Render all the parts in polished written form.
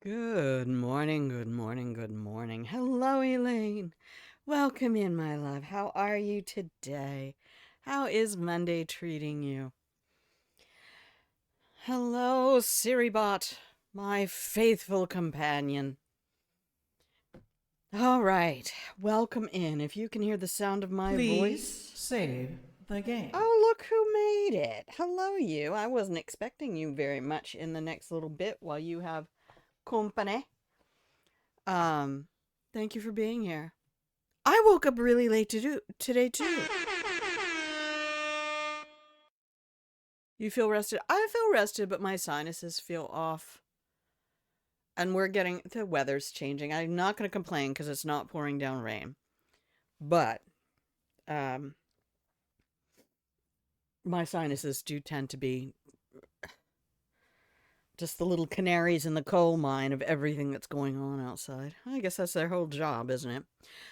Good morning, good morning, good morning. Hello, Elaine. Welcome in, my love. How are you today? How is Monday treating you? Hello, Siribot, my faithful companion. All right, welcome in. If you can hear the sound of my Please voice. save the game. Oh, look who made it. Hello, you. I wasn't expecting you very much in the next little bit while you have company. Um, Thank you for being here. I woke up really late today too. You feel rested? I feel rested, but my sinuses feel off. And the weather's changing. I'm not going to complain because it's not pouring down rain. But um, my sinuses do tend to be just the little canaries in the coal mine of everything that's going on outside. I guess that's their whole job, isn't it?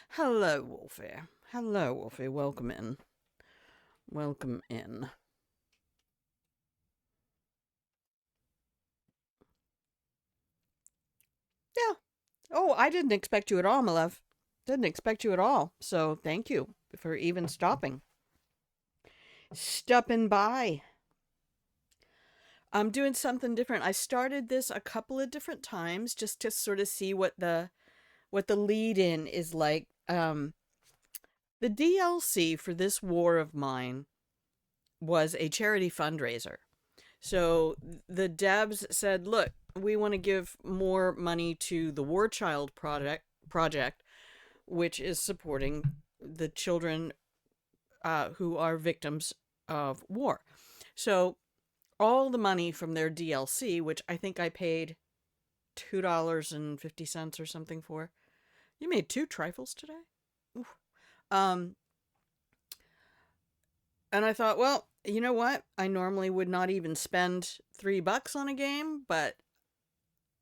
Hello, Wolfie. Hello, Wolfie. Welcome in. Welcome in. Yeah. Oh, I didn't expect you at all, my love. Didn't expect you at all. So thank you for even stopping. Stopping by. I'm doing something different. I started this a couple of different times just to sort of see what the lead in is like. The DLC for this war of mine was a charity fundraiser. So the devs said, "Look, we want to give more money to the War Child project, which is supporting the children who are victims of war." So all the money from their DLC, which I think I paid $2.50 or something for. You made two trifles today? Oof. Um, and I thought, well, you know what? I normally would not even spend $3 on a game, but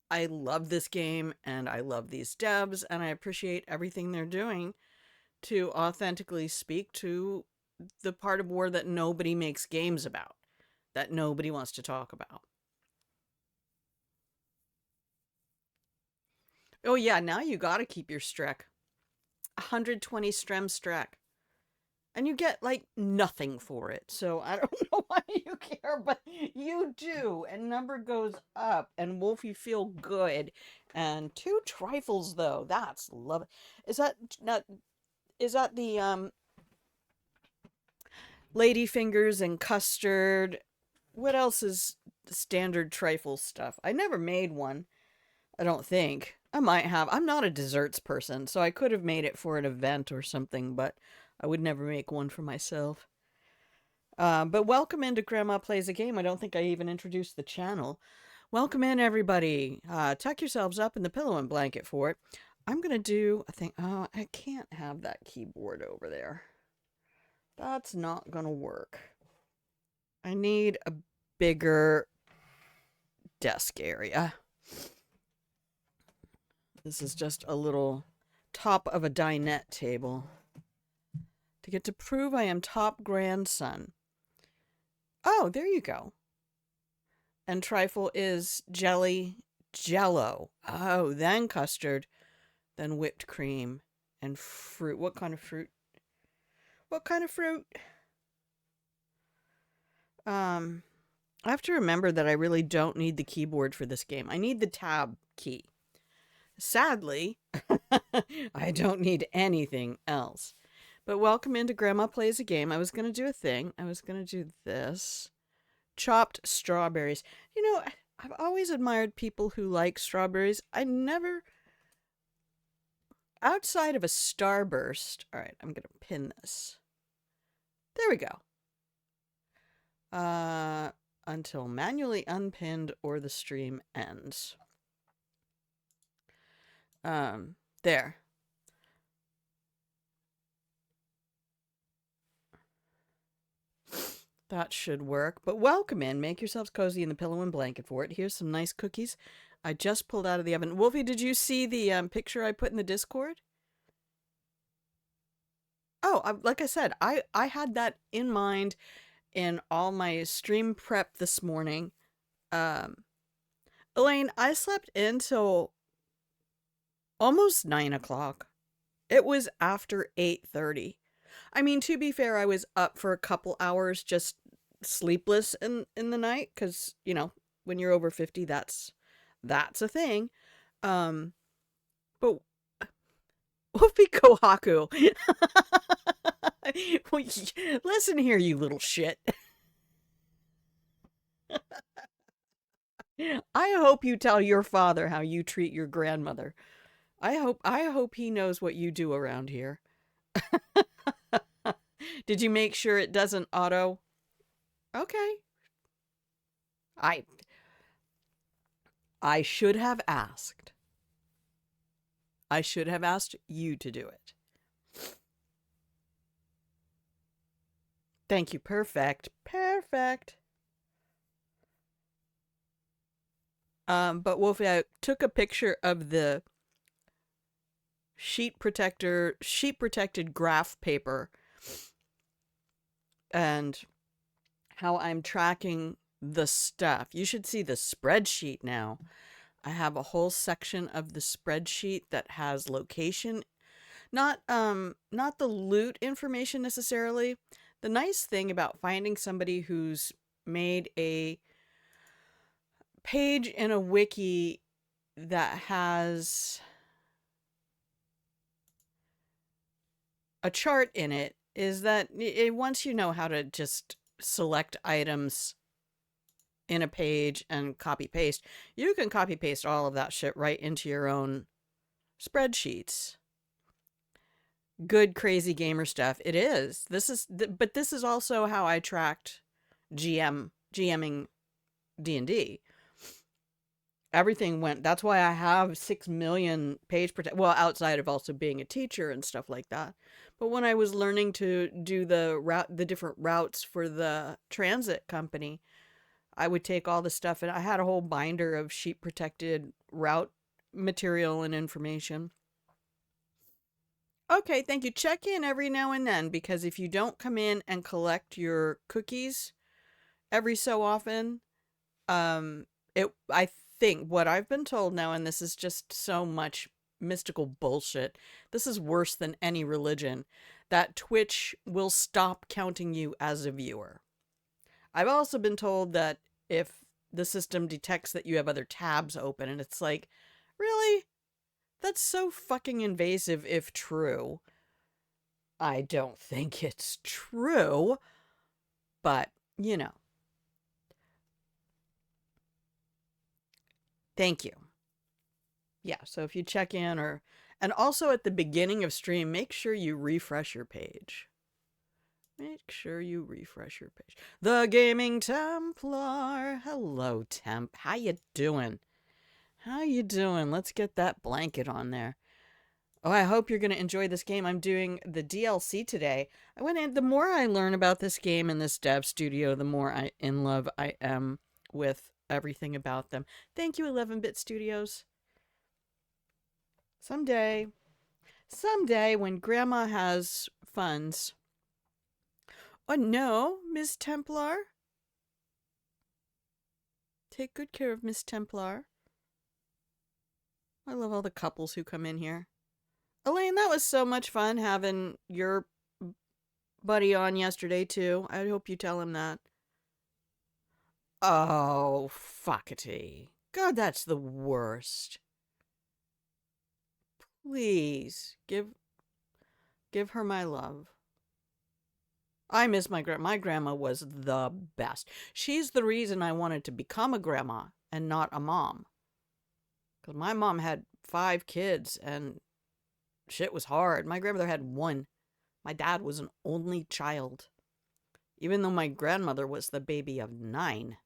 I love this game and I love these devs and I appreciate everything they're doing to authentically speak to the part of war that nobody makes games about, that nobody wants to talk about. Oh yeah, now you got to keep your Strek. 120 Strem Strek. And you get like nothing for it. So I don't know why you care, but you do. And number goes up and Wolfie feel good. And two trifles though. That's love. Is that not is that the lady fingers and custard? What else is standard trifle stuff? I never made one. I don't think. I might have. I'm not a desserts person, so I could have made it for an event or something, but I would never make one for myself. But welcome into Grandma Plays a Game. I don't think I even introduced the channel. Welcome in, everybody. Tuck yourselves up in the pillow and blanket for it. I'm going to do a thing. Oh, I can't have that keyboard over there. That's not going to work. I need a bigger desk area. This is just a little top of a dinette table. To get to prove I am top grandson. Oh, there you go. And trifle is jello. Oh, then custard, then whipped cream and fruit. What kind of fruit? What kind of fruit? Um, I have to remember that I really don't need the keyboard for this game. I need the tab key. Sadly, I don't need anything else. But welcome into Grandma Plays a Game. I was going to do a thing. I was going to do this. Chopped strawberries. You know, I've always admired people who like strawberries. I never, outside of a starburst. All right, I'm going to pin this. There we go. Uh, until manually unpinned or the stream ends. There. That should work. But welcome in. Make yourselves cozy in the pillow and blanket for it. Here's some nice cookies I just pulled out of the oven. Wolfie, did you see the picture I put in the Discord? Oh, like I said, I had that in mind in all my stream prep this morning. Um, Elaine, I slept until almost 9 o'clock. It was after 8:30. I mean, to be fair, I was up for a couple hours just sleepless in the night cuz, when you're over 50, that's a thing. Um, but Whoopi Kohaku. Listen here, you little shit. I hope you tell your father how you treat your grandmother. I hope he knows what you do around here. Did you make sure it doesn't auto? Okay. I I should have asked. I should have asked you to do it. Thank you. Perfect. Perfect. But Wolfie, I took a picture of the sheet protected graph paper and how I'm tracking the stuff. You should see the spreadsheet now. I have a whole section of the spreadsheet that has location, not the loot information necessarily. The nice thing about finding somebody who's made a page in a wiki that has a chart in it is that once you know how to just select items in a page and copy paste, you can copy paste all of that shit right into your own spreadsheets. Good crazy gamer stuff. It is. But this is also how I tracked GMing D&D. Everything went. That's why I have 6 million page protect. Well, outside of also being a teacher and stuff like that. But when I was learning to do the different routes for the transit company, I would take all the stuff and I had a whole binder of sheet protected route material and information. Okay, thank you. Check in every now and then because if you don't come in and collect your cookies every so often, I think what I've been told now, and this is just so much mystical bullshit. This is worse than any religion, that Twitch will stop counting you as a viewer. I've also been told that if the system detects that you have other tabs open, and it's like, really? That's so fucking invasive if true. I don't think it's true, but, thank you. Yeah, so if you check in and also at the beginning of stream, make sure you refresh your page. Make sure you refresh your page. The Gaming Templar. Hello, Temp. How you doing? How you doing? Let's get that blanket on there. Oh, I hope you're going to enjoy this game. I'm doing the DLC today. I went in. The more I learn about this game and this dev studio, the more in love I am with everything about them. Thank you, 11-Bit Studios. Someday when Grandma has funds. Oh no, Miss Templar. Take good care of Miss Templar. I love all the couples who come in here. Elaine, that was so much fun having your buddy on yesterday, too. I hope you tell him that. Oh, fuckity. God, that's the worst. Please, give her my love. I miss my grandma. My grandma was the best. She's the reason I wanted to become a grandma and not a mom. Because my mom had 5 kids and shit was hard. My grandmother had 1. My dad was an only child. Even though my grandmother was the baby of 9.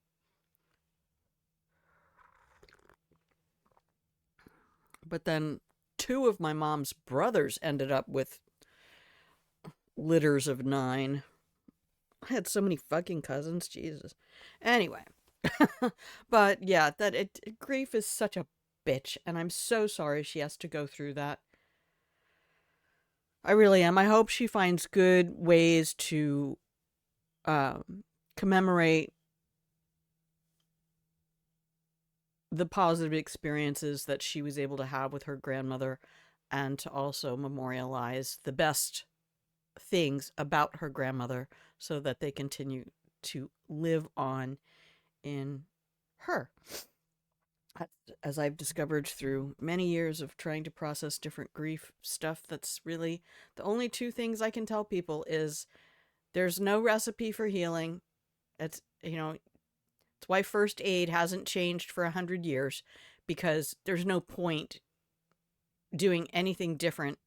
But then 2 of my mom's brothers ended up with litters of 9. I had so many fucking cousins, Jesus. Anyway. But yeah, grief is such a bitch, and I'm so sorry she has to go through that. I really am. I hope she finds good ways to commemorate the positive experiences that she was able to have with her grandmother, and to also memorialize the best things about her grandmother so that they continue to live on in her. As I've discovered through many years of trying to process different grief stuff, that's really the only two things I can tell people is there's no recipe for healing. It's, it's why first aid hasn't changed for 100 years, because there's no point doing anything different.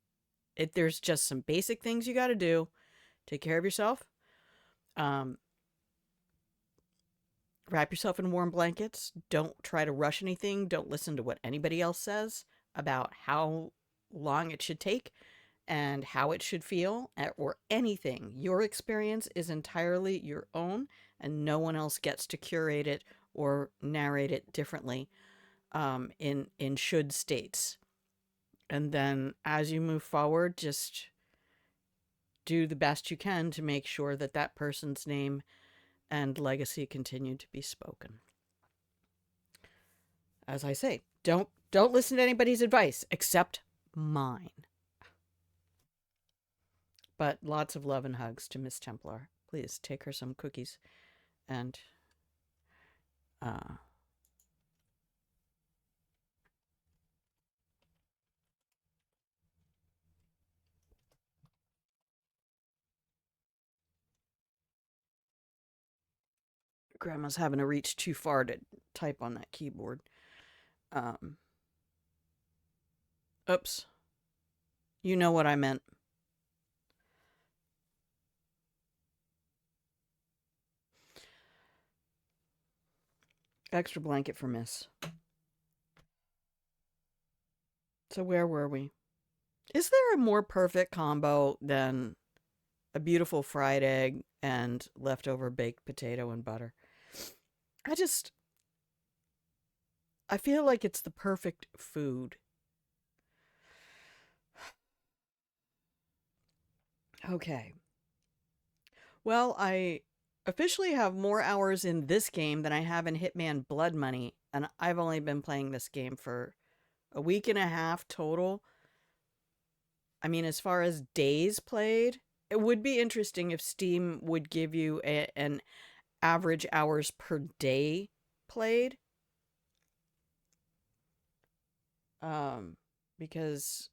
There's just some basic things you got to do. Take care of yourself. Um, Wrap yourself in warm blankets. Don't try to rush anything. Don't listen to what anybody else says about how long it should take and how it should feel, or anything. Your experience is entirely your own, and no one else gets to curate it or narrate it differently, in should states. And then as you move forward, just do the best you can to make sure that that person's name and legacy continue to be spoken. As I say, don't listen to anybody's advice except mine. But lots of love and hugs to Miss Templar. Please take her some cookies and Grandma's having to reach too far to type on that keyboard. Um, Oops. You know what I meant. Extra blanket for Miss. So where were we? Is there a more perfect combo than a beautiful fried egg and leftover baked potato and butter? I feel like it's the perfect food. Okay. Well, I officially have more hours in this game than I have in Hitman Blood Money, and I've only been playing this game for a week and a half total. I mean, as far as days played, it would be interesting if Steam would give you an average hours per day played. Because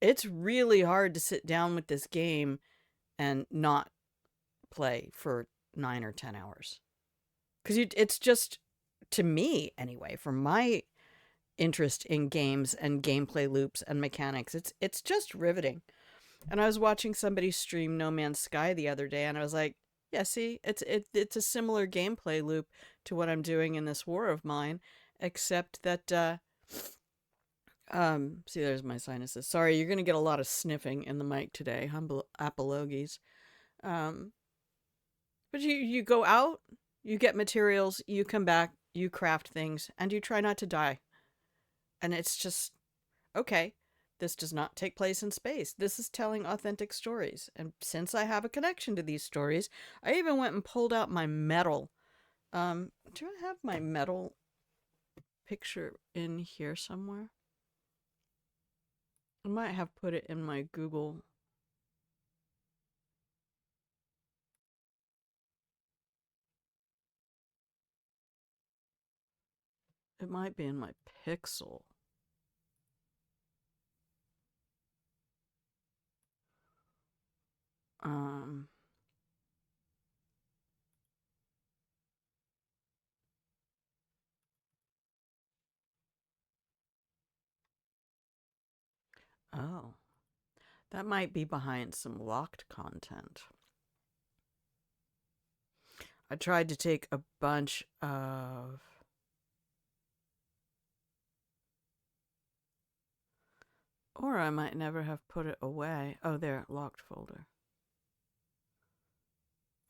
it's really hard to sit down with this game and not play for 9 or 10 hours. Because it's just, to me anyway, from my interest in games and gameplay loops and mechanics, it's just riveting. And I was watching somebody stream No Man's Sky the other day, and I was like, yeah, see, it's a similar gameplay loop to what I'm doing in this war of mine, except that see, there's my sinuses. Sorry, you're gonna get a lot of sniffing in the mic today. Humble apologies. Um, but you go out, you get materials, you come back, you craft things, and you try not to die. And it's just, okay, this does not take place in space. This is telling authentic stories. And since I have a connection to these stories, I even went and pulled out my medal. Do I have my medal picture in here somewhere? I might have put it in my Google. It might be in my Pixel. Um, oh, that might be behind some locked content. I tried to take a bunch of... Or I might never have put it away. Oh, there, locked folder.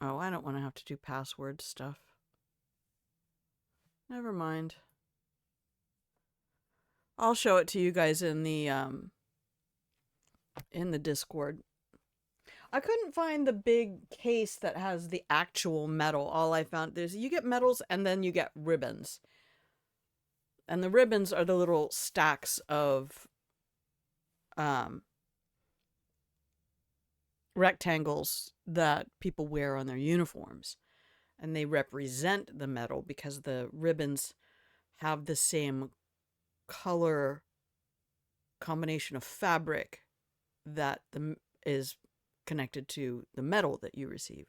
Oh, I don't want to have to do password stuff. Never mind. I'll show it to you guys in the Discord. I couldn't find the big case that has the actual medal. All I found is you get medals and then you get ribbons. And the ribbons are the little stacks of um, rectangles that people wear on their uniforms. And they represent the medal because the ribbons have the same color combination of fabric that is connected to the medal that you receive.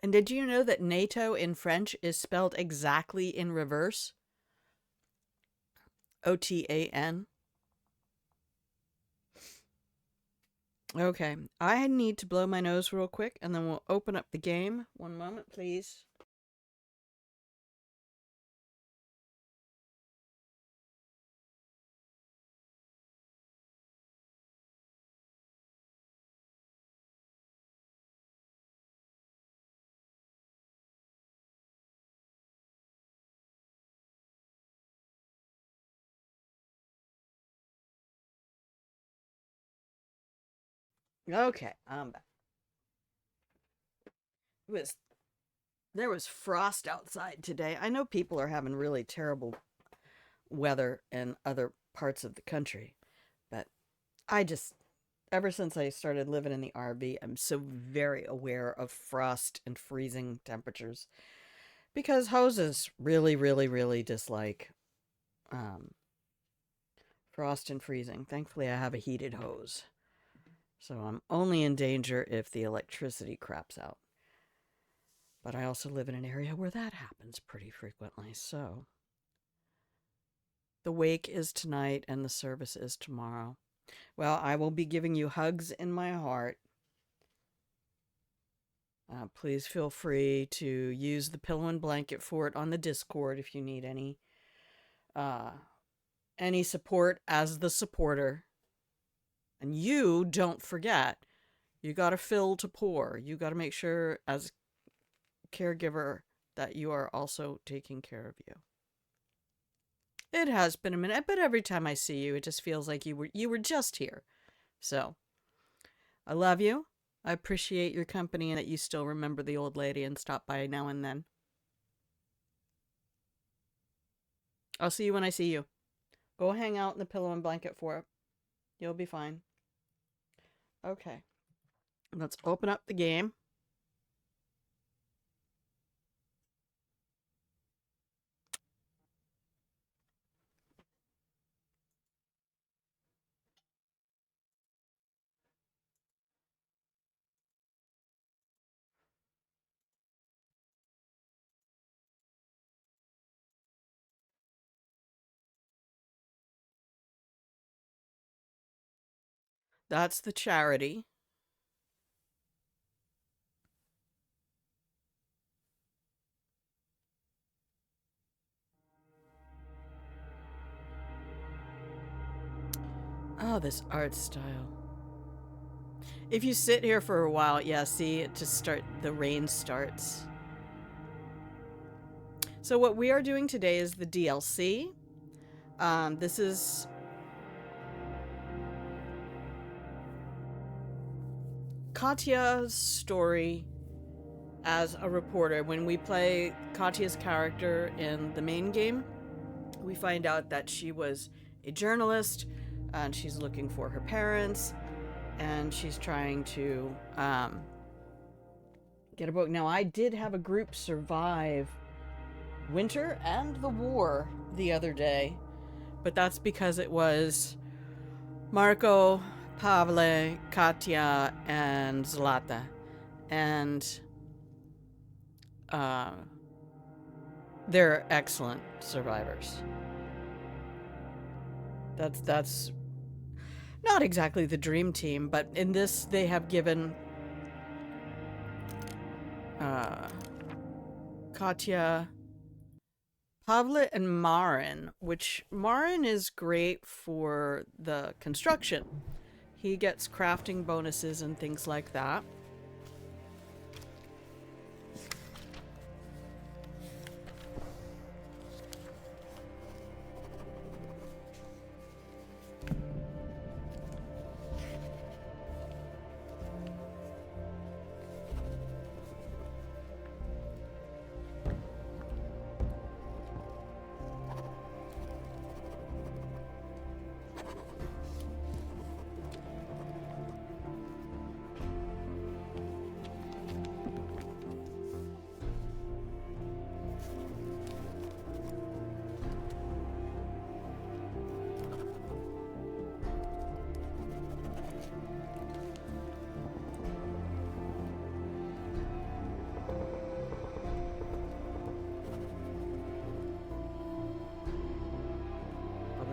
And did you know that NATO in French is spelled exactly in reverse? OTAN. Okay, I need to blow my nose real quick and then we'll open up the game. One moment, please. Okay, I'm back. There was frost outside today. I know people are having really terrible weather in other parts of the country, but I just, ever since I started living in the RV, I'm so very aware of frost and freezing temperatures because hoses really, really, really dislike frost and freezing. Thankfully, I have a heated hose, so I'm only in danger if the electricity craps out. But I also live in an area where that happens pretty frequently, so the wake is tonight and the service is tomorrow. Well, I will be giving you hugs in my heart. Please feel free to use the pillow and blanket fort on the Discord if you need any support as the supporter. And you don't forget, you got to fill to pour. You got to make sure as a caregiver that you are also taking care of you. It has been a minute, but every time I see you, it just feels like you were just here. So, I love you. I appreciate your company and that you still remember the old lady and stop by now and then. I'll see you when I see you. Go hang out in the pillow and blanket fort. You'll be fine. Okay. Let's open up the game. That's the charity. Oh, this art style. If you sit here for a while, yeah, see, it just the rain starts. So what we are doing today is the DLC. This is Katya's story as a reporter. When we play Katya's character in the main game, we find out that she was a journalist and she's looking for her parents and she's trying to get a book. Now, I did have a group survive winter and the war the other day, but that's because it was Marco, Pavle, Katya, and Zlata. And they're excellent survivors. That's not exactly the dream team, but in this they have given Katya, Pavle, and Marin, which Marin is great for the construction. He gets crafting bonuses and things like that.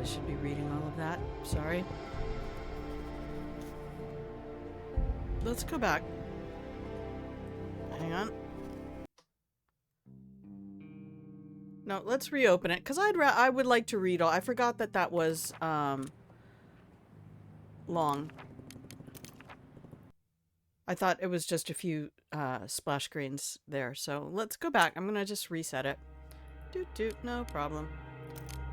I should be reading all of that. Sorry. Let's go back. Hang on. No, let's reopen it, because I would like to read all. I forgot that that was long. I thought it was just a few splash screens there. So let's go back. I'm gonna just reset it. Doot doot, no problem.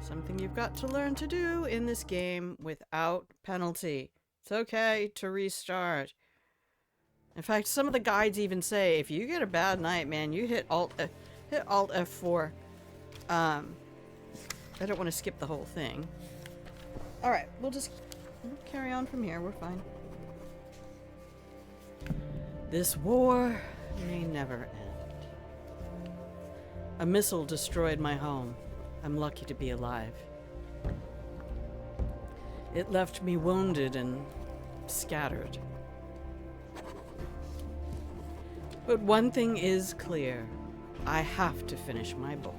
Something you've got to learn to do in this game without penalty. It's okay to restart. In fact, some of the guides even say if you get a bad night, man, you hit Alt F4. I don't want to skip the whole thing. All right, we'll carry on from here. We're fine. This war may never end. A missile destroyed my home. I'm lucky to be alive. It left me wounded and scattered. But one thing is clear. I have to finish my book.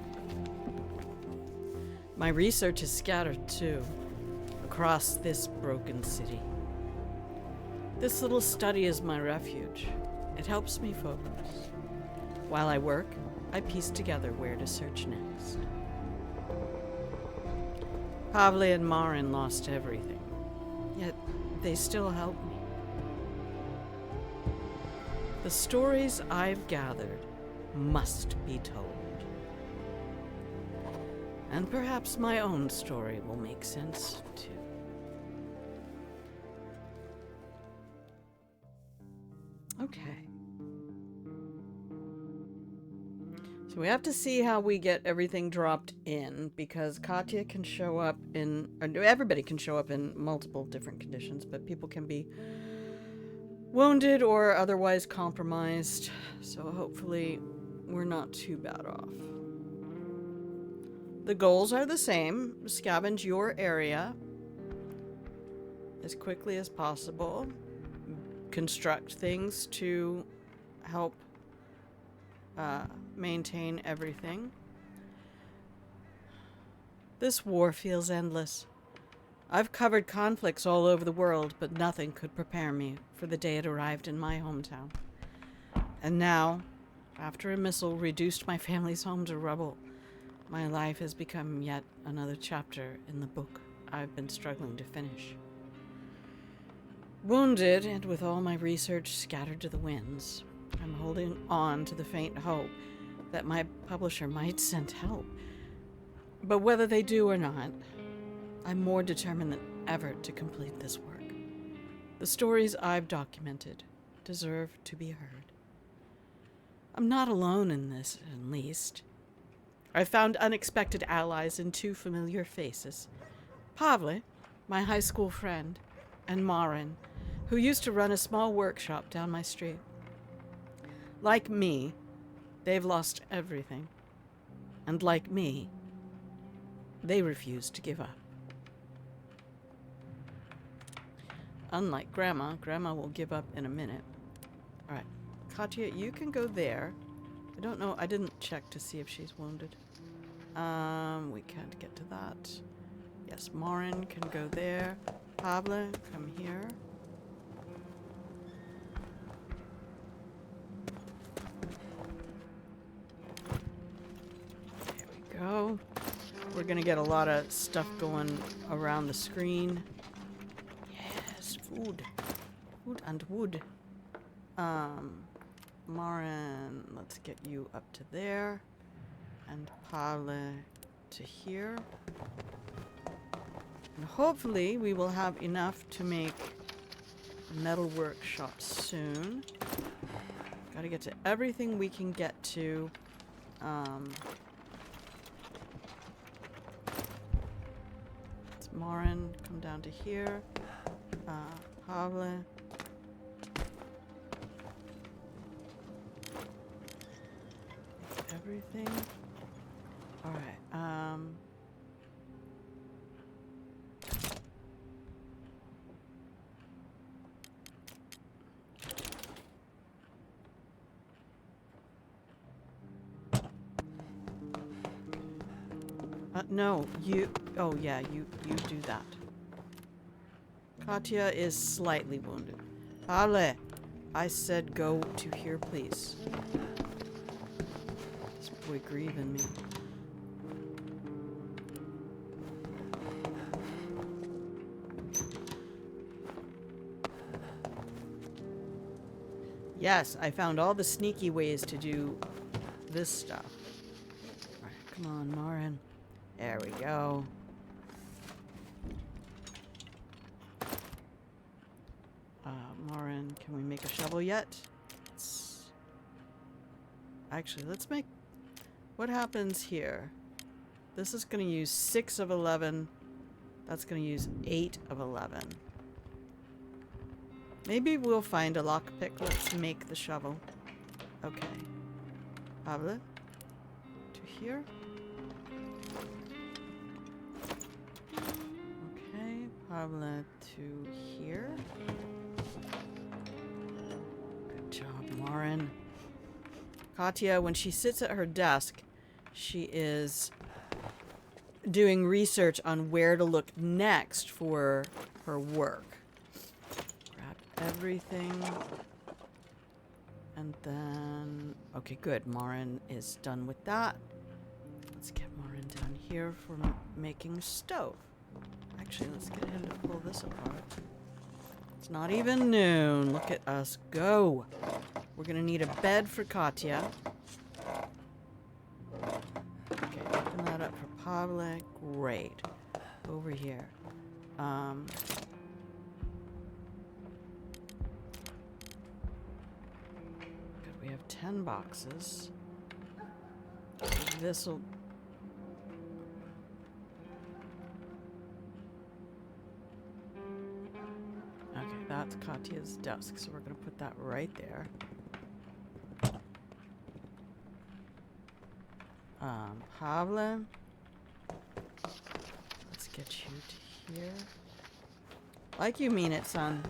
My research is scattered too, across this broken city. This little study is my refuge. It helps me focus. While I work, I piece together where to search next. Pavle and Marin lost everything, yet they still help me. The stories I've gathered must be told. And perhaps my own story will make sense, too. Okay. So we have to see how we get everything dropped in, because Katya can show up in... Or everybody can show up in multiple different conditions, but people can be wounded or otherwise compromised. So hopefully we're not too bad off. The goals are the same. Scavenge your area as quickly as possible. Construct things to help maintain everything. This war feels endless. I've covered conflicts all over the world, but nothing could prepare me for the day it arrived in my hometown. And now, after a missile reduced my family's home to rubble, my life has become yet another chapter in the book I've been struggling to finish. Wounded, and with all my research scattered to the winds, I'm holding on to the faint hope that my publisher might send help. But whether they do or not, I'm more determined than ever to complete this work. The stories I've documented deserve to be heard. I'm not alone in this, at least. I've found unexpected allies in two familiar faces. Pavle, my high school friend, and Marin, who used to run a small workshop down my street. Like me, they've lost everything. And like me, they refuse to give up. Unlike Grandma will give up in a minute. Alright, Katya, you can go there. I don't know, I didn't check to see if she's wounded. We can't get to that. Yes, Marin can go there. Pavle, come here. There we go. We're gonna get a lot of stuff going around the screen. Yes, food. Food and wood. Marin, let's get you up to there. And Pavle to here. And hopefully we will have enough to make a metal workshop soon. Gotta get to everything we can get to. It's Marin, come down to here. Pavle. It's everything. Alright, No, you... Oh, yeah, you do that. Katya is slightly wounded. Ale, I said go to here, please. This boy grieving me. Yes, I found all the sneaky ways to do this stuff. All right, come on, Marin. There we go. Marin, can we make a shovel yet? Actually, let's make... What happens here? This is going to use 6 of 11. That's going to use 8 of 11. Maybe we'll find a lockpick. Let's make the shovel. Okay. Pablo. To here. Okay. Pablo to here. Good job, Marin. Katya, when she sits at her desk, she is doing research on where to look next for her work. Everything. And then... Okay, good. Marin is done with that. Let's get Marin down here for making a stove. Actually, let's get him to pull this apart. It's not even noon. Look at us go. We're going to need a bed for Katya. Okay, open that up for Pavle. Great. Over here. We have 10 boxes. This'll... Okay, that's Katya's desk, so we're gonna put that right there. Pavle. Let's get you to here. Like you mean it, son.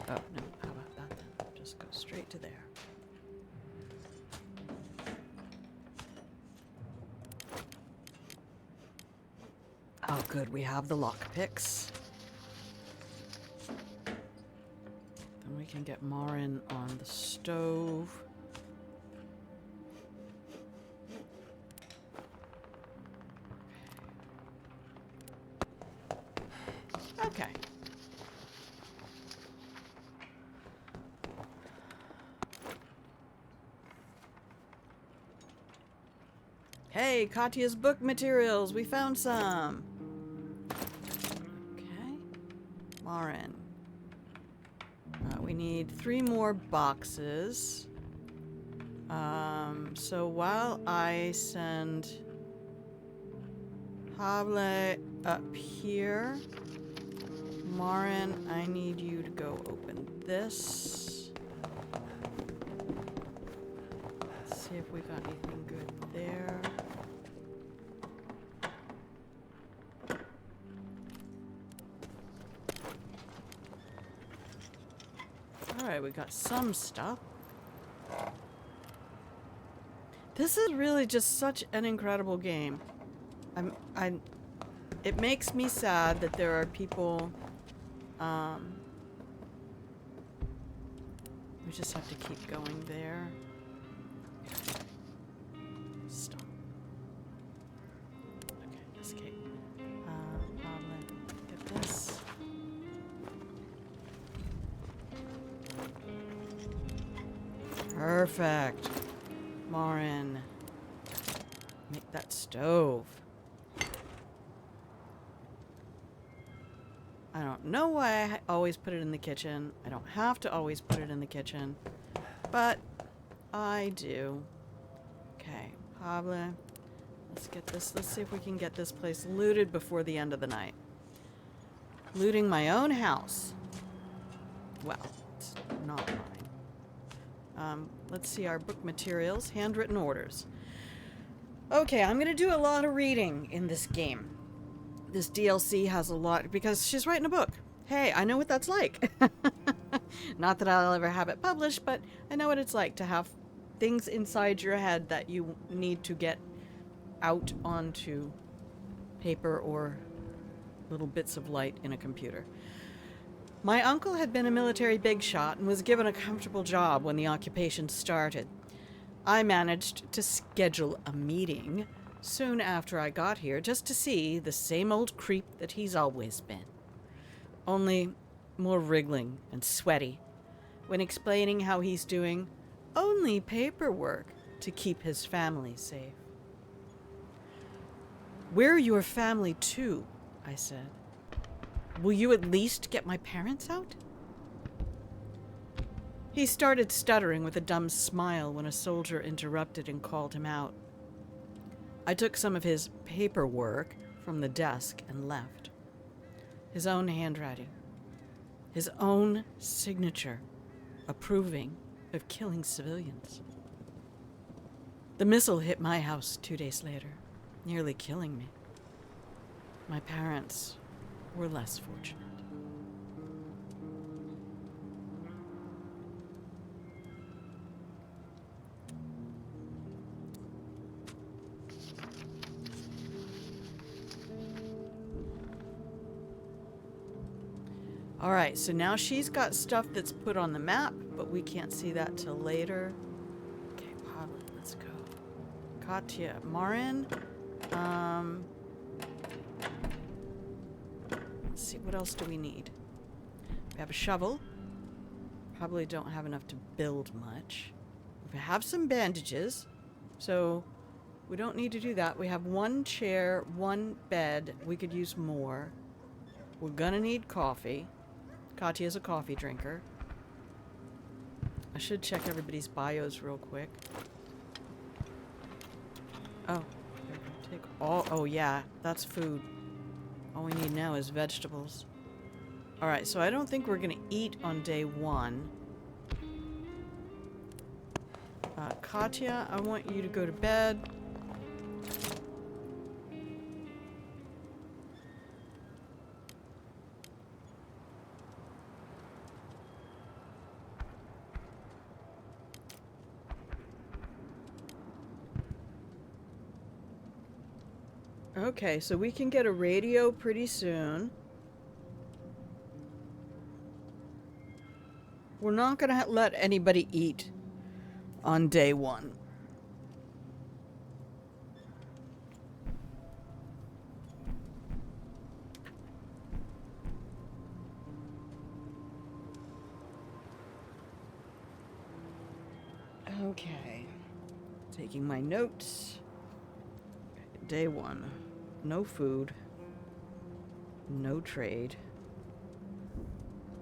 Oh, no. How about that then? Just go straight to there. Oh, good. We have the lockpicks. Then we can get Marin on the stove. Okay. Hey, Katya's book materials. We found some. Okay. Marin. We need 3 more boxes. So while I send Pablo up here, Marin, I need you to go open this. Let's see if we got anything good there. Alright, we got some stuff. This is really just such an incredible game. It makes me sad that there are people, we just have to keep going there. Stop. Okay, escape. Get this. Perfect. Marin, make that stove. I don't know why I always put it in the kitchen. I don't have to always put it in the kitchen, but I do. Okay, Pablo, let's get this. Let's see if we can get this place looted before the end of the night. Looting my own house. Well, it's not mine. Let's see our book materials. Handwritten orders. Okay, I'm gonna do a lot of reading in this game. This DLC has a lot, because she's writing a book. Hey, I know what that's like. Not that I'll ever have it published, but I know what it's like to have things inside your head that you need to get out onto paper or little bits of light in a computer. My uncle had been a military big shot and was given a comfortable job when the occupation started. I managed to schedule a meeting soon after I got here just to see the same old creep that he's always been. Only more wriggling and sweaty when explaining how he's doing only paperwork to keep his family safe. "We're your family too," I said. "Will you at least get my parents out?" He started stuttering with a dumb smile when a soldier interrupted and called him out. I took some of his paperwork from the desk and left. His own handwriting. His own signature, approving of killing civilians. The missile hit my house 2 days later, nearly killing me. My parents were less fortunate. All right, so now she's got stuff that's put on the map, but we can't see that till later. Okay, pilot, let's go. Katya, Marin. Let's see, what else do we need? We have a shovel. Probably don't have enough to build much. We have some bandages, so we don't need to do that. We have one chair, one bed. We could use more. We're gonna need coffee. Katya's a coffee drinker. I should check everybody's bios real quick. Oh, take all. Oh yeah, that's food. All we need now is vegetables. All right, so I don't think we're gonna eat on day one. Katya, I want you to go to bed. Okay, so we can get a radio pretty soon. We're not gonna let anybody eat on day one. Okay. Taking my notes. Day one. No food. No trade.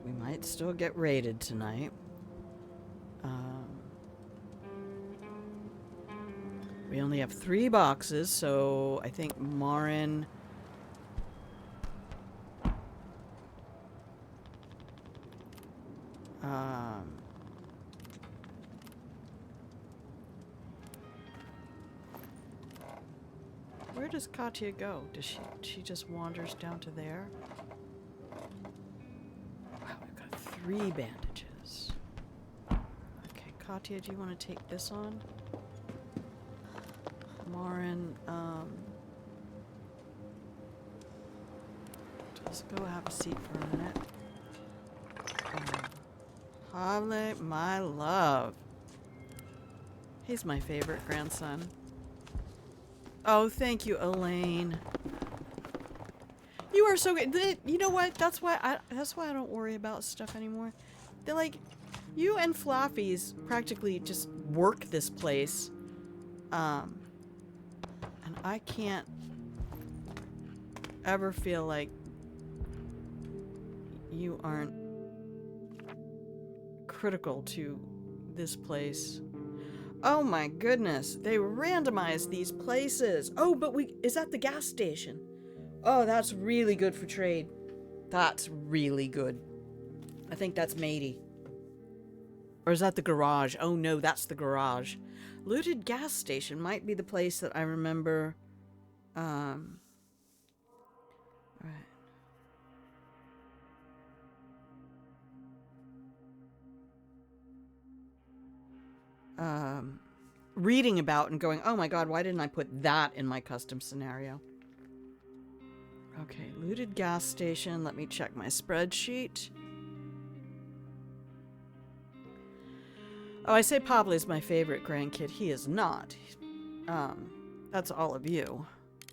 We might still get raided tonight. We only have 3 boxes, so I think Marin... where does Katya go? Does she just wanders down to there? Wow, we've got 3 bandages. Okay, Katya, do you want to take this on? Marin, just go have a seat for a minute. Pavle, my love. He's my favorite grandson. Oh, thank you, Elaine. You are so good. You know what? That's why I don't worry about stuff anymore. They're like, you and Flaffies practically just work this place. And I can't ever feel like you aren't critical to this place. Oh my goodness, they randomized these places. Oh, but is that the gas station? Oh, that's really good for trade. That's really good. I think that's matey. Or is that the garage? Oh no, that's the garage. Looted gas station might be the place that I remember. Right. reading about and going, oh my god, why didn't I put that in my custom scenario? Okay, looted gas station. Let me check my spreadsheet. Oh, I say Pablo is my favorite grandkid. He is not. That's all of you.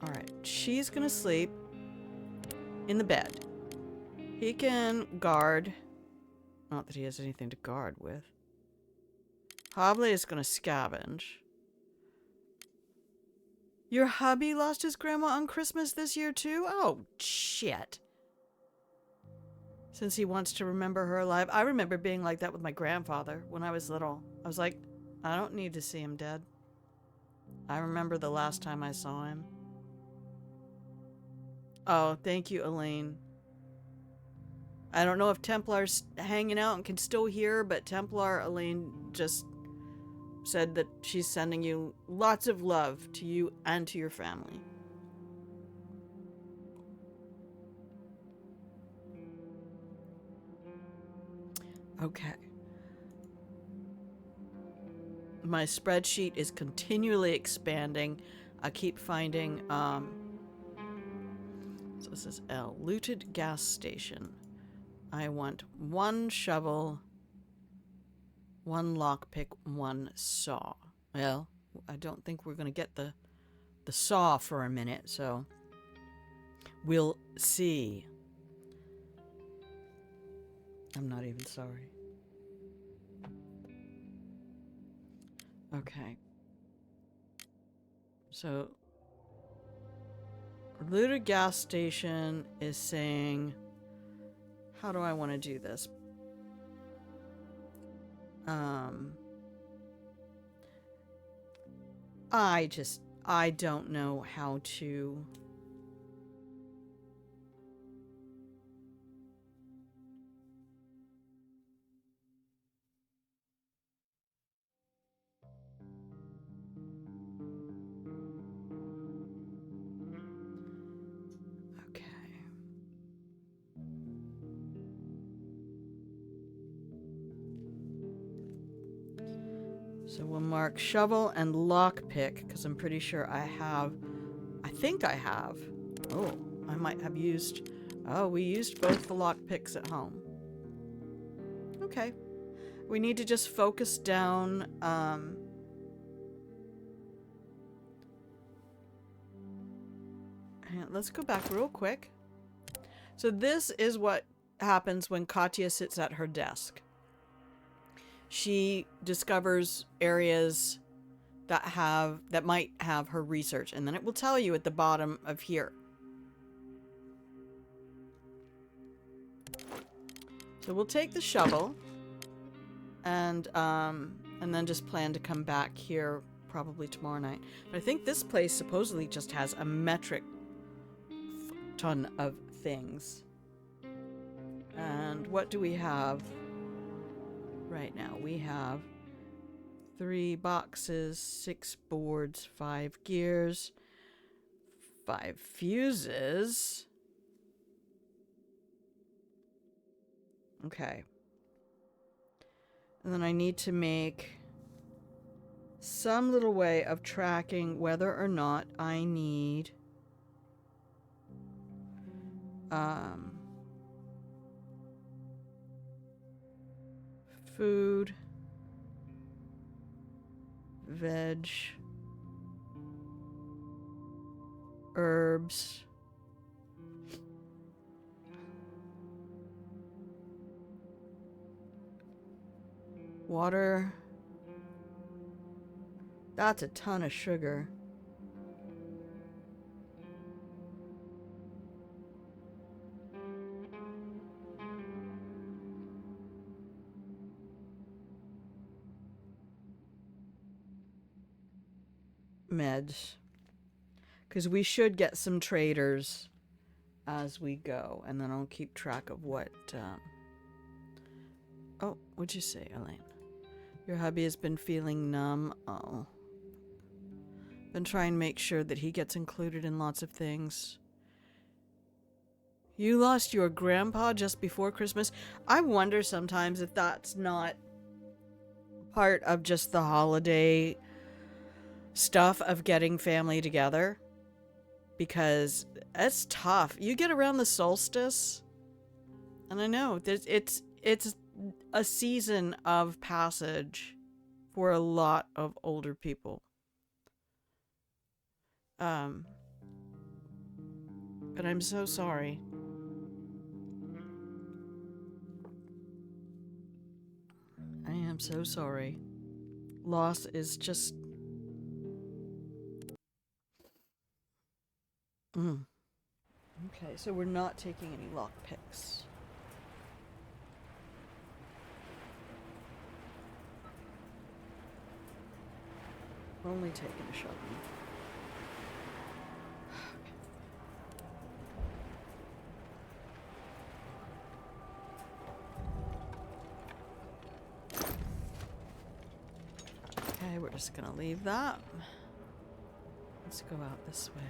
All right, she's gonna sleep in the bed. He can guard. Not that he has anything to guard with. Pablo is gonna scavenge. Your hubby lost his grandma on Christmas this year too? Oh, shit. Since he wants to remember her alive. I remember being like that with my grandfather when I was little. I was like, I don't need to see him dead. I remember the last time I saw him. Oh, thank you, Elaine. I don't know if Templar's hanging out and can still hear, but Templar Elaine just said that she's sending you lots of love to you and to your family. Okay. My spreadsheet is continually expanding. I keep finding, so this is L. Looted gas station. I want 1 shovel, 1 lockpick, 1 saw. Well, I don't think we're going to get the saw for a minute, so we'll see. I'm not even sorry. Okay. So, looted gas station is saying, how do I want to do this? I don't know how to. Okay. So we'll mark shovel and lockpick, because I'm pretty sure I think I have. Oh, I might have used. Oh, we used both the lockpicks at home. Okay. We need to just focus down. Let's go back real quick. So this is what happens when Katya sits at her desk. She discovers areas that might have her research, and then it will tell you at the bottom of here. So we'll take the shovel and then just plan to come back here probably tomorrow night. But I think this place supposedly just has a metric ton of things. And what do we have right now? We have 3 boxes, 6 boards, 5 gears, 5 fuses. Okay. And then I need to make some little way of tracking whether or not I need food, veg, herbs, water. That's a ton of sugar. Meds. Because we should get some traders as we go. And then I'll keep track of what... Oh, what'd you say, Elaine? Your hubby has been feeling numb. Oh. Been trying to make sure that he gets included in lots of things. You lost your grandpa just before Christmas? I wonder sometimes if that's not part of just the holiday stuff of getting family together, because it's tough. You get around the solstice, and I know it's a season of passage for a lot of older people. But I'm so sorry. I am so sorry. Loss is just... Okay, so we're not taking any lock picks. We're only taking a shovel. Okay, we're just gonna leave that. Let's go out this way.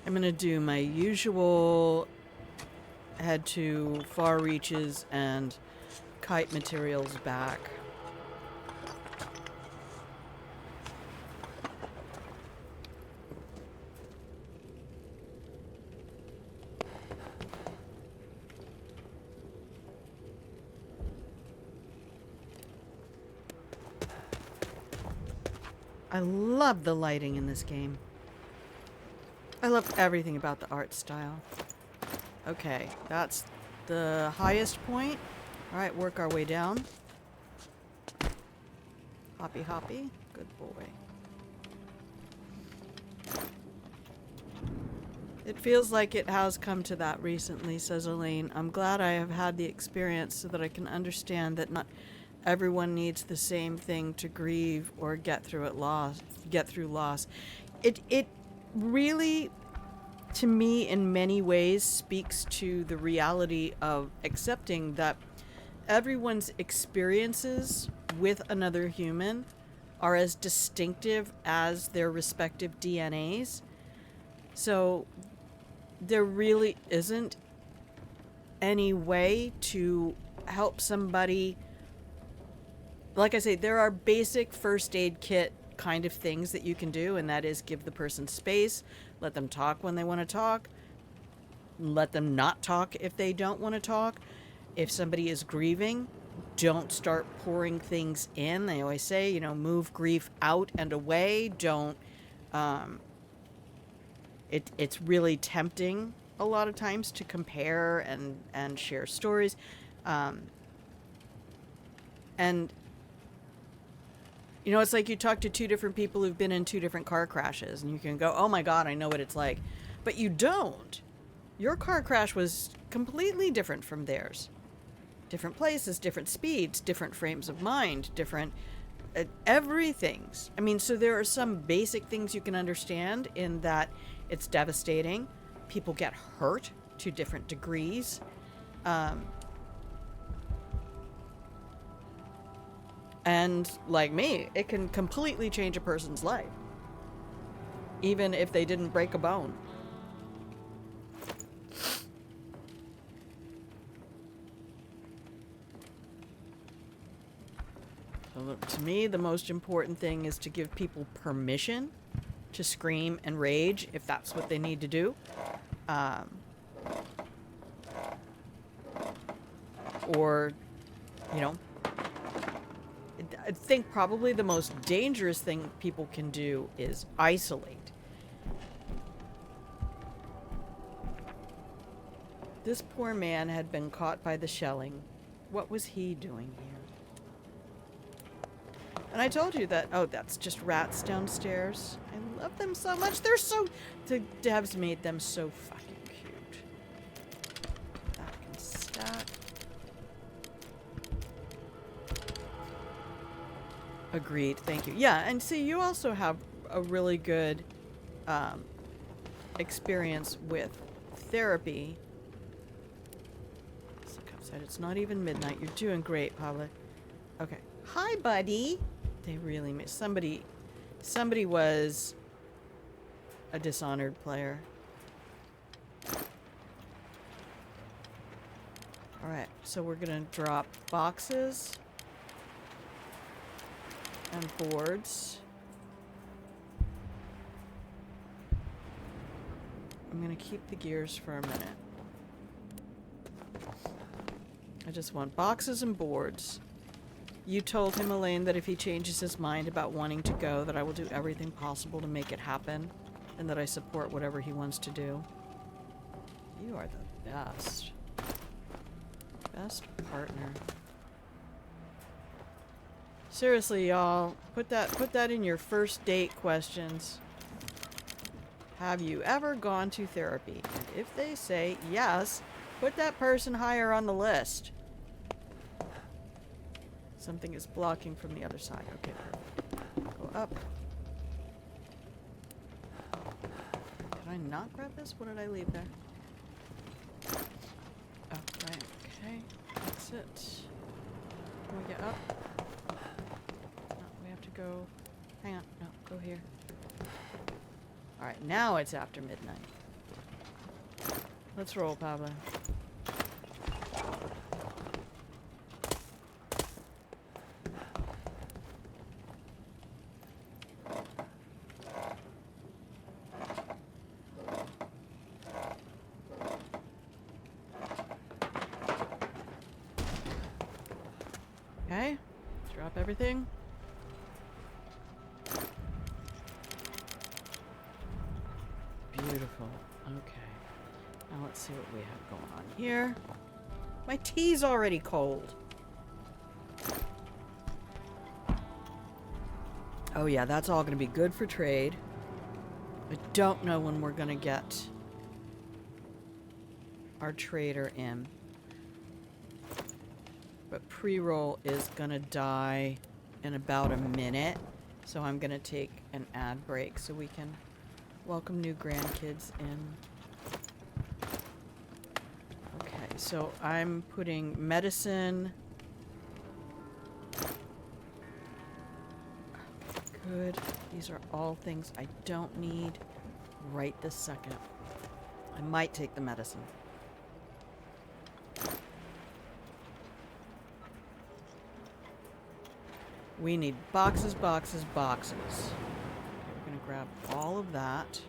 I'm gonna do my usual head to far reaches and kite materials back. I love the lighting in this game. I love everything about the art style. Okay, that's the highest point. Alright, work our way down. Hoppy hoppy. Good boy. It feels like it has come to that recently, says Elaine. I'm glad I have had the experience so that I can understand that not everyone needs the same thing to grieve or get through loss. It really, to me, in many ways, speaks to the reality of accepting that everyone's experiences with another human are as distinctive as their respective DNAs. So there really isn't any way to help somebody. Like I say, there are basic first aid kit kind of things that you can do, and that is give the person space, let them talk when they want to talk, let them not talk if they don't want to talk. If somebody is grieving, don't start pouring things in. They always say, you know, move grief out and away. Don't, it's really tempting a lot of times to compare and share stories. And you know, it's like you talk to two different people who've been in two different car crashes, and you can go, oh my God, I know what it's like. But you don't. Your car crash was completely different from theirs. Different places, different speeds, different frames of mind, different everything's. I mean, so there are some basic things you can understand in that it's devastating. People get hurt to different degrees. And like me, it can completely change a person's life, even if they didn't break a bone. So to me, the most important thing is to give people permission to scream and rage if that's what they need to do. Or, you know, I think probably the most dangerous thing people can do is isolate. This poor man had been caught by the shelling. What was he doing here? And I told you that, oh, that's just rats downstairs. I love them so much. They're so, the devs made them so fucking cute. That can stack. Agreed, thank you. Yeah, and see, you also have a really good experience with therapy. Let's look outside. It's not even midnight. You're doing great, Pablo. Okay. Hi, buddy. They really made somebody was a Dishonored player. Alright, so we're gonna drop boxes. And boards. I'm gonna keep the gears for a minute. I just want boxes and boards. You told him, Elaine, that if he changes his mind about wanting to go, that I will do everything possible to make it happen, and that I support whatever he wants to do. You are the best. Best partner. Seriously, y'all, put that in your first date questions. Have you ever gone to therapy? And if they say yes, put that person higher on the list. Something is blocking from the other side. Okay, perfect. Go up. Did I not grab this? What did I leave there? Oh, right. Okay. Exit. Can we get up? No, we have to go... Hang on. No, go here. Alright, now it's after midnight. Let's roll, Pablo. Okay, drop everything. Beautiful. Okay. Now let's see what we have going on here. My tea's already cold. Oh yeah, that's all gonna be good for trade. I don't know when we're gonna get our trader in. But pre-roll is gonna die in about a minute. So I'm gonna take an ad break so we can welcome new grandkids in. Okay, so I'm putting medicine. Good. These are all things I don't need right this second. I might take the medicine. We need boxes, boxes, boxes. Okay, we're gonna grab all of that.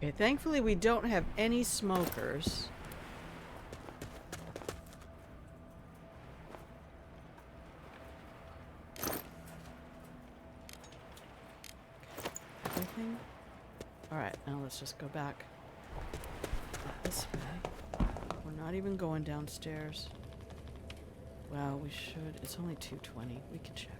Okay, thankfully we don't have any smokers. Everything? Alright, now let's just go back this way. We're not even going downstairs. Well, we should. It's only 2:20. We can check.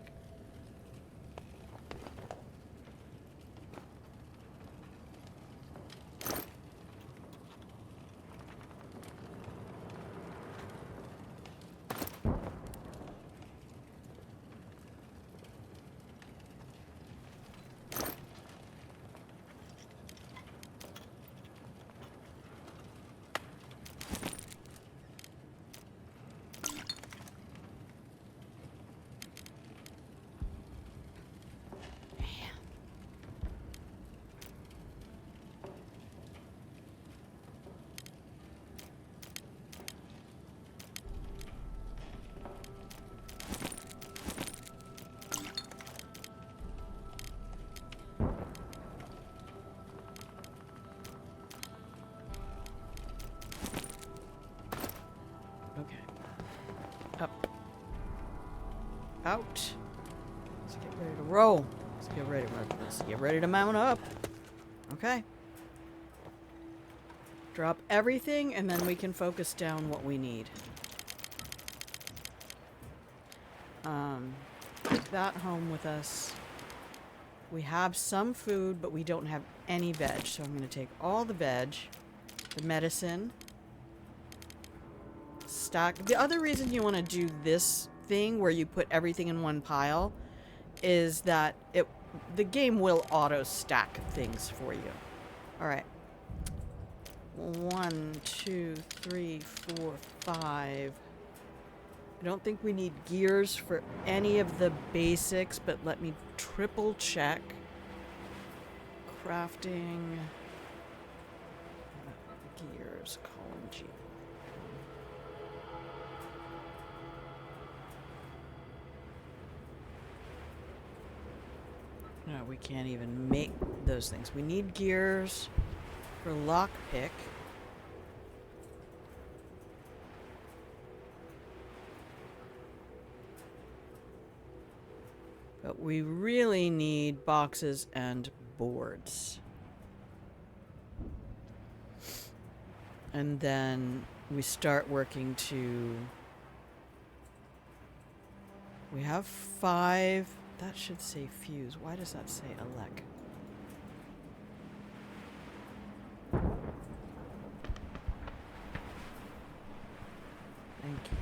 Okay. Up. out. Let's get ready to roll. Let's get ready to mount up. Okay. Drop everything, and then we can focus down what we need. Take that home with us. We have some food, but we don't have any veg. So I'm going to take all the veg, the medicine, stack. The other reason you want to do this thing where you put everything in one pile is that the game will auto stack things for you. All right. 1, 2, 3, 4, 5. I don't think we need gears for any of the basics, but let me triple check. Crafting. Gears, column G. No, we can't even make those things. We need gears for lockpick. But we really need boxes and boards. And then we start working to... We have 5. That should say fuse. Why does that say elect? Thank you.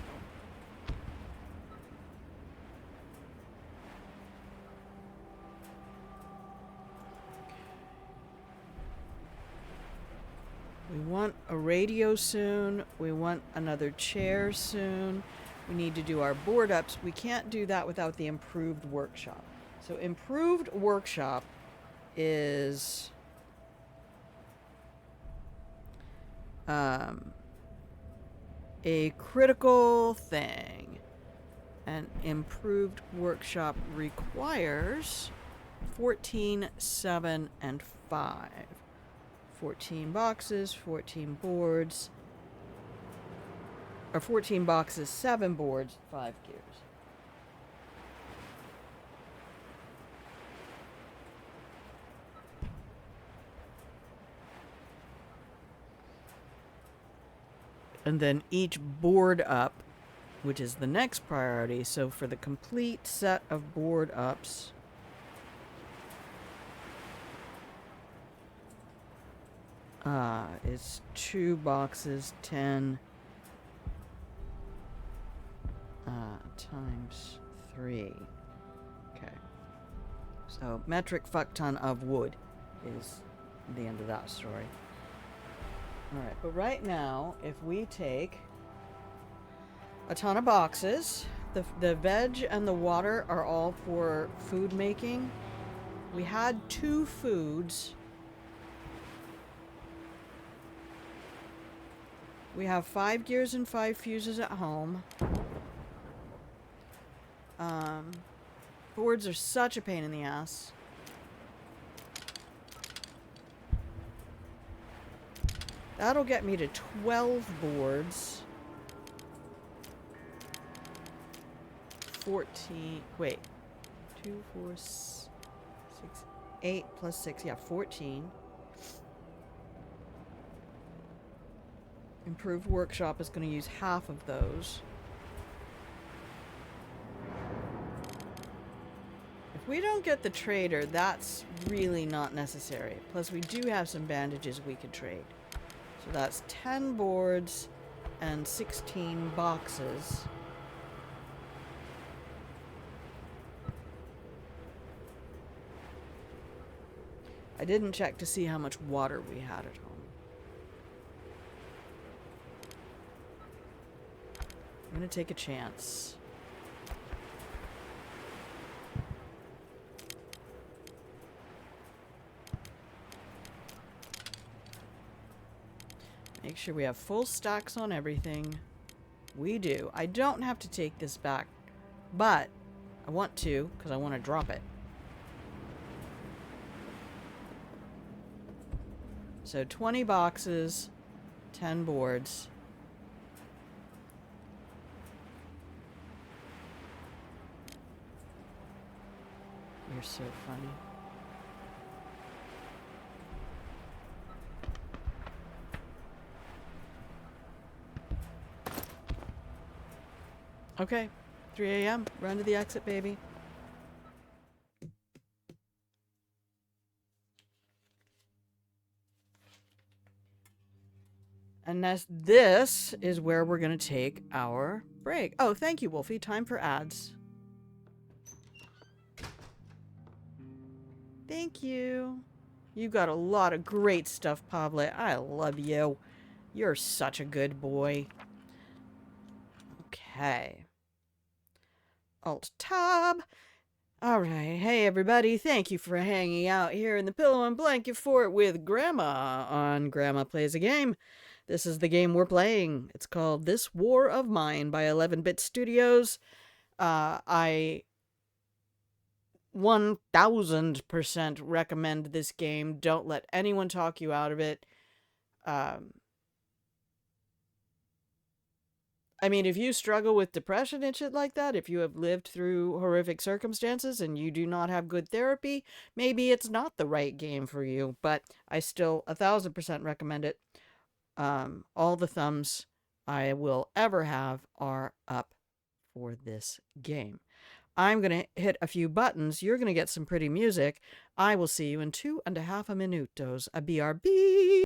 We want a radio soon. We want another chair soon. We need to do our board ups. We can't do that without the improved workshop. So improved workshop is a critical thing. And improved workshop requires 14, 7, and 5. 14 boxes, 14 boards, or 14 boxes, 7 boards, 5 gears. And then each board up, which is the next priority, so for the complete set of board ups, is 2 boxes, 10 times 3. Okay. So metric fuck ton of wood is the end of that story. Alright, but right now, if we take a ton of boxes, the veg and the water are all for food making. We had 2 foods. We have 5 gears and 5 fuses at home. Boards are such a pain in the ass. That'll get me to 12 boards. 14. Wait. 2, 4, 6, 8 plus 6. Yeah, 14. Improved workshop is going to use half of those. If we don't get the trader, that's really not necessary. Plus, we do have some bandages we could trade. So that's 10 boards and 16 boxes. I didn't check to see how much water we had at home. I'm going to take a chance. Make sure we have full stacks on everything. We do. I don't have to take this back, but I want to because I want to drop it. So 20 boxes, 10 boards. you're so funny. Okay, 3 a.m. Run to the exit, baby. And this is where we're going to take our break. Oh, thank you, Wolfie. Time for ads. Thank you. You got a lot of great stuff, Pablo. I love you. You're such a good boy. Okay. Alt-Tab. All right. Hey, everybody. Thank you for hanging out here in the Pillow and Blanket Fort with Grandma on Grandma Plays a Game. This is the game we're playing. It's called This War of Mine by 11-Bit Studios. I 1000% recommend this game. Don't let anyone talk you out of it. I mean, if you struggle with depression and shit like that, if you have lived through horrific circumstances and you do not have good therapy, maybe it's not the right game for you. But I still 1000% recommend it. All the thumbs I will ever have are up for this game. I'm going to hit a few buttons. You're going to get some pretty music. I will see you in 2.5 minutos. A BRB.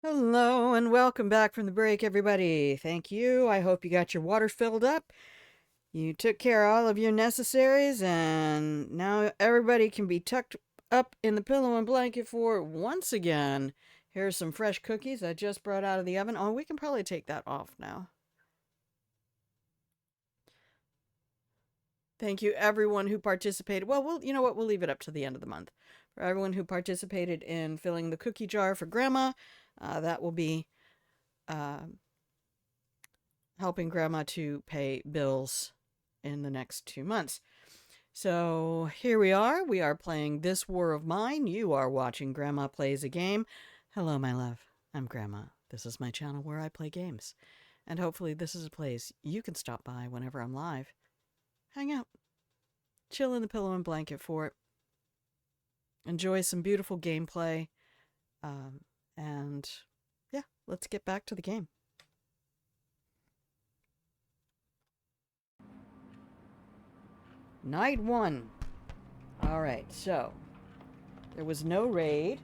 Hello and welcome back from the break, everybody. Thank you. I hope you got your water filled up. You took care of all of your necessaries, and now everybody can be tucked up in the pillow and blanket for once again. Here's some fresh cookies I just brought out of the oven. Oh, we can probably take that off now. Thank you, everyone who participated. Well, you know what? We'll leave it up to the end of the month. For everyone who participated in filling the cookie jar for Grandma, that will be helping Grandma to pay bills in the next 2 months. So here we are. We are playing This War of Mine. You are watching Grandma Plays a Game. Hello, my love. I'm Grandma. This is my channel where I play games. And hopefully this is a place you can stop by whenever I'm live. Hang out. Chill in the pillow and blanket fort. Enjoy some beautiful gameplay. And yeah, let's get back to the game. Night 1. Alright, so there was no raid.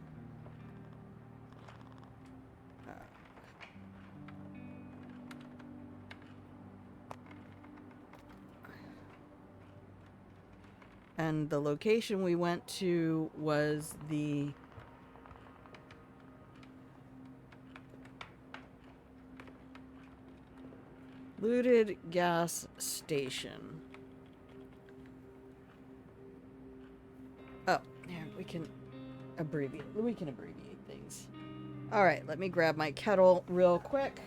And the location we went to was the looted gas station. Oh, yeah, we can abbreviate things. All right, let me grab my kettle real quick.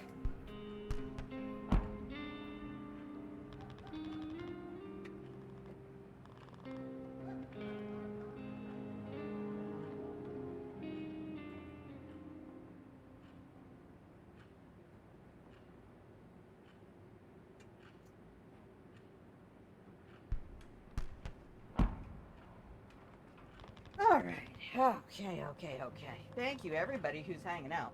All right. Okay. Thank you, everybody who's hanging out.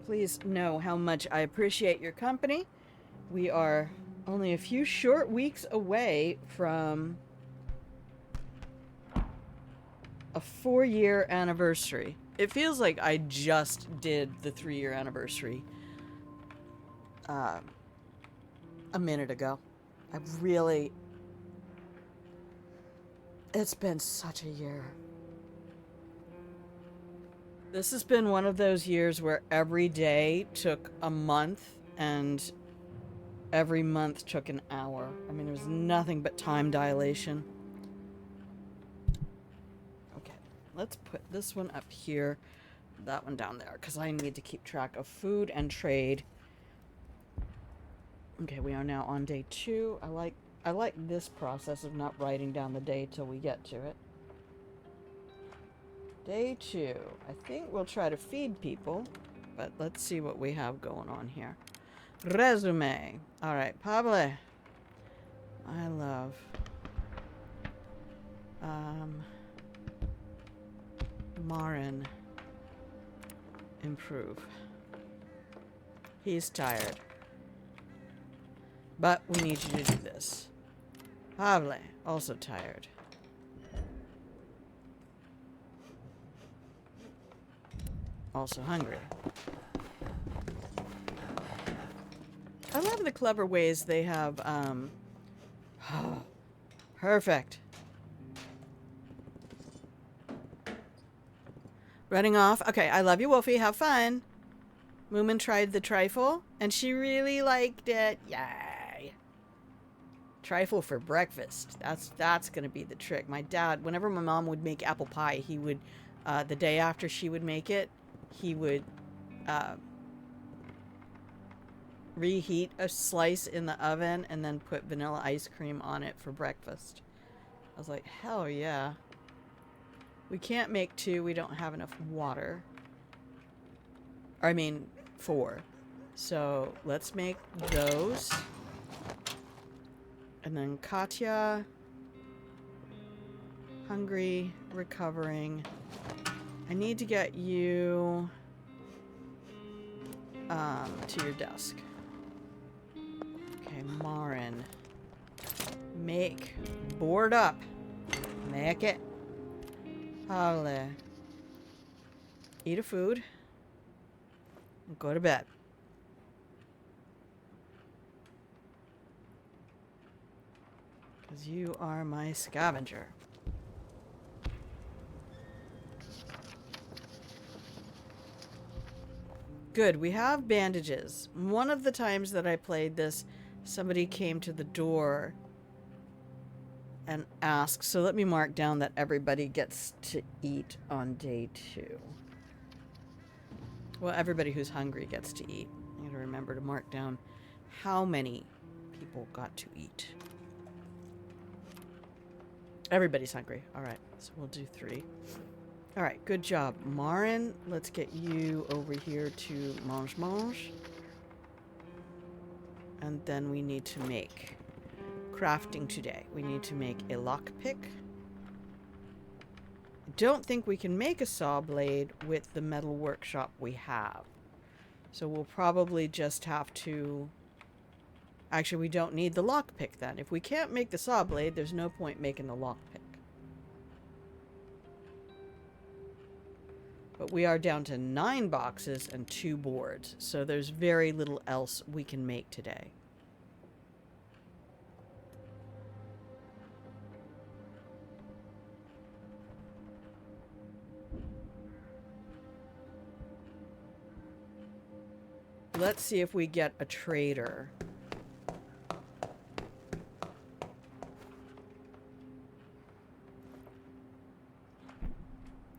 Please know how much I appreciate your company. We are only a few short weeks away from a 4-year anniversary. It feels like I just did the 3-year anniversary a minute ago. It's been such a year. This has been one of those years where every day took a month and every month took an hour. I mean, it was nothing but time dilation. Okay, let's put this one up here, that one down there, because I need to keep track of food and trade. Okay, we are now on day 2. I like this process of not writing down the day till we get to it. Day 2. I think we'll try to feed people, but let's see what we have going on here. Resume. All right, Pablo. I love. Marin. Improve. He's tired. But we need you to do this. Pablo, also tired. Also hungry. I love the clever ways they have, perfect. Running off. Okay, I love you, Wolfie. Have fun. Moomin tried the trifle, and she really liked it. Yay. Trifle for breakfast. That's gonna be the trick. My dad, whenever my mom would make apple pie, he would, the day after she would make it, he would, reheat a slice in the oven and then put vanilla ice cream on it for breakfast. I was like, hell yeah. We can't make 2. We don't have enough water. I mean, 4. So let's make those. And then Katya. Hungry, recovering. I need to get you to your desk. Okay, Marin. Make. Board up. Make it. Pablo. Eat a food. And go to bed. Because you are my scavenger. Good, we have bandages. One of the times that I played this, somebody came to the door and asked, so let me mark down that everybody gets to eat on day 2. Well, everybody who's hungry gets to eat. I gotta remember to mark down how many people got to eat. Everybody's hungry. All right, so we'll do 3. Alright, good job. Marin, let's get you over here to Mange Mange. And then we need to make crafting today. We need to make a lockpick. I don't think we can make a saw blade with the metal workshop we have. So we'll probably just have to... Actually, we don't need the lockpick then. If we can't make the saw blade, there's no point making the lockpick. But we are down to 9 boxes and 2 boards, so there's very little else we can make today. Let's see if we get a trader.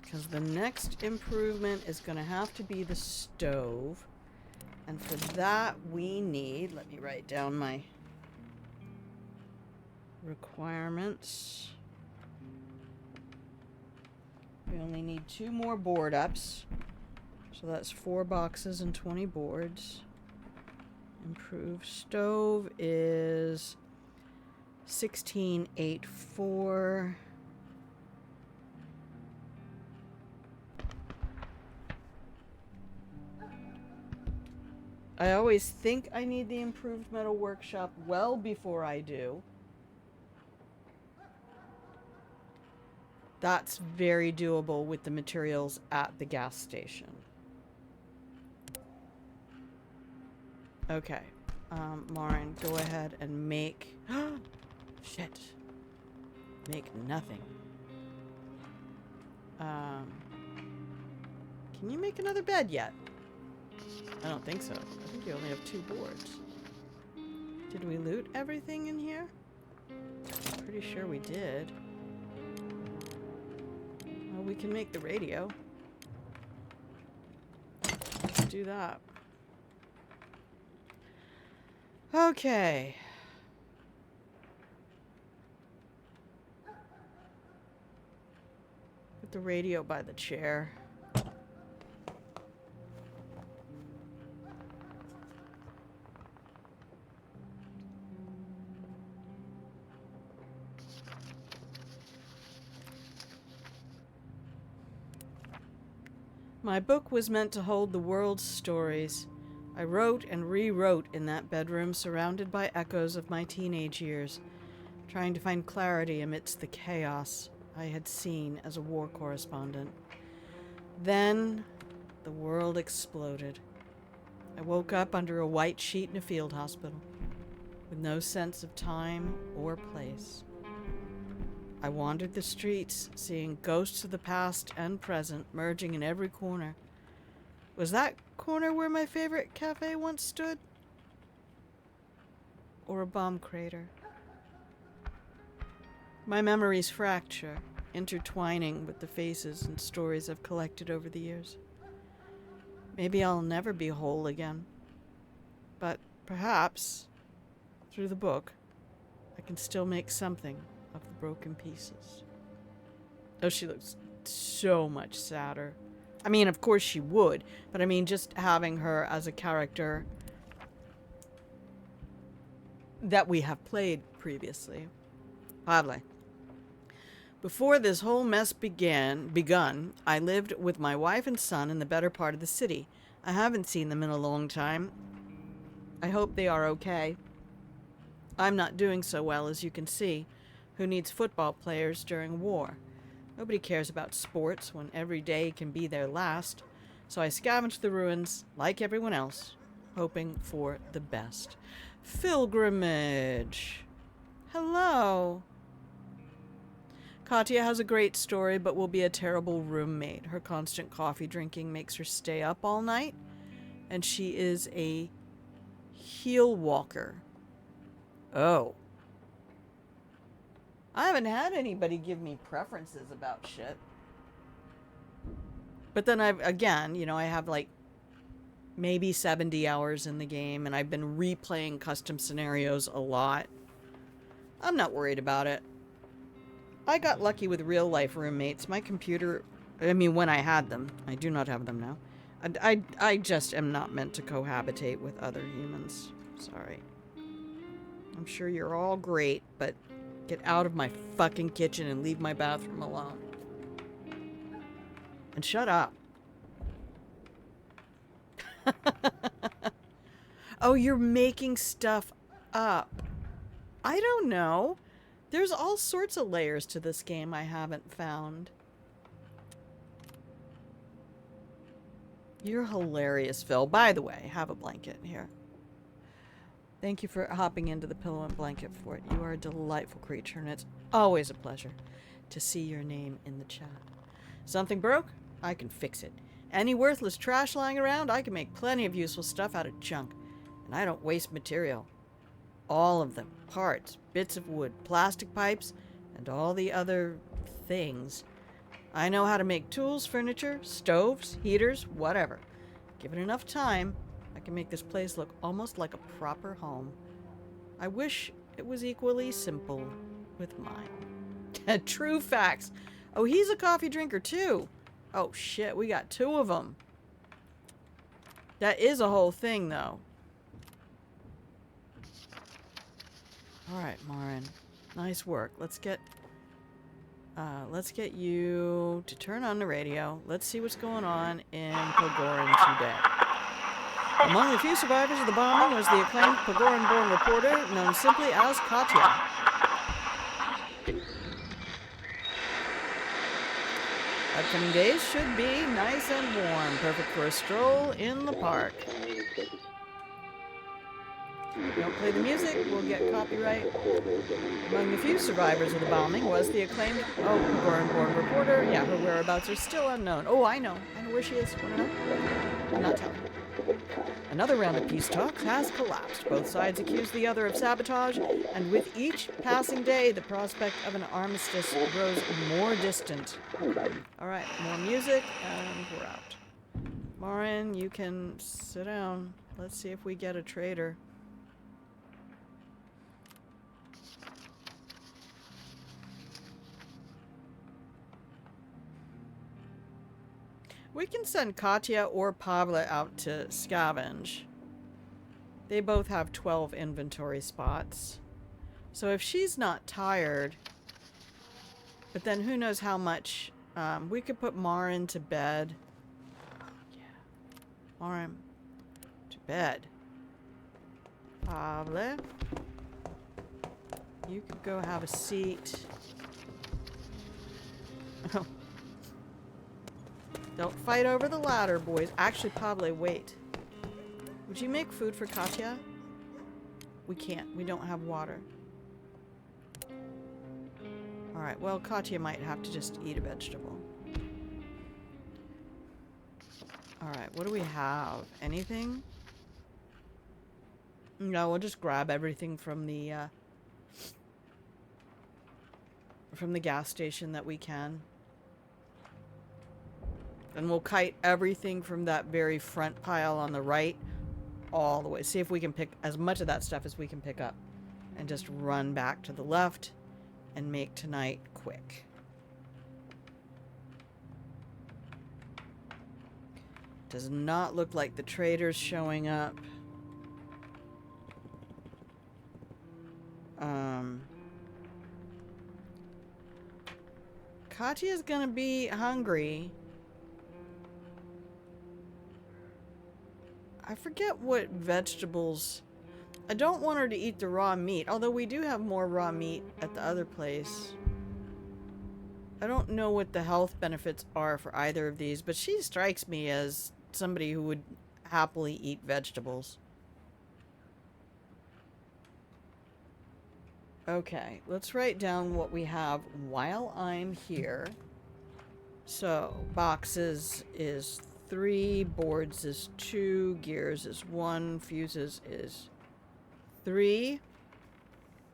Because the next improvement is going to have to be the stove. And for that we need... Let me write down my requirements. We only need 2 more board ups. So that's 4 boxes and 20 boards. Improved stove is 1684. I always think I need the improved metal workshop well before I do. That's very doable with the materials at the gas station. Okay. Marin, go ahead and make... Shit. Make nothing. Can you make another bed yet? I don't think so. I think you only have 2 boards. Did we loot everything in here? Pretty sure we did. Well, we can make the radio. Let's do that. Okay. Put the radio by the chair. My book was meant to hold the world's stories. I wrote and rewrote in that bedroom, surrounded by echoes of my teenage years, trying to find clarity amidst the chaos I had seen as a war correspondent. Then, the world exploded. I woke up under a white sheet in a field hospital, with no sense of time or place. I wandered the streets, seeing ghosts of the past and present merging in every corner. Was that corner where my favorite cafe once stood? Or a bomb crater? My memories fracture, intertwining with the faces and stories I've collected over the years. Maybe I'll never be whole again. But perhaps, through the book, I can still make something of the broken pieces. Oh, she looks so much sadder. I mean, of course she would, but I mean, just having her as a character that we have played previously. Lovely. Before this whole mess begun, I lived with my wife and son in the better part of the city. I haven't seen them in a long time. I hope they are okay. I'm not doing so well, as you can see. Who needs football players during war? Nobody cares about sports when every day can be their last. So I scavenged the ruins like everyone else, hoping for the best. Pilgrimage. Hello. Katya has a great story, but will be a terrible roommate. Her constant coffee drinking makes her stay up all night, and she is a heel walker. Oh. I haven't had anybody give me preferences about shit. But then again, you know, I have like maybe 70 hours in the game, and I've been replaying custom scenarios a lot. I'm not worried about it. I got lucky with real life roommates. My computer I mean, when I had them. I do not have them now. I just am not meant to cohabitate with other humans. Sorry. I'm sure you're all great, but get out of my fucking kitchen and leave my bathroom alone. And shut up. Oh, you're making stuff up. I don't know. There's all sorts of layers to this game I haven't found. You're hilarious, Phil. By the way, have a blanket here. Thank you for hopping into the pillow and blanket fort. You are a delightful creature, and it's always a pleasure to see your name in the chat. Something broke? I can fix it. Any worthless trash lying around? I can make plenty of useful stuff out of junk. And I don't waste material. All of them. Parts, bits of wood, plastic pipes, and all the other things. I know how to make tools, furniture, stoves, heaters, whatever. Give it enough time, I can make this place look almost like a proper home. I wish it was equally simple with mine. True facts. Oh, he's a coffee drinker too. Oh shit, we got two of them. That is a whole thing though. Alright, Marin. Nice work. Let's get you to turn on the radio. Let's see what's going on in Pogoran today. Among the few survivors of the bombing was the acclaimed Pogoran-born reporter known simply as Katya. Upcoming days should be nice and warm, perfect for a stroll in the park. Don't play the music, we'll get copyright. Among the few survivors of the bombing was the acclaimed Pogoran-born reporter. Yeah, her whereabouts are still unknown. Oh, I know. I know where she is. Want to know? I'm not telling. Another round of peace talks has collapsed. Both sides accuse the other of sabotage, and with each passing day, the prospect of an armistice grows more distant. Alright, more music, and we're out. Marin, you can sit down. Let's see if we get a trader. We can send Katya or Pavla out to scavenge. They both have 12 inventory spots. So if she's not tired, but then who knows how much, we could put Marin to bed. Yeah. Marin to bed. Pavla, you could go have a seat. Oh. Don't fight over the ladder, boys. Actually, Pablo, wait. Would you make food for Katya? We can't. We don't have water. Alright, well, Katya might have to just eat a vegetable. Alright, what do we have? Anything? No, we'll just grab everything from the gas station that we can. And we'll kite everything from that very front pile on the right all the way. See if we can pick as much of that stuff as we can pick up. And just run back to the left and make tonight quick. Does not look like the trader's showing up. Katya's gonna be hungry. I forget what vegetables. I don't want her to eat the raw meat, although we do have more raw meat at the other place. I don't know what the health benefits are for either of these, but she strikes me as somebody who would happily eat vegetables. Okay, let's write down what we have while I'm here. So, boxes is 3, boards is 2, gears is 1, fuses is 3.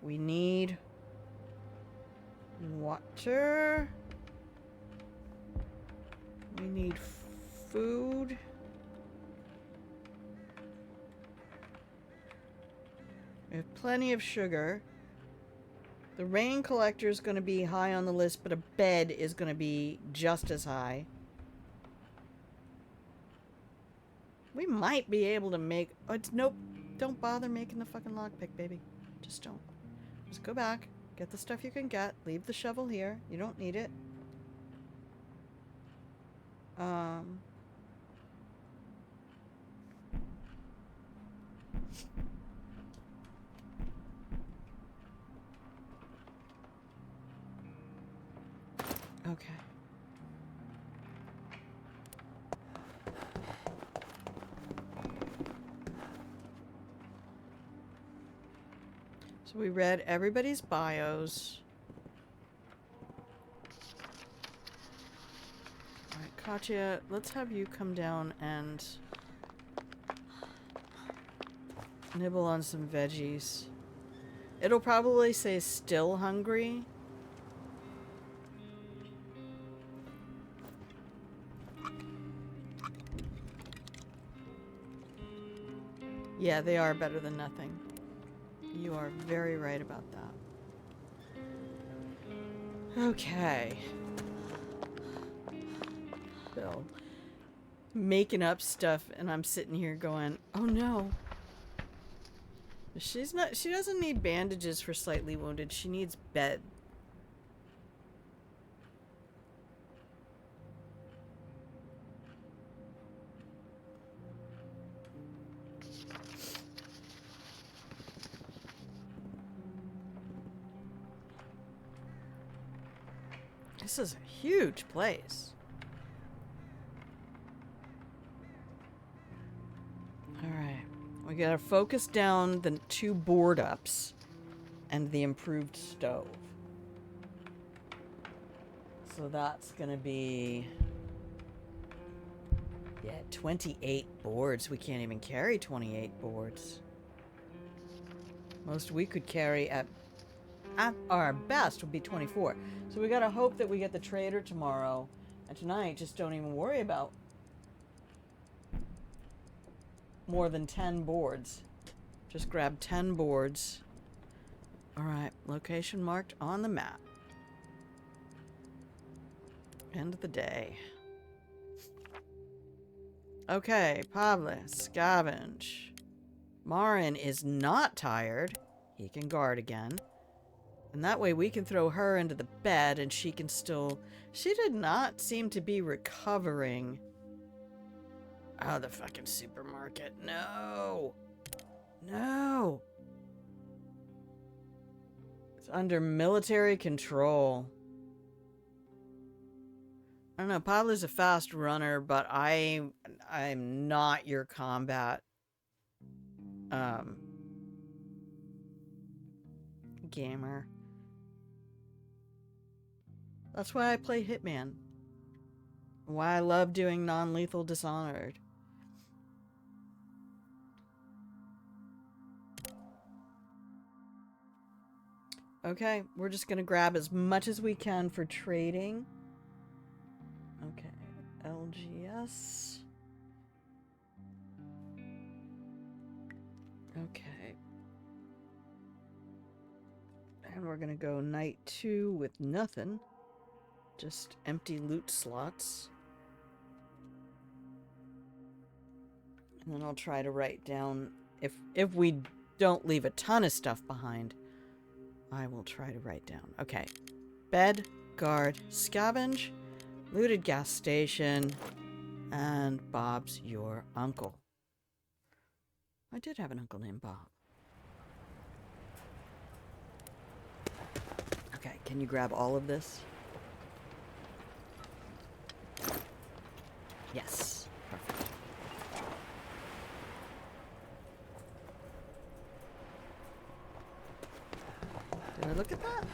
We need water. We need food. We have plenty of sugar. The rain collector is going to be high on the list, but a bed is going to be just as high. We might be able to make... Oh, it's, nope. Don't bother making the fucking lockpick, baby. Just don't. Just go back. Get the stuff you can get. Leave the shovel here. You don't need it. Okay. So we read everybody's bios. Alright, Katya, let's have you come down and nibble on some veggies. It'll probably say still hungry. Yeah, they are better than nothing. You are very right about that. Okay. Bill. Making up stuff and I'm sitting here going, oh no. She doesn't need bandages for slightly wounded. She needs bed. This is a huge place. Alright. We gotta focus down the 2 board ups and the improved stove. So that's gonna be... Yeah, 28 boards. We can't even carry 28 boards. Most we could carry at our best would be 24. So we gotta hope that we get the trader tomorrow. And tonight, just don't even worry about more than 10 boards. Just grab 10 boards. Alright, location marked on the map. End of the day. Okay, Pavle, scavenge. Marin is not tired. He can guard again. And that way we can throw her into the bed and she can still... She did not seem to be recovering. Oh, the fucking supermarket. No! No! It's under military control. I don't know, Pablo's a fast runner, but I'm not your combat gamer. That's why I play Hitman. Why I love doing non-lethal Dishonored. Okay, we're just gonna grab as much as we can for trading. Okay, LGS. Okay. And we're gonna go night 2 with nothing. Just empty loot slots. And then I'll try to write down, if we don't leave a ton of stuff behind, I will try to write down. Okay. Bed, guard, scavenge, looted gas station, and Bob's your uncle. I did have an uncle named Bob. Okay, can you grab all of this? Yes. Perfect. Did I look at that?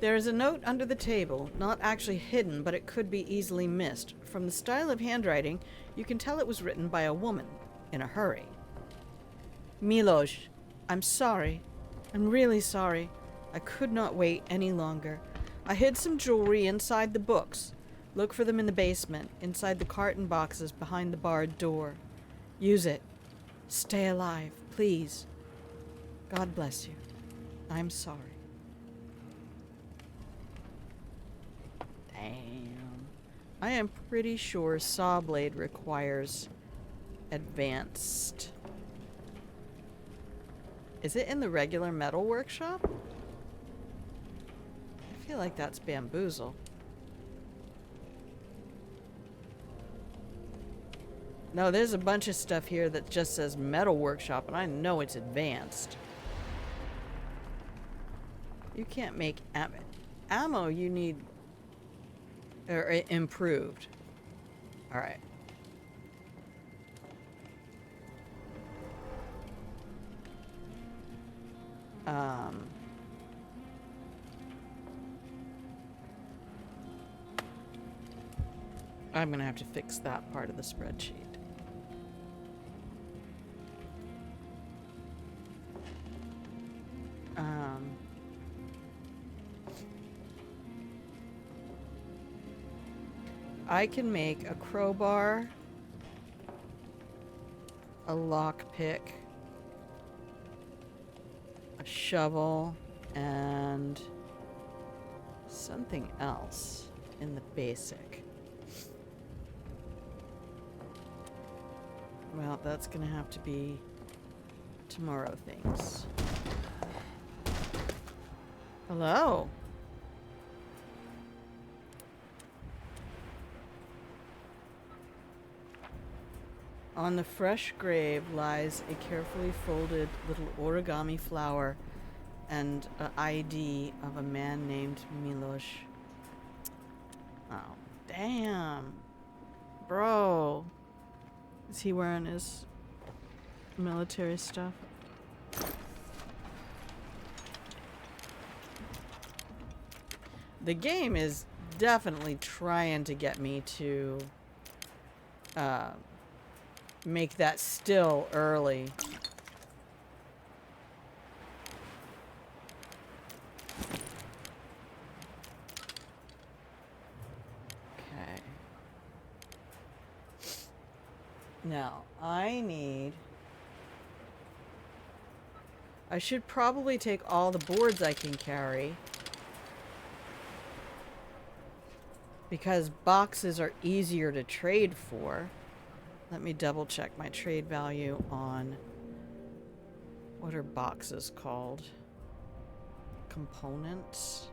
There is a note under the table, not actually hidden, but it could be easily missed. From the style of handwriting, you can tell it was written by a woman, in a hurry. Miloš, I'm sorry. I'm really sorry. I could not wait any longer. I hid some jewelry inside the books. Look for them in the basement, inside the carton boxes behind the barred door. Use it. Stay alive, please. God bless you. I'm sorry. Damn. I am pretty sure saw blade requires advanced. Is it in the regular metal workshop? I feel like that's bamboozle. No, there's a bunch of stuff here that just says metal workshop, and I know it's advanced. You can't make ammo. You need or improved. All right. I'm gonna have to fix that part of the spreadsheet. I can make a crowbar, a lockpick, a shovel, and something else in the basic. Well, that's gonna have to be tomorrow things. Hello. On the fresh grave lies a carefully folded little origami flower and an ID of a man named Milosh. Oh, damn. Bro. Is he wearing his military stuff? The game is definitely trying to get me to make that still early. Okay. Now, I should probably take all the boards I can carry, because boxes are easier to trade for. Let me double check my trade value on, what are boxes called? Components?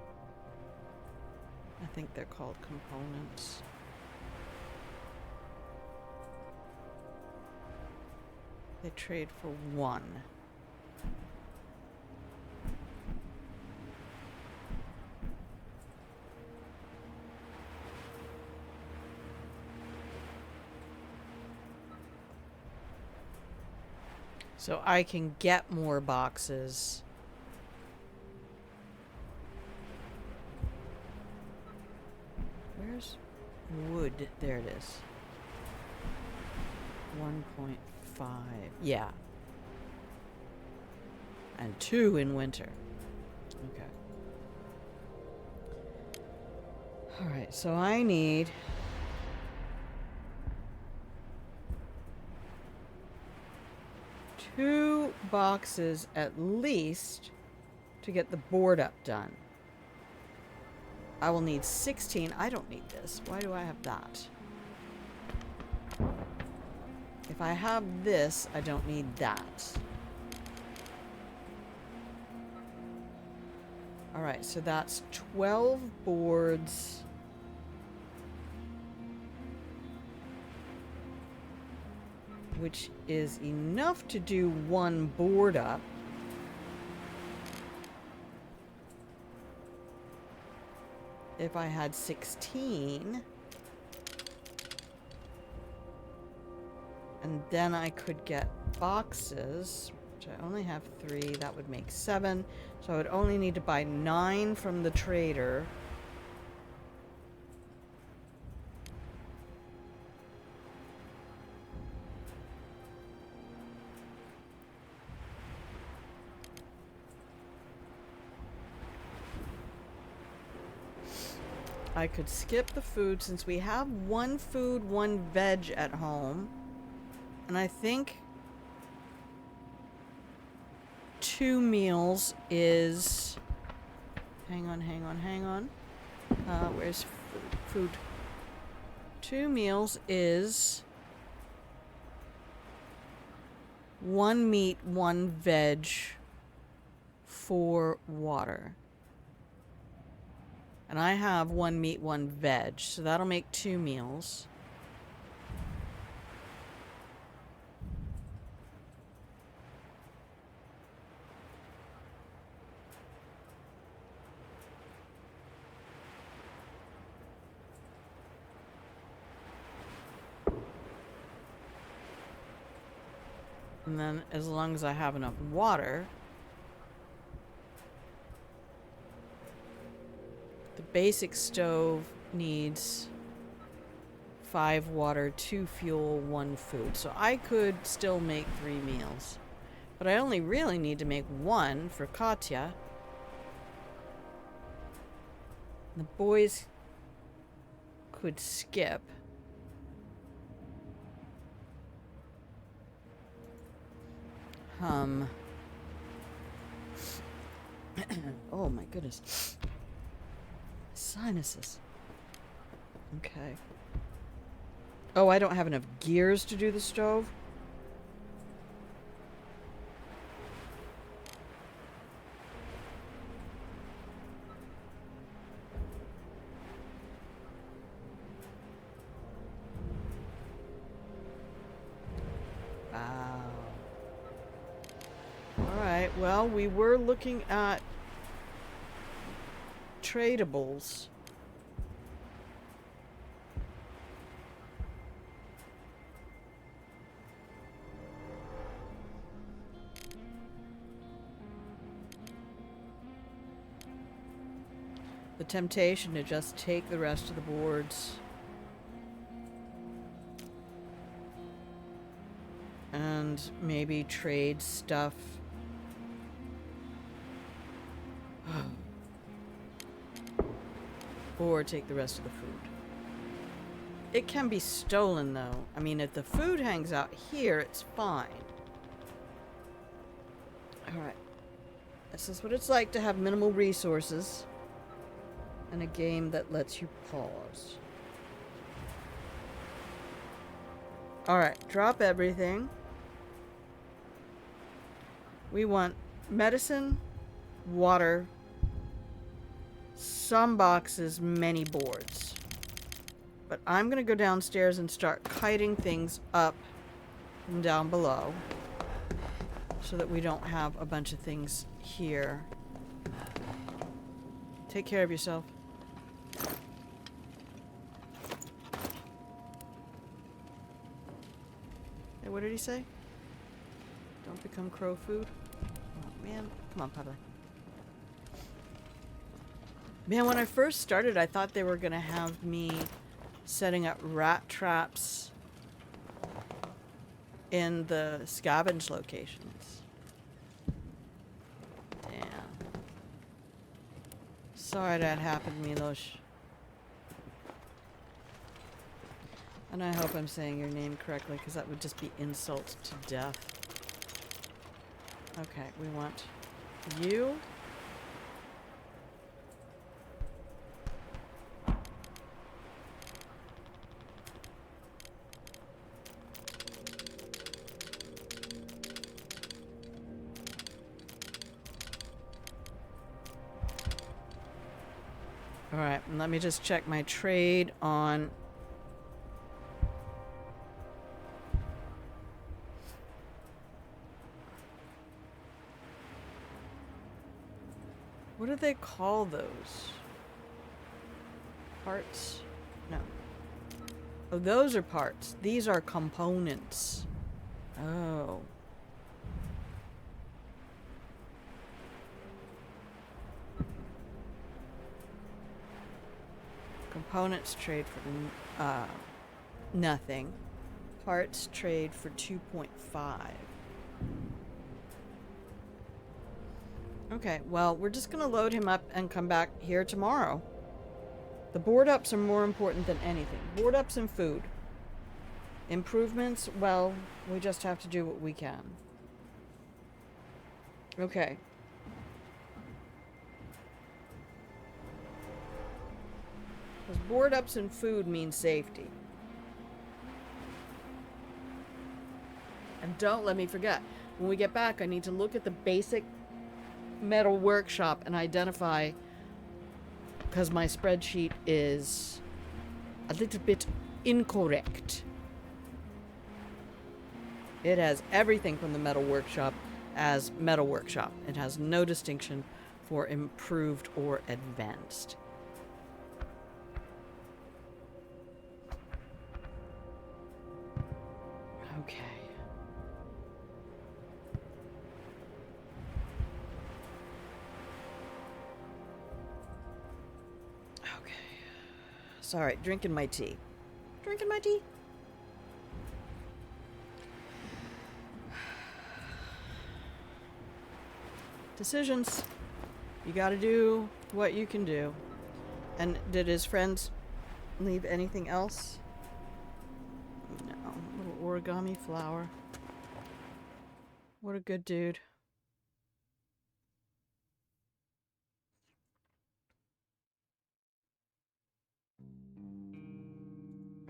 I think they're called components. They trade for 1. So I can get more boxes. Where's wood? There it is. 1.5. Yeah. And 2 in winter. Okay. Alright, so I need 2 boxes at least to get the board up done. I will need 16. I don't need this. Why do I have that? If I have this, I don't need that. Alright, so that's 12 boards. Which is enough to do 1 board up. If I had 16, and then I could get boxes, which I only have 3, that would make 7. So I would only need to buy 9 from the trader. I could skip the food since we have 1 food, 1 veg at home. And I think 2 meals is... Hang on. Where's food? 2 meals is 1 meat, 1 veg, 4 water. And I have 1 meat, 1 veg, so that'll make 2 meals. And then as long as I have enough water, the basic stove needs 5 water, 2 fuel, 1 food. So I could still make 3 meals. But I only really need to make 1 for Katya. The boys could skip. Oh my goodness. Sinuses. Okay. Oh, I don't have enough gears to do the stove? Wow. Alright, well, we were looking at tradables. The temptation to just take the rest of the boards and maybe trade stuff. Or take the rest of the food. It can be stolen, though. I mean, if the food hangs out here, it's fine. Alright. This is what it's like to have minimal resources in a game that lets you pause. Alright, drop everything. We want medicine, water, some boxes, many boards. But I'm gonna go downstairs and start kiting things up from down below so that we don't have a bunch of things here. Take care of yourself. Hey, what did he say? Don't become crow food? Oh, man. Come on, Papa. Man, when I first started, I thought they were going to have me setting up rat traps in the scavenge locations. Damn. Sorry that happened, Milosh. And I hope I'm saying your name correctly, because that would just be insult to death. Okay, we want you. Alright, and let me just check my trade on... What do they call those? Parts? No. Oh, those are parts. These are components. Oh. Components trade for nothing. Parts trade for 2.5. Okay, well, we're just gonna load him up and come back here tomorrow. The board ups are more important than anything. Board ups and food. Improvements, well, we just have to do what we can. Okay. Because board ups and food mean safety. don't let me forget. When we get back, I need to look at the basic metal workshop and identify, because my spreadsheet is a little bit incorrect. It has everything from the metal workshop as metal workshop. It has no distinction for improved or advanced. Okay. Okay. Sorry, drinking my tea. Drinking my tea. Decisions. You gotta do what you can do. And did his friends leave anything else? No. Little origami flower. What a good dude.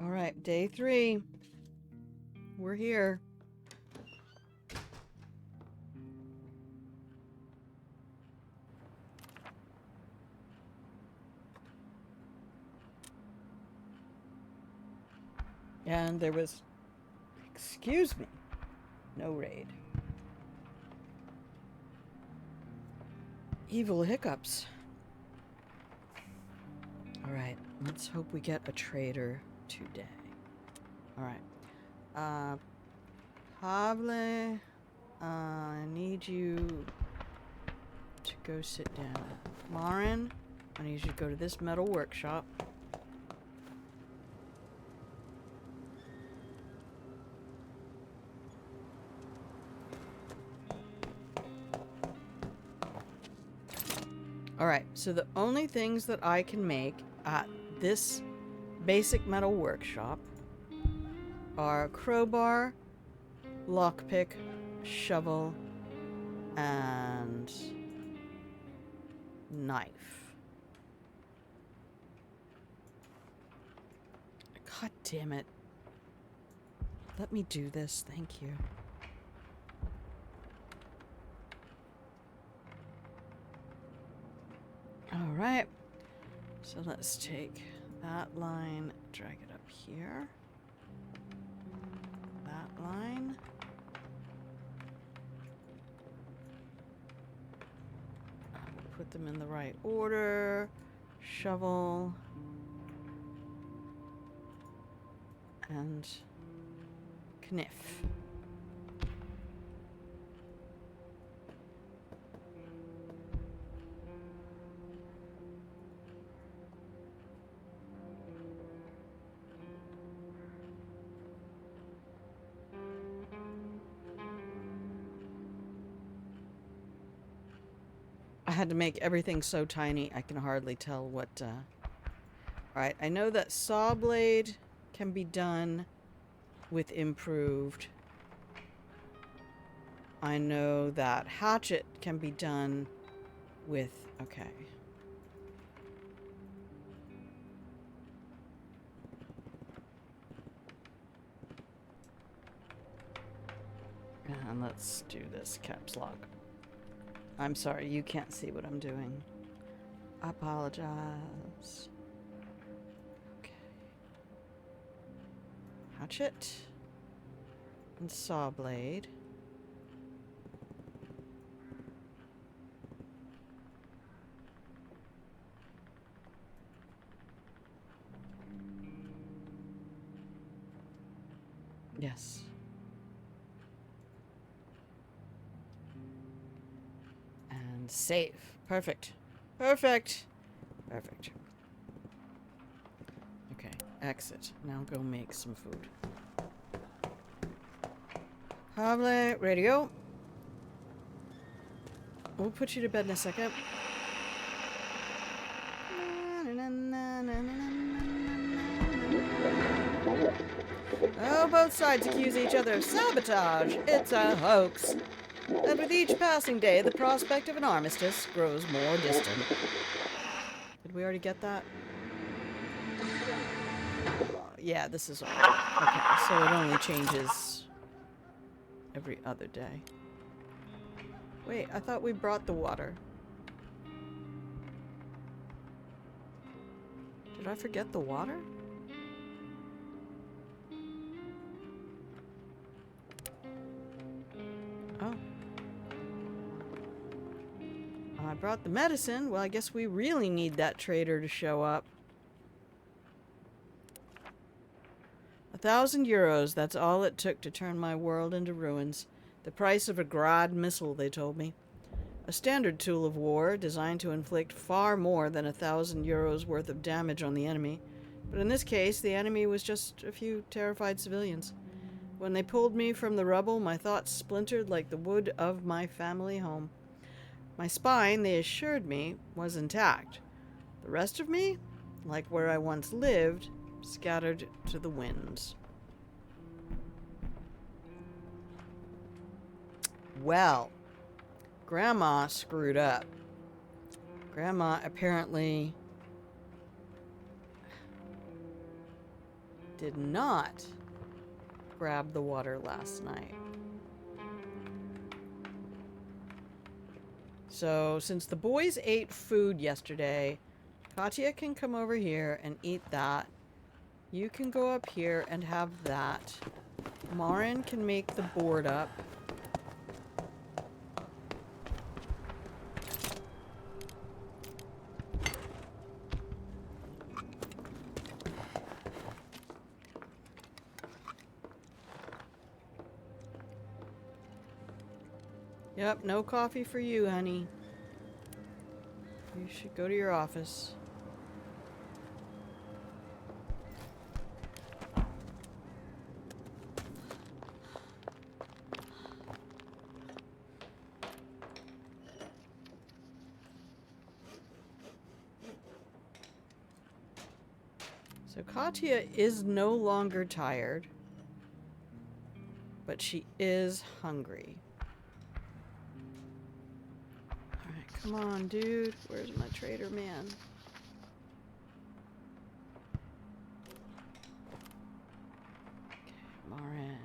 Alright, day 3. We're here. And there was, excuse me, no raid. Evil hiccups. Alright, let's hope we get a trader today. Alright. Pable, I need you to go sit down. Marin, I need you to go to this metal workshop. Alright, so the only things that I can make at this basic metal workshop are crowbar, lockpick, shovel, and knife. God damn it. Let me do this, thank you. Alright, so let's take that line, drag it up here. That line. We'll put them in the right order. Shovel. And kniff. I had to make everything so tiny I can hardly tell what, Alright, I know that saw blade can be done with improved. I know that hatchet can be done with... okay. And let's do this caps lock. I'm sorry, you can't see what I'm doing. I apologize. Okay. Hatchet. And saw blade. Yes. And save. Perfect. Perfect. Perfect. Okay, exit. Now go make some food. Pable, radio. We'll put you to bed in a second. Oh, both sides accuse each other of sabotage. It's a hoax. And with each passing day, the prospect of an armistice grows more distant. Did we already get that? Yeah, this is all. Okay, so it only changes every other day. Wait, I thought we brought the water. Did I forget the water? Oh. I brought the medicine. Well, I guess we really need that trader to show up. 1,000 euros, that's all it took to turn my world into ruins. The price of a Grad missile, they told me. A standard tool of war, designed to inflict far more than 1,000 euros worth of damage on the enemy. But in this case, the enemy was just a few terrified civilians. When they pulled me from the rubble, my thoughts splintered like the wood of my family home. My spine, they assured me, was intact. The rest of me, like where I once lived, scattered to the winds. Well, Grandma screwed up. Grandma apparently did not grab the water last night. So, since the boys ate food yesterday, Katya can come over here and eat that. You can go up here and have that. Marin can make the board up. Yep, no coffee for you, honey. You should go to your office. So Katya is no longer tired, but she is hungry. Alright, come on, dude. Where's my trader man? Okay, Marin.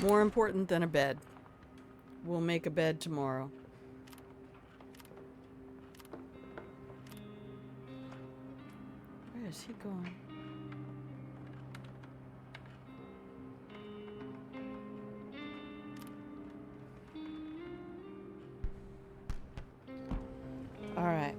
More important than a bed. We'll make a bed tomorrow. Where is he going? All right.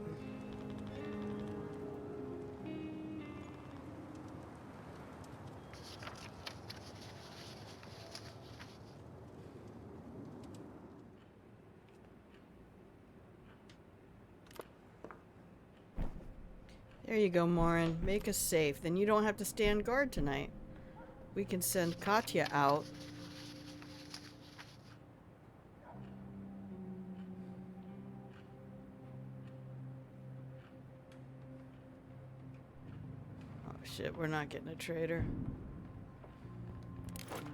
There you go, Marin. Make us safe. Then you don't have to stand guard tonight. We can send Katya out. Oh shit, we're not getting a trader.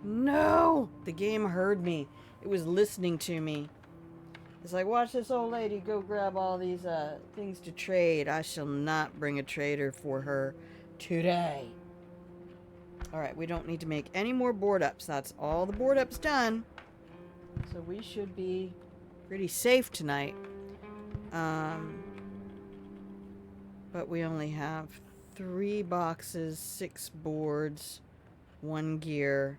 No! The game heard me. It was listening to me. It's like, watch this old lady go grab all these things to trade. I shall not bring a trader for her today. Alright, we don't need to make any more board ups. That's all the board ups done. So we should be pretty safe tonight. But we only have 3 boxes, 6 boards, 1 gear,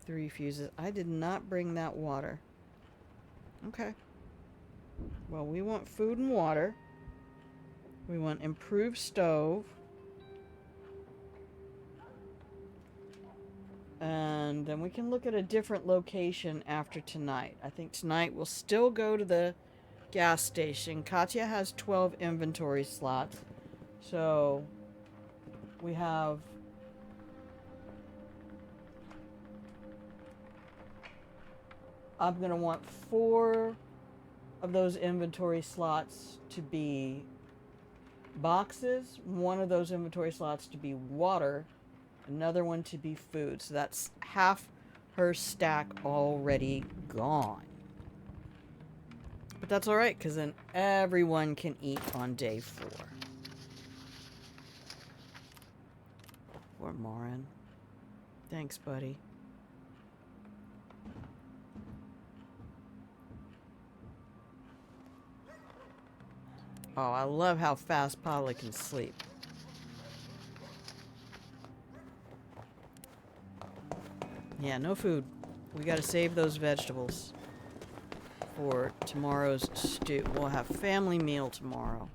3 fuses. I did not bring that water. Okay. Well, we want food and water. We want improved stove. And then we can look at a different location after tonight. I think tonight we'll still go to the gas station. Katya has 12 inventory slots. So we have I'm going to want 4 of those inventory slots to be boxes, one of those inventory slots to be water, another one to be food. So that's half her stack already gone. But that's alright, because then everyone can eat on day 4. Poor Morin. Thanks, buddy. Oh, I love how fast Paula can sleep. Yeah, no food. We gotta save those vegetables for tomorrow's stew. We'll have family meal tomorrow.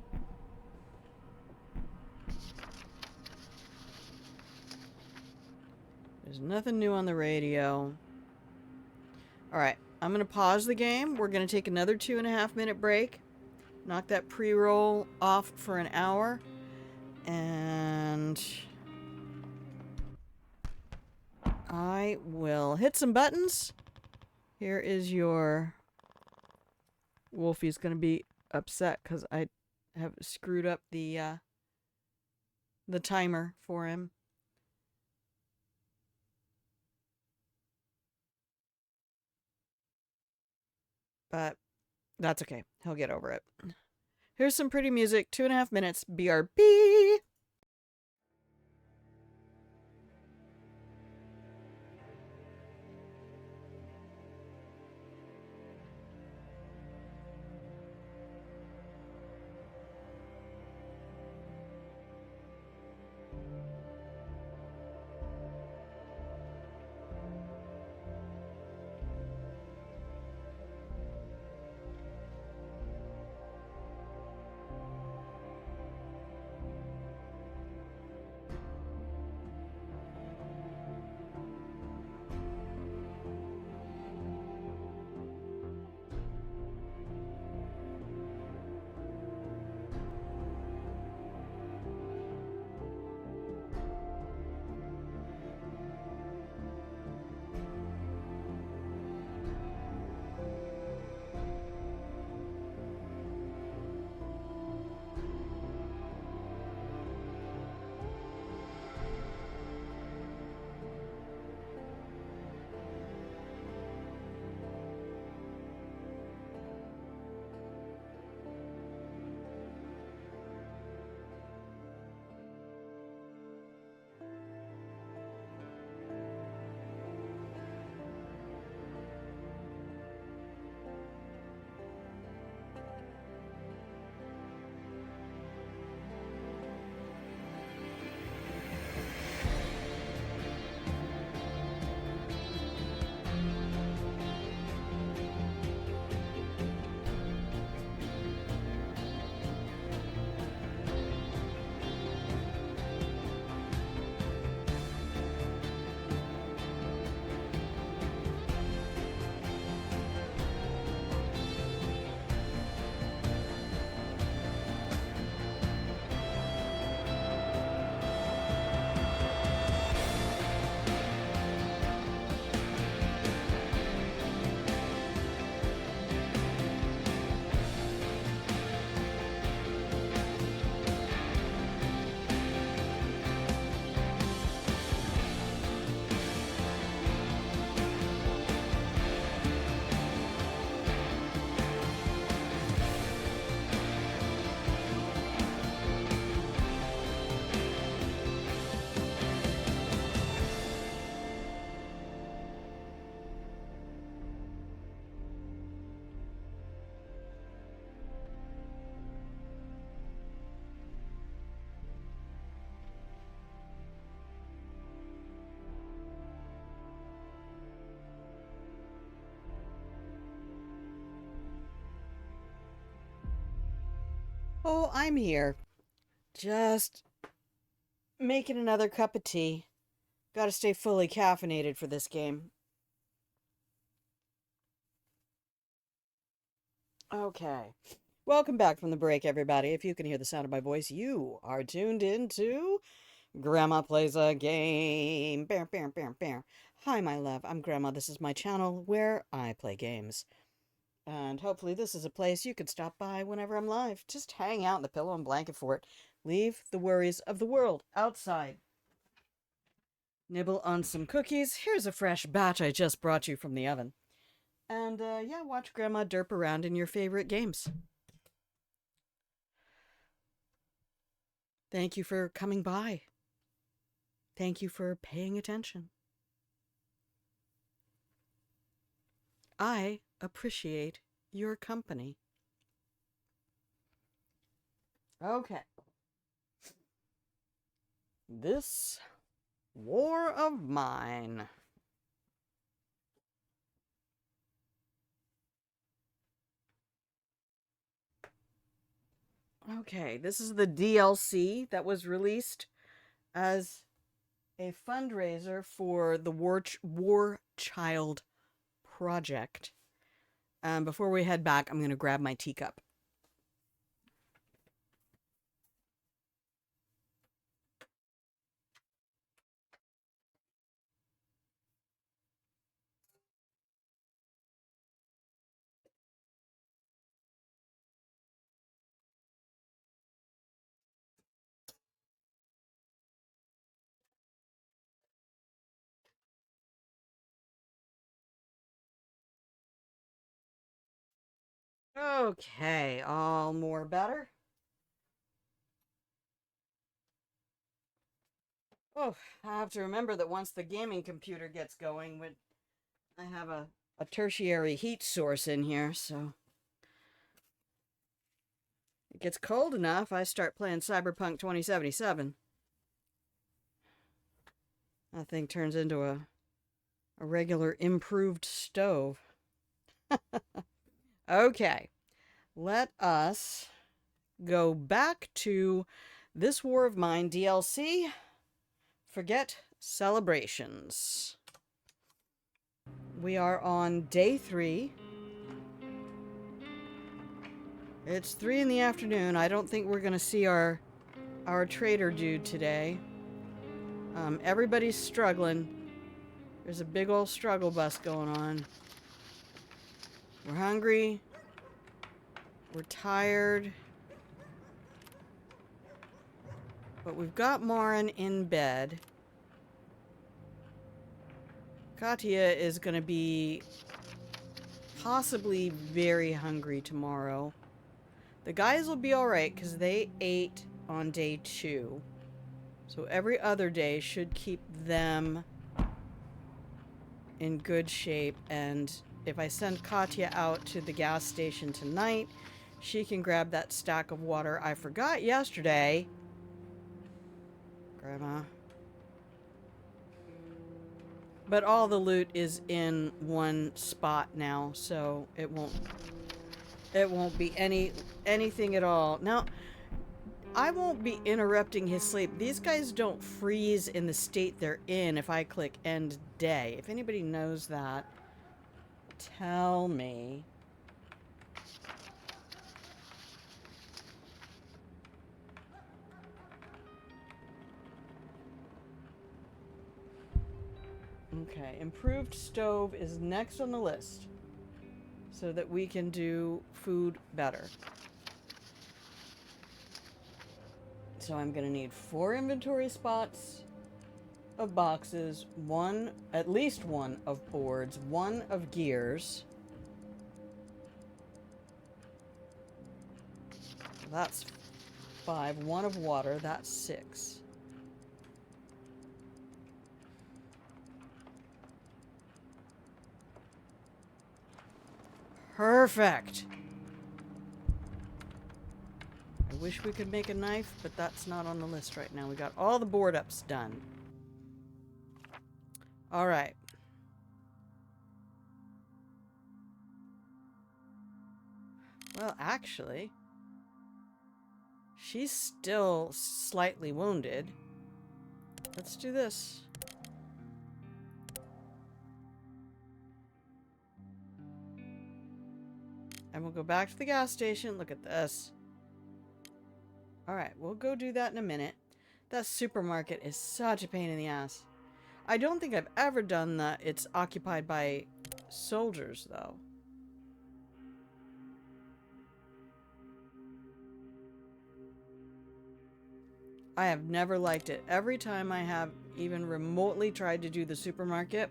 There's nothing new on the radio. Alright, I'm gonna pause the game. We're gonna take another 2.5 minute break. Knock that pre-roll off for an hour. And I will hit some buttons. Here is your... Wolfie's gonna be upset because I have screwed up the timer for him. But that's okay. He'll get over it. Here's some pretty music. 2.5 minutes. BRB. Oh, I'm here. Just making another cup of tea. Gotta stay fully caffeinated for this game. Okay. Welcome back from the break, everybody. If you can hear the sound of my voice, you are tuned into Grandma Plays a Game. Bam, bam, bam, bam. Hi, my love. I'm Grandma. This is my channel where I play games. And hopefully this is a place you could stop by whenever I'm live. Just hang out in the pillow and blanket fort. Leave the worries of the world outside. Nibble on some cookies. Here's a fresh batch I just brought you from the oven. And, yeah, watch Grandma derp around in your favorite games. Thank you for coming by. Thank you for paying attention. I appreciate your company. Okay. This war of mine. Okay, this is the DLC that was released as a fundraiser for the War Child Project. Before we head back, I'm going to grab my teacup. Okay, all more better. Oh, I have to remember that once the gaming computer gets going, I have a tertiary heat source in here, so it gets cold enough, I start playing Cyberpunk 2077. That thing turns into a regular improved stove. Okay, let us go back to this War of Mine DLC. Forget celebrations. We are on day 3. It's 3 in the afternoon. I don't think we're gonna see our trader dude today. Everybody's struggling. There's a big old struggle bus going on. We're hungry. We're tired. But we've got Marin in bed. Katya is going to be possibly very hungry tomorrow. The guys will be alright because they ate on day 2. So every other day should keep them in good shape. And if I send Katya out to the gas station tonight, she can grab that stack of water I forgot yesterday. Grandma. But all the loot is in one spot now, so it won't be anything at all. Now, I won't be interrupting his sleep. These guys don't freeze in the state they're in if I click end day. If anybody knows that, tell me. Okay, improved stove is next on the list so that we can do food better. So I'm going to need 4 inventory spots of boxes, at least one of boards, 1 of gears. That's 5. 1 of water, that's 6. Perfect. I wish we could make a knife, but that's not on the list right now. We got all the board ups done. All right. Well, actually, she's still slightly wounded. Let's do this. And we'll go back to the gas station. Look at this. Alright, we'll go do that in a minute. That supermarket is such a pain in the ass. I don't think I've ever done that. It's occupied by soldiers, though. I have never liked it. Every time I have even remotely tried to do the supermarket,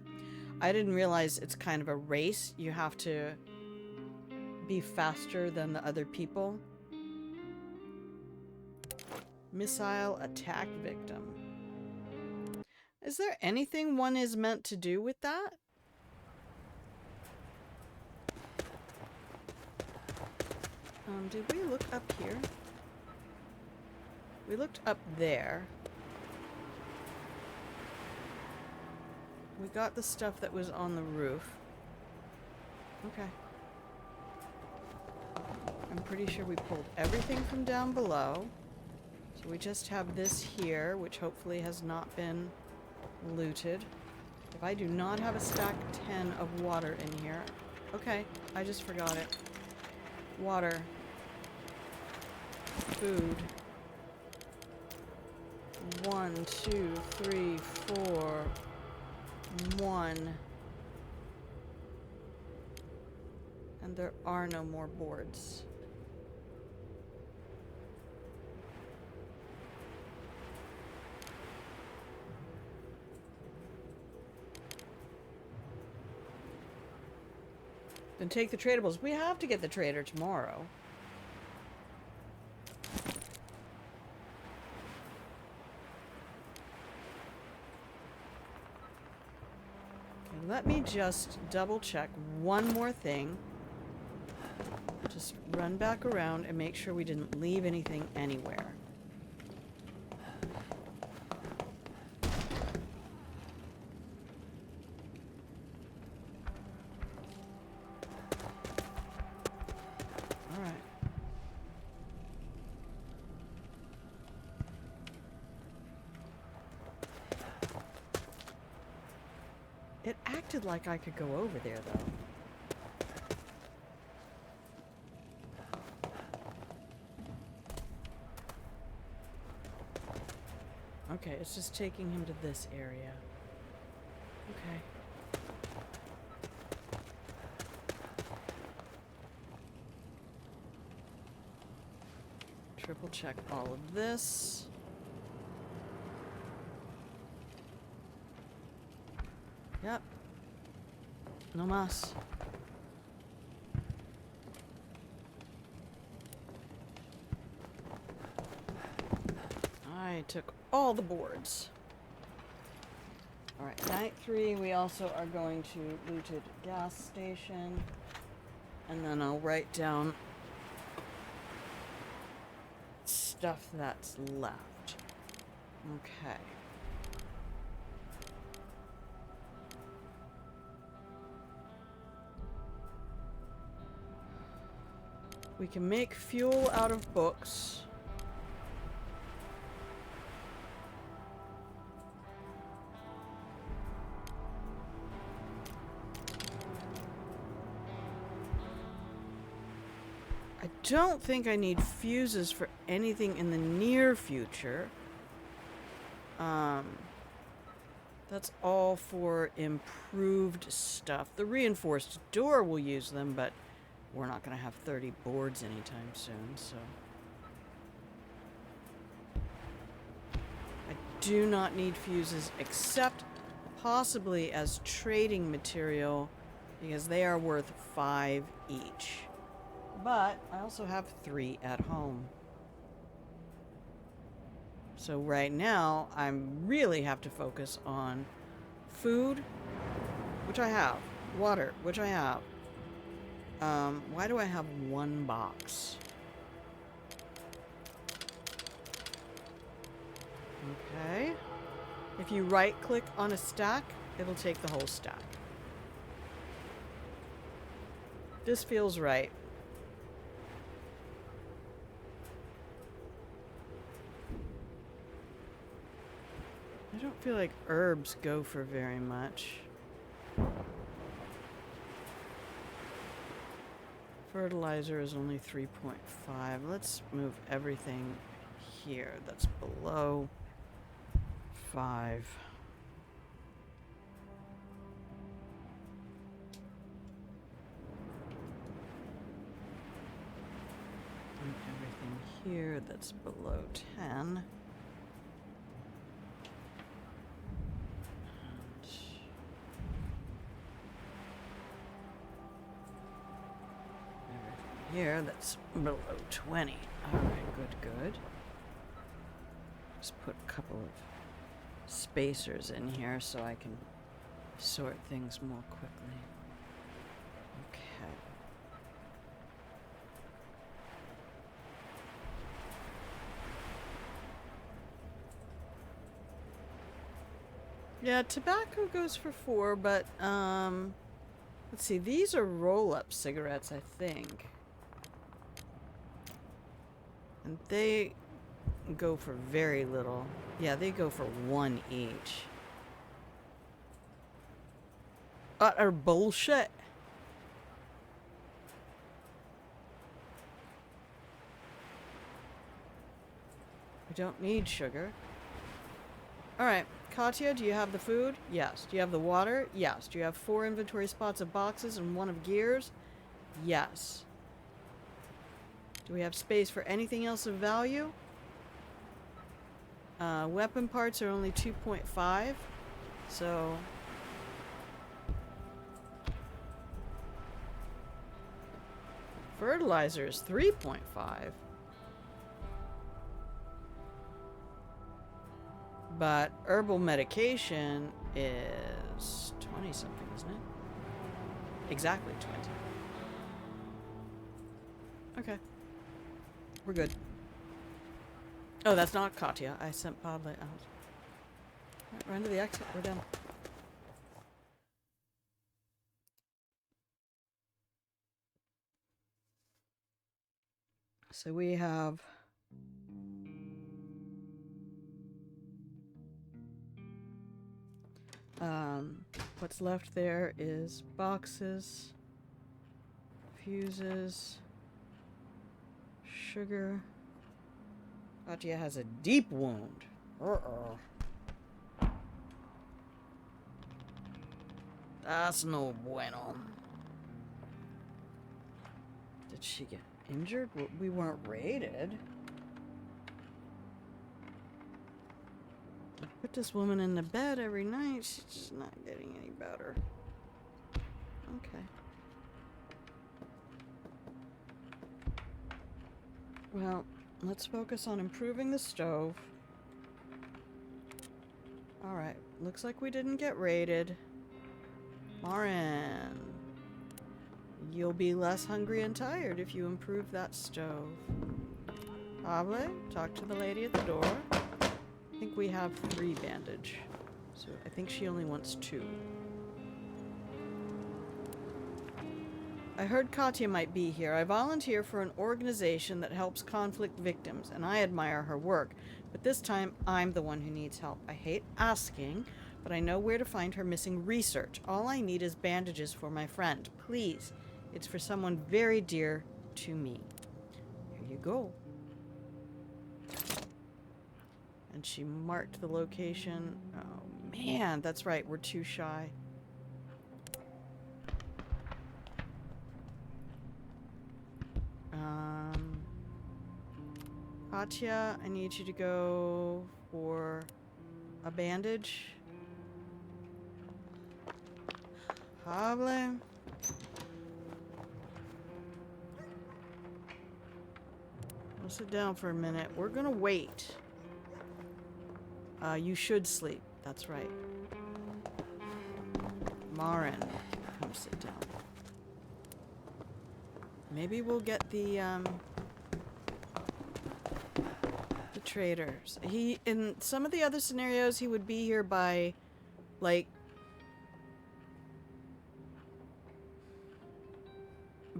I didn't realize it's kind of a race. You have to be faster than the other people. Missile attack victim. Is there anything one is meant to do with that? Did we look up here? We looked up there. We got the stuff that was on the roof. Okay. I'm pretty sure we pulled everything from down below. So we just have this here, which hopefully has not been looted. If I do not have a stack 10 of water in here... Okay, I just forgot it. Water. Food. 1, 2, 3, 4... 1. And there are no more boards. Then take the tradables. We have to get the trader tomorrow. Okay, let me just double check one more thing. Just run back around and make sure we didn't leave anything anywhere. It acted like I could go over there, though. Okay, it's just taking him to this area. Okay. Triple check all of this. Yep. No mas. I took all the boards. Alright, night 3, we also are going to looted gas station. And then I'll write down stuff that's left. Okay. We can make fuel out of books. I don't think I need fuses for anything in the near future. That's all for improved stuff. The reinforced door will use them, but we're not going to have 30 boards anytime soon, so... I do not need fuses, except possibly as trading material, because they are worth 5 each. But I also have 3 at home. So right now, I really have to focus on food, which I have. Water, which I have. Why do I have 1 box? Okay. If you right-click on a stack, it'll take the whole stack. This feels right. I don't feel like herbs go for very much. Fertilizer is only 3.5. Let's move everything here that's below 5. And everything here that's below 10. here that's below 20. Alright, good. Just put a couple of spacers in here so I can sort things more quickly. Okay. Yeah, tobacco goes for 4, but, let's see, these are roll-up cigarettes, I think. And they go for very little. Yeah, they go for 1 each. Utter bullshit. We don't need sugar. Alright, Katya, do you have the food? Yes. Do you have the water? Yes. Do you have 4 inventory spots of boxes and 1 of gears? Yes. Do we have space for anything else of value? Weapon parts are only 2.5, so... Fertilizer is 3.5. But herbal medication is 20 something, isn't it? Exactly 20. Okay. We're good. Oh, that's not Katya. I sent Padle out. Right, run to the exit. We're done. So we have... what's left there is boxes, fuses, sugar. Katya has a deep wound. That's no bueno. Did she get injured? We weren't raided. I put this woman in the bed every night. She's just not getting any better. Okay. Well, let's focus on improving the stove. Alright, looks like we didn't get raided. Marin, you'll be less hungry and tired if you improve that stove. Pablo, talk to the lady at the door. I think we have 3 bandage. So I think she only wants 2. I heard Katya might be here. I volunteer for an organization that helps conflict victims, and I admire her work. But this time, I'm the one who needs help. I hate asking, but I know where to find her missing research. All I need is bandages for my friend. Please. It's for someone very dear to me. Here you go. And she marked the location. Oh, man, that's right. We're too shy. Katya, I need you to go for a bandage. Pablo. We'll sit down for a minute. We're gonna wait. You should sleep. That's right. Marin, come sit down. Maybe we'll get the traders. In some of the other scenarios, he would be here by, like,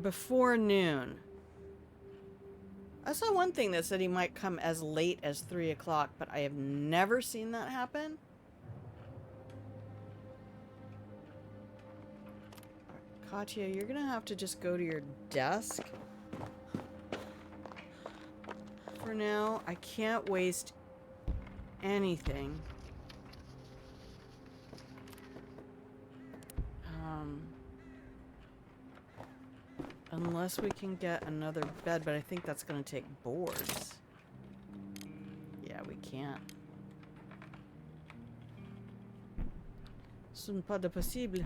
before noon. I saw one thing that said he might come as late as 3 o'clock, but I have never seen that happen. Katya, you're gonna have to just go to your desk. For now, I can't waste anything. Unless we can get another bed, but I think that's gonna take boards. Yeah, we can't. Ce n'est pas de possible.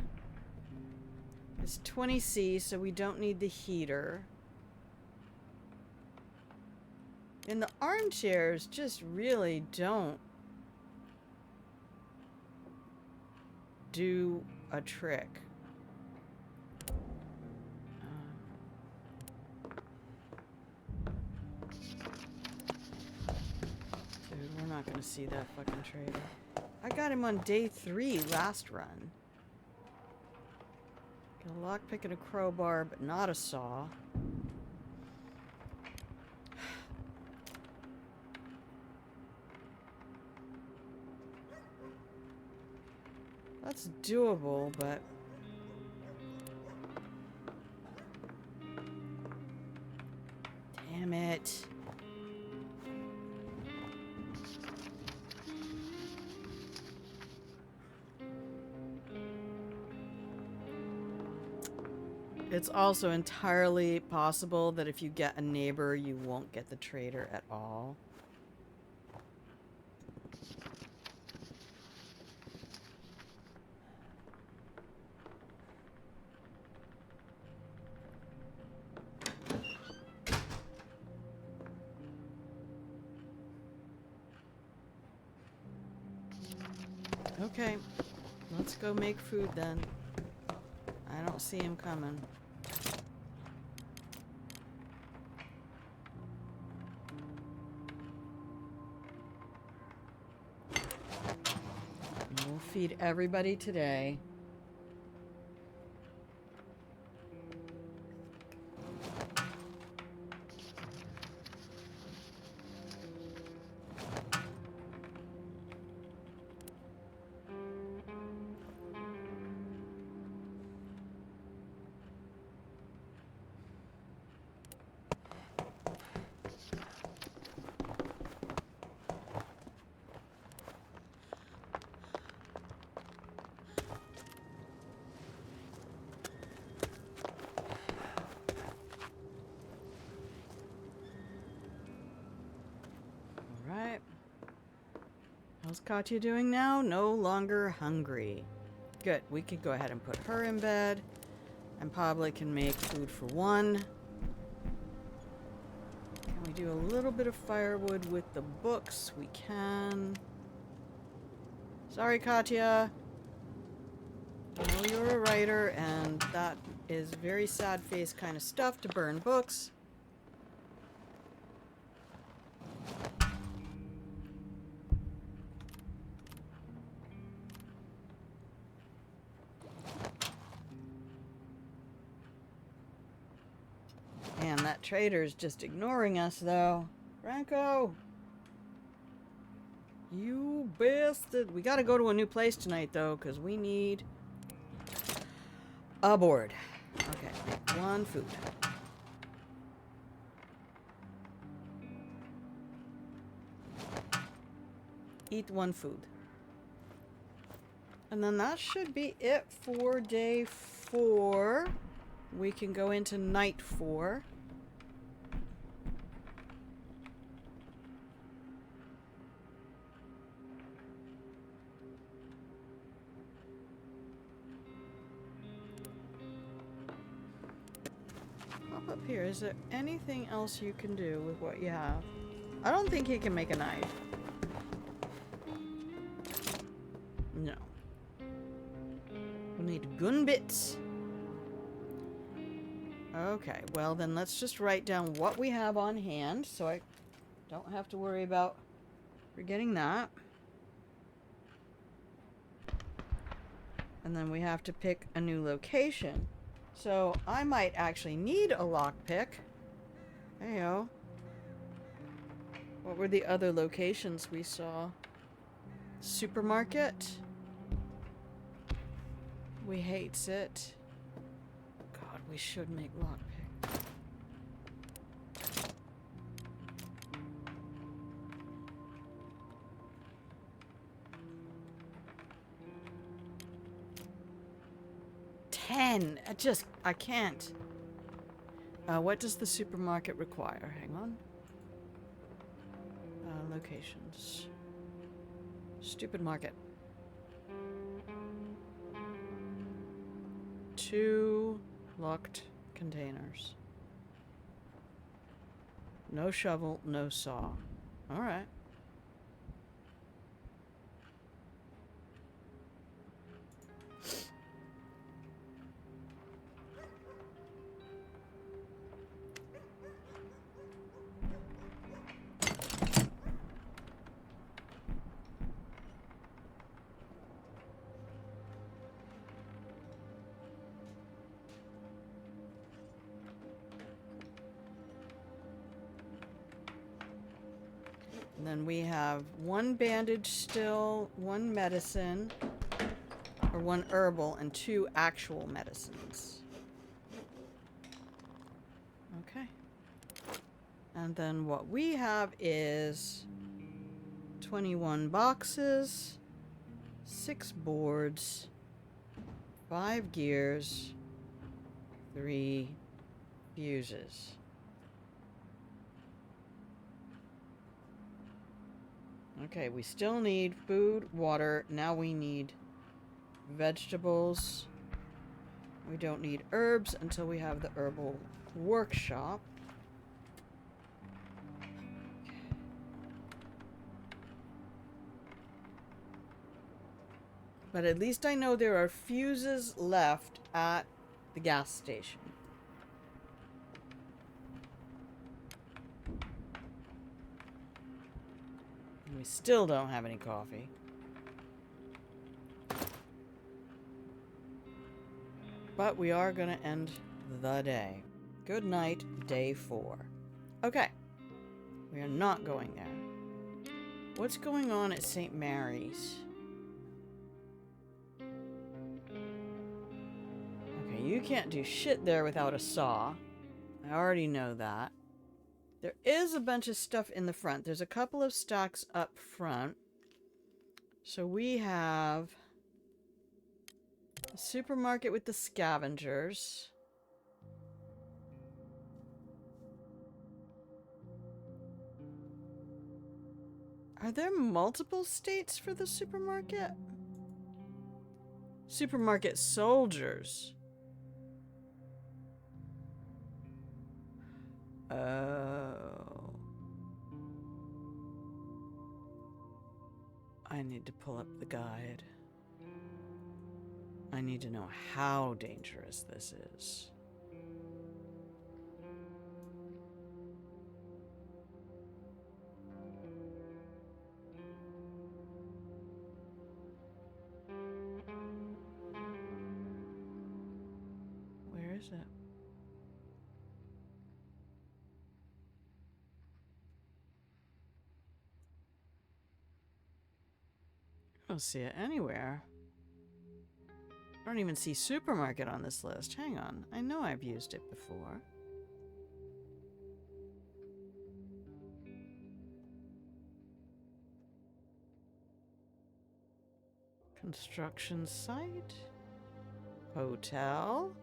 It's 20C, so we don't need the heater. And the armchairs just really don't do a trick. Dude, we're not gonna see that fucking trader. I got him on day 3 last run. Got a lockpick and a crowbar, but not a saw. That's doable, but... Damn it. It's also entirely possible that if you get a neighbor, you won't get the trader at all. Okay, let's go make food then. I don't see him coming. We'll feed everybody today. How's Katya doing now? No longer hungry. Good. We could go ahead and put her in bed. And probably can make food for one. Can we do a little bit of firewood with the books? We can. Sorry, Katya. I know you're a writer, and that is very sad face kind of stuff to burn books. Man, that trader's just ignoring us, though. Franco! You bastard! We gotta go to a new place tonight, though, because we need a board. Okay, make one food. Eat one food. And then that should be it for day 4. We can go into night 4. Pop up here. Is there anything else you can do with what you have? I don't think he can make a knife. No. We need gun bits. Okay, well then let's just write down what we have on hand so I don't have to worry about forgetting that. And then we have to pick a new location. So I might actually need a lockpick. Heyo. What were the other locations we saw? Supermarket. We hates it. God, we should make lockpick. I can't. What does the supermarket require? Hang on. Locations. Stupid market. 2 locked containers. No shovel, no saw. Alright. And then we have one bandage still, one medicine, or one herbal, and 2 actual medicines. Okay. And then what we have is 21 boxes, 6 boards, 5 gears, 3 fuses. Okay, we still need food, water. Now we need vegetables. We don't need herbs until we have the herbal workshop. But at least I know there are fuses left at the gas station. And we still don't have any coffee. But we are going to end the day. Good night, day 4. Okay. We are not going there. What's going on at St. Mary's? Okay, you can't do shit there without a saw. I already know that. There is a bunch of stuff in the front. There's a couple of stacks up front. So we have a supermarket with the scavengers. Are there multiple states for the supermarket? Supermarket soldiers. Oh. I need to pull up the guide. I need to know how dangerous this is. Where is it? I don't see it anywhere. I don't even see supermarket on this list. Hang on. I know I've used it before. Construction site. Hotel.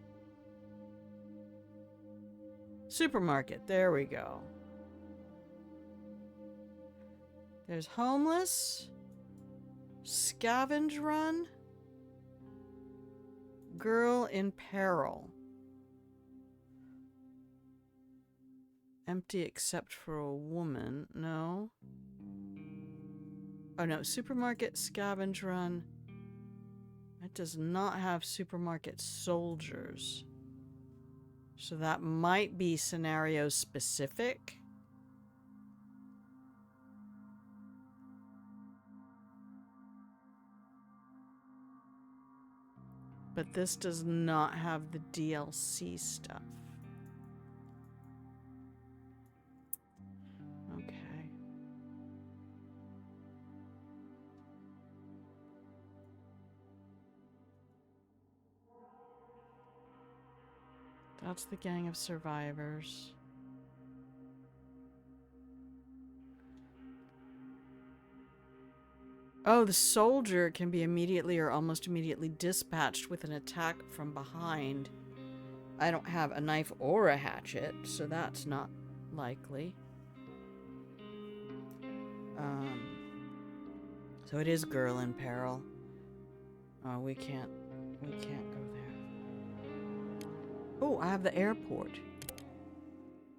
Supermarket. There we go. There's homeless. Scavenge run. Girl in peril. Empty except for a woman. No. Oh no, supermarket scavenge run. It does not have supermarket soldiers. So that might be scenario specific. But this does not have the DLC stuff. Okay. That's the gang of survivors. Oh, the soldier can be immediately or almost immediately dispatched with an attack from behind. I don't have a knife or a hatchet, so that's not likely. So it is girl in peril. Oh, we can't go there. Oh, I have the airport.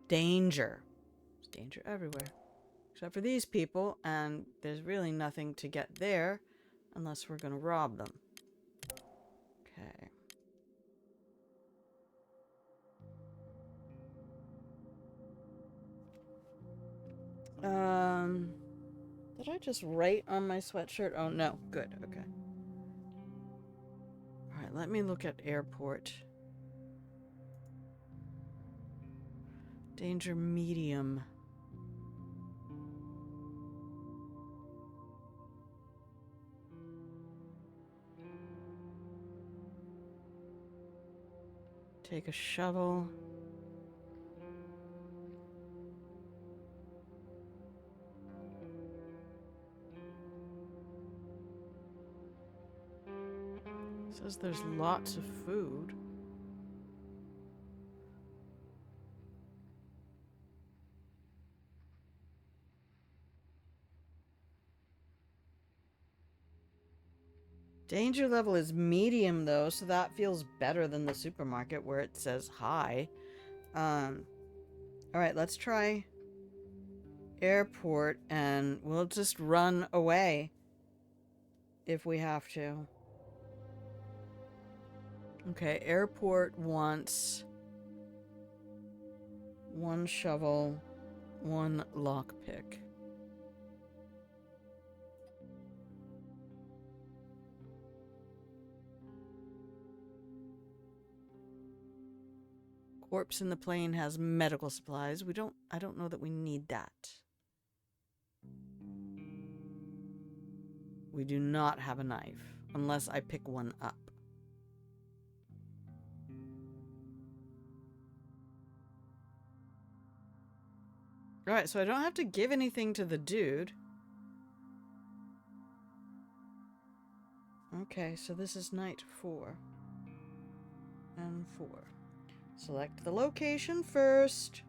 Danger. Danger everywhere. Except for these people, and there's really nothing to get there unless we're gonna rob them. Okay. Did I just write on my sweatshirt? Oh, no. Good. Okay. Alright, let me look at airport. Danger medium. Take a shovel. Says there's lots of food. Danger level is medium though, so that feels better than the supermarket where it says high. Alright, let's try airport and we'll just run away if we have to. Okay, airport wants 1 shovel, 1 lockpick. Corpse in the plane has medical supplies. I don't know that we need that. We do not have a knife, unless I pick one up. Alright, so I don't have to give anything to the dude. Okay, so this is night 4. And 4. Select the location first.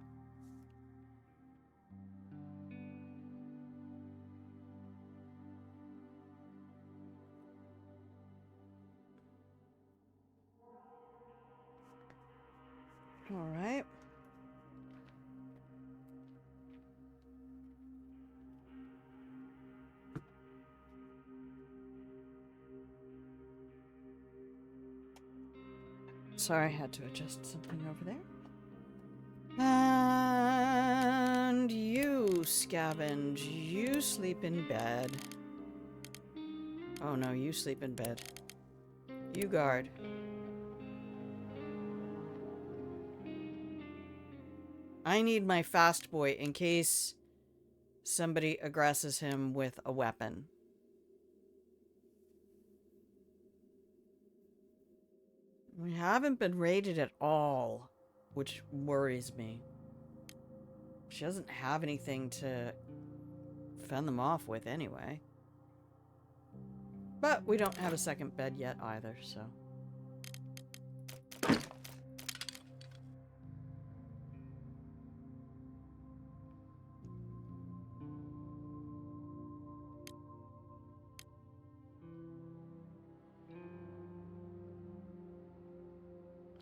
Alright. Sorry, I had to adjust something over there. And you, scavenge, you sleep in bed. Oh no, you sleep in bed. You guard. I need my fast boy in case somebody aggresses him with a weapon. We haven't been raided at all, which worries me. She doesn't have anything to fend them off with anyway. But we don't have a second bed yet either, so.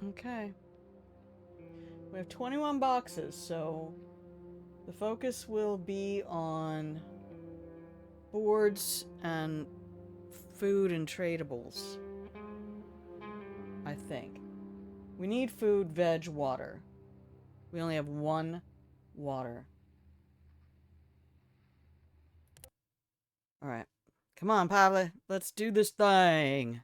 Okay. We have 21 boxes, so the focus will be on boards and food and tradables. I think. We need food, veg, water. We only have 1 water. Alright. Come on, Pavle. Let's do this thing.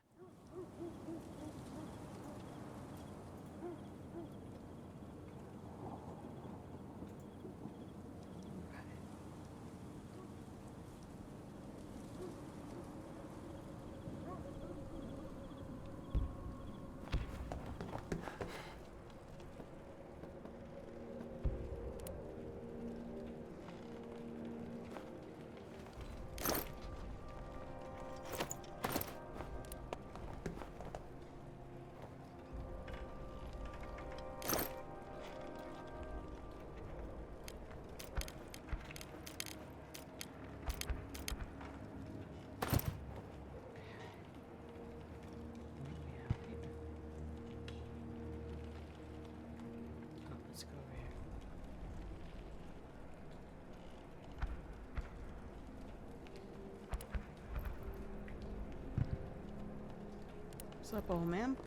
What's up, old man?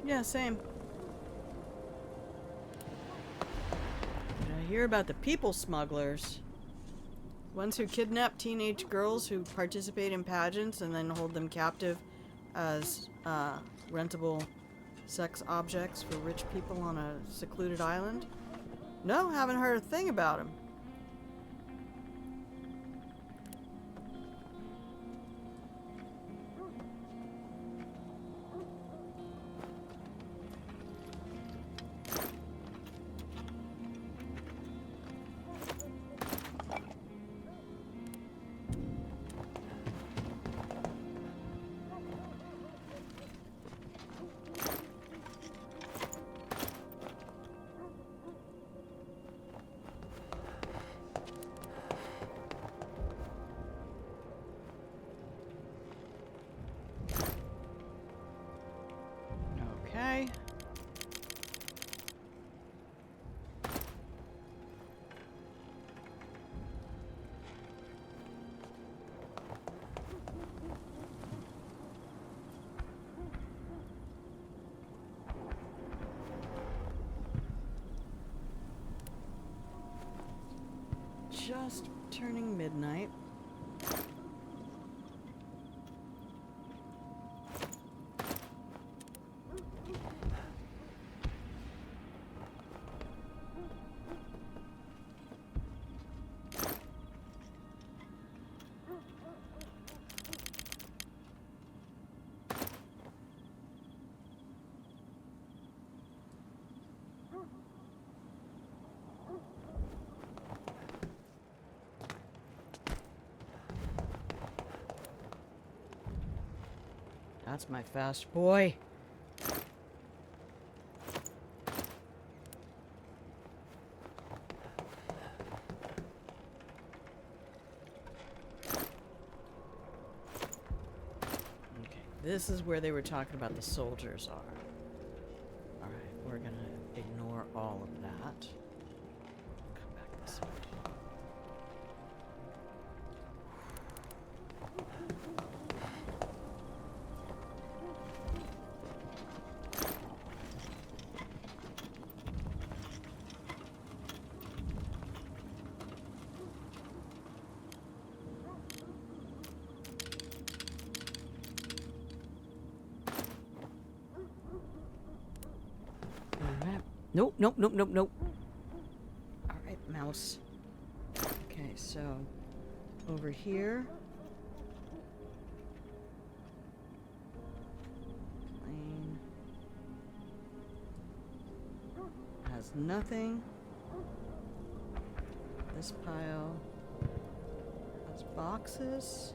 Yeah, same. Did I hear about the people smugglers? Ones who kidnap teenage girls who participate in pageants and then hold them captive as rentable sex objects for rich people on a secluded island? No, haven't heard a thing about them. Okay. Just turning midnight. That's my fast boy. Okay, this is where they were talking about the soldiers are. Alright, we're gonna ignore all of that. Come back this way. Nope, nope, nope, nope, nope. Alright, mouse. Okay, so over here. Plane. Has nothing. This pile has boxes.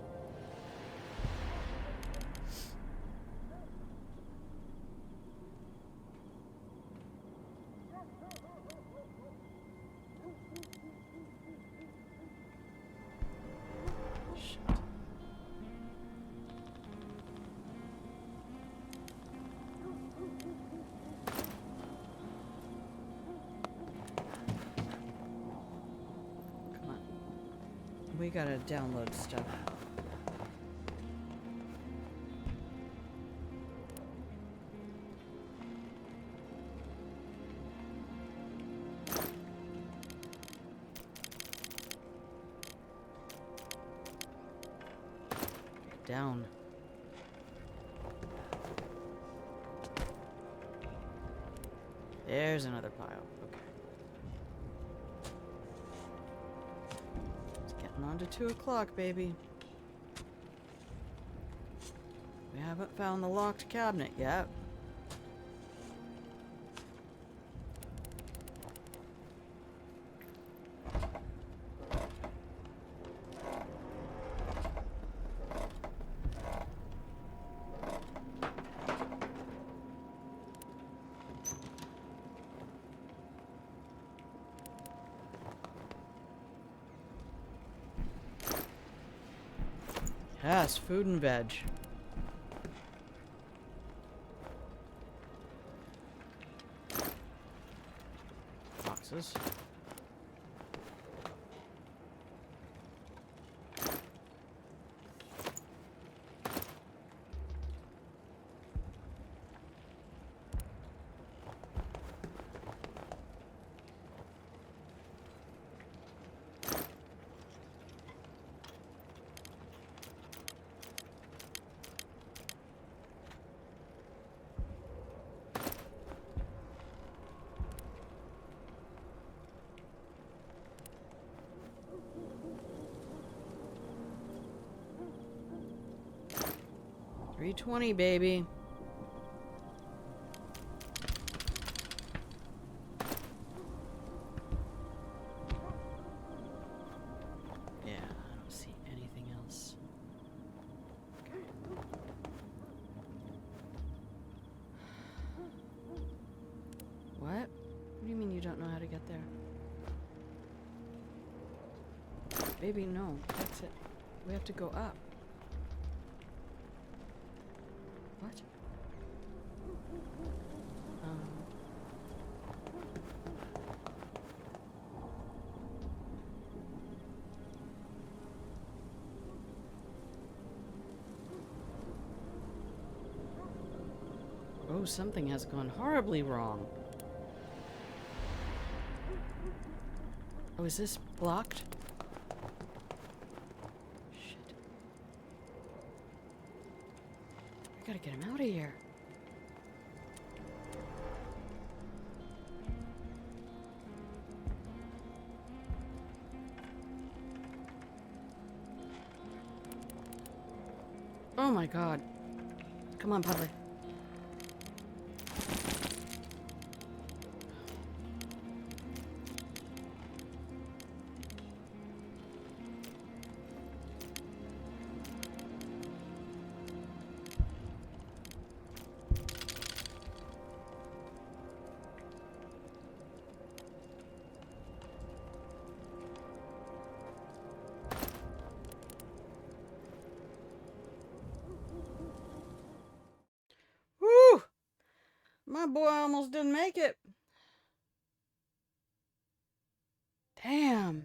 We gotta download stuff. Down. There's another pile. Okay. On to 2 o'clock, baby. We haven't found the locked cabinet yet. Yes, food and veg. places. $320, baby. Yeah, I don't see anything else. Okay. What? What do you mean you don't know how to get there? Baby, no. That's it. We have to go up. What? Oh, something has gone horribly wrong. Oh, is this blocked? Shit. I gotta get him out of here. Oh my god. Come on, Pudley. Woo! My boy almost didn't make it. Damn.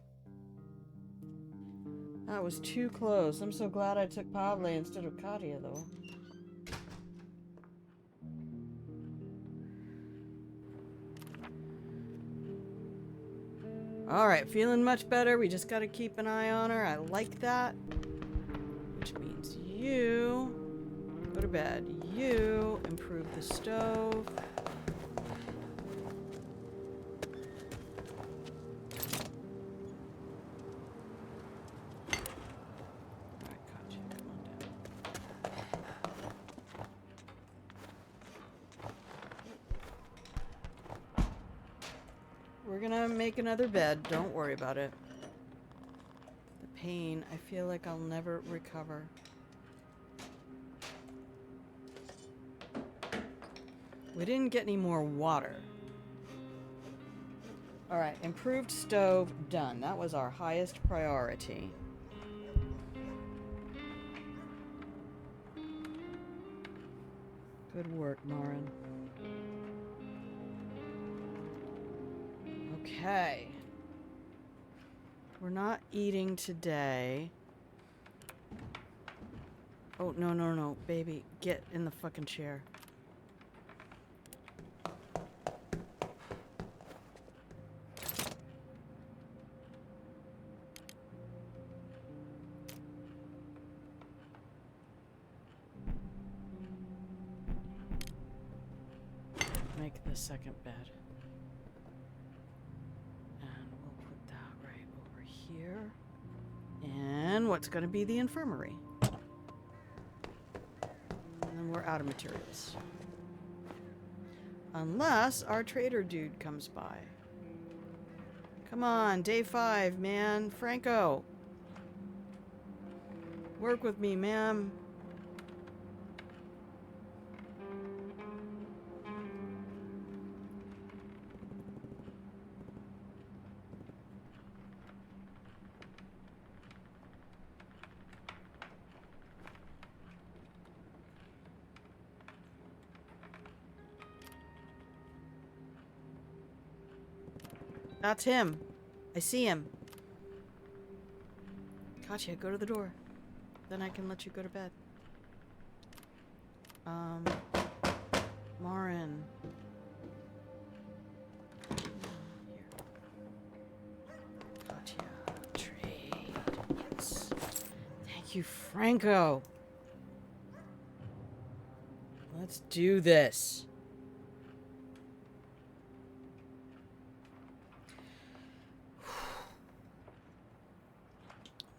That was too close. I'm so glad I took Pavle instead of Katya, though. Alright, feeling much better. We just gotta keep an eye on her. I like that. Which means you go to bed. You improve the stove. Alright, Katya, come on down. We're gonna make another bed. Don't worry about it. The pain, I feel like I'll never recover. We didn't get any more water. Alright, improved stove, done. That was our highest priority. Good work, Marin. Okay. We're not eating today. Oh, no, no, no. Baby, get in the fucking chair. Make the second bed. And we'll put that right over here. And what's going to be the infirmary. And then we're out of materials. Unless our trader dude comes by. Come on, day 5, man. Franco. Work with me, ma'am. That's him. I see him. Katya, go to the door. Then I can let you go to bed. Marin. Here. Katya, trade. Yes. Thank you, Franco. Let's do this.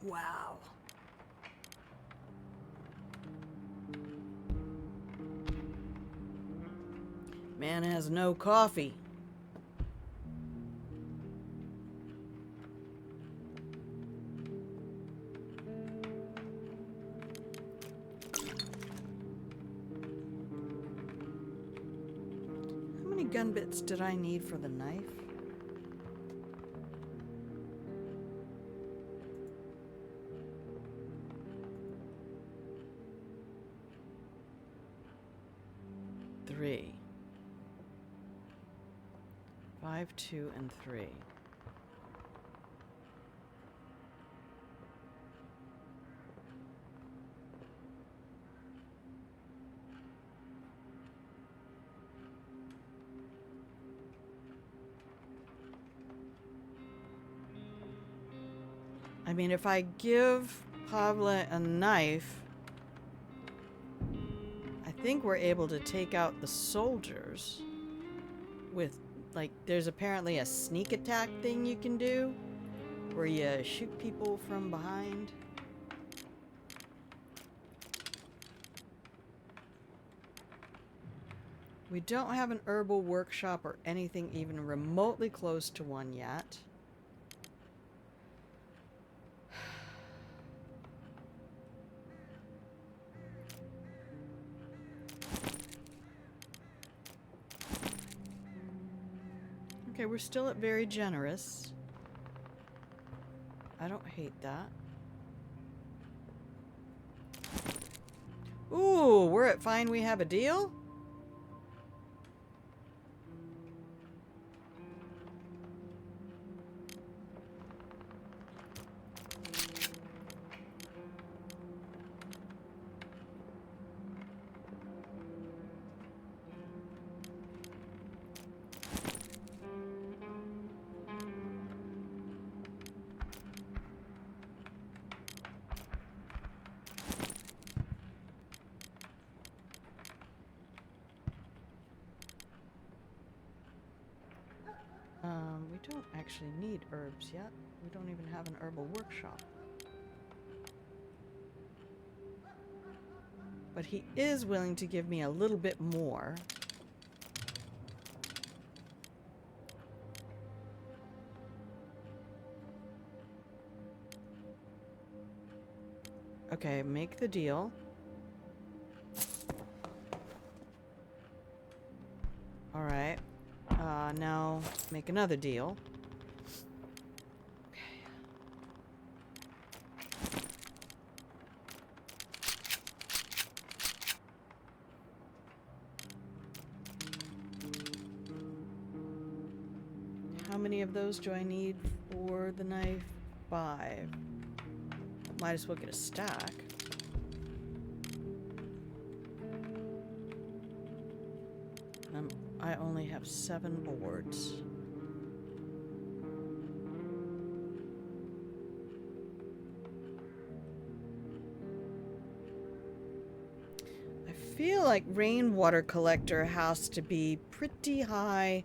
Wow. Man has no coffee. How many gun bits did I need for the knife? Three. 5, 2, and 3. I mean, if I give Pavla a knife, I think we're able to take out the soldiers with, like, there's apparently a sneak attack thing you can do where you shoot people from behind. We don't have an herbal workshop or anything even remotely close to one yet. Okay, we're still at very generous. I don't hate that. Ooh, we're at fine, we have a deal? We don't actually need herbs yet. We don't even have an herbal workshop. But he is willing to give me a little bit more. Okay, make the deal. Alright. Now make another deal. Okay. How many of those do I need for the knife? 5. Might as well get a stack. I only have 7 boards. I feel like rainwater collector has to be pretty high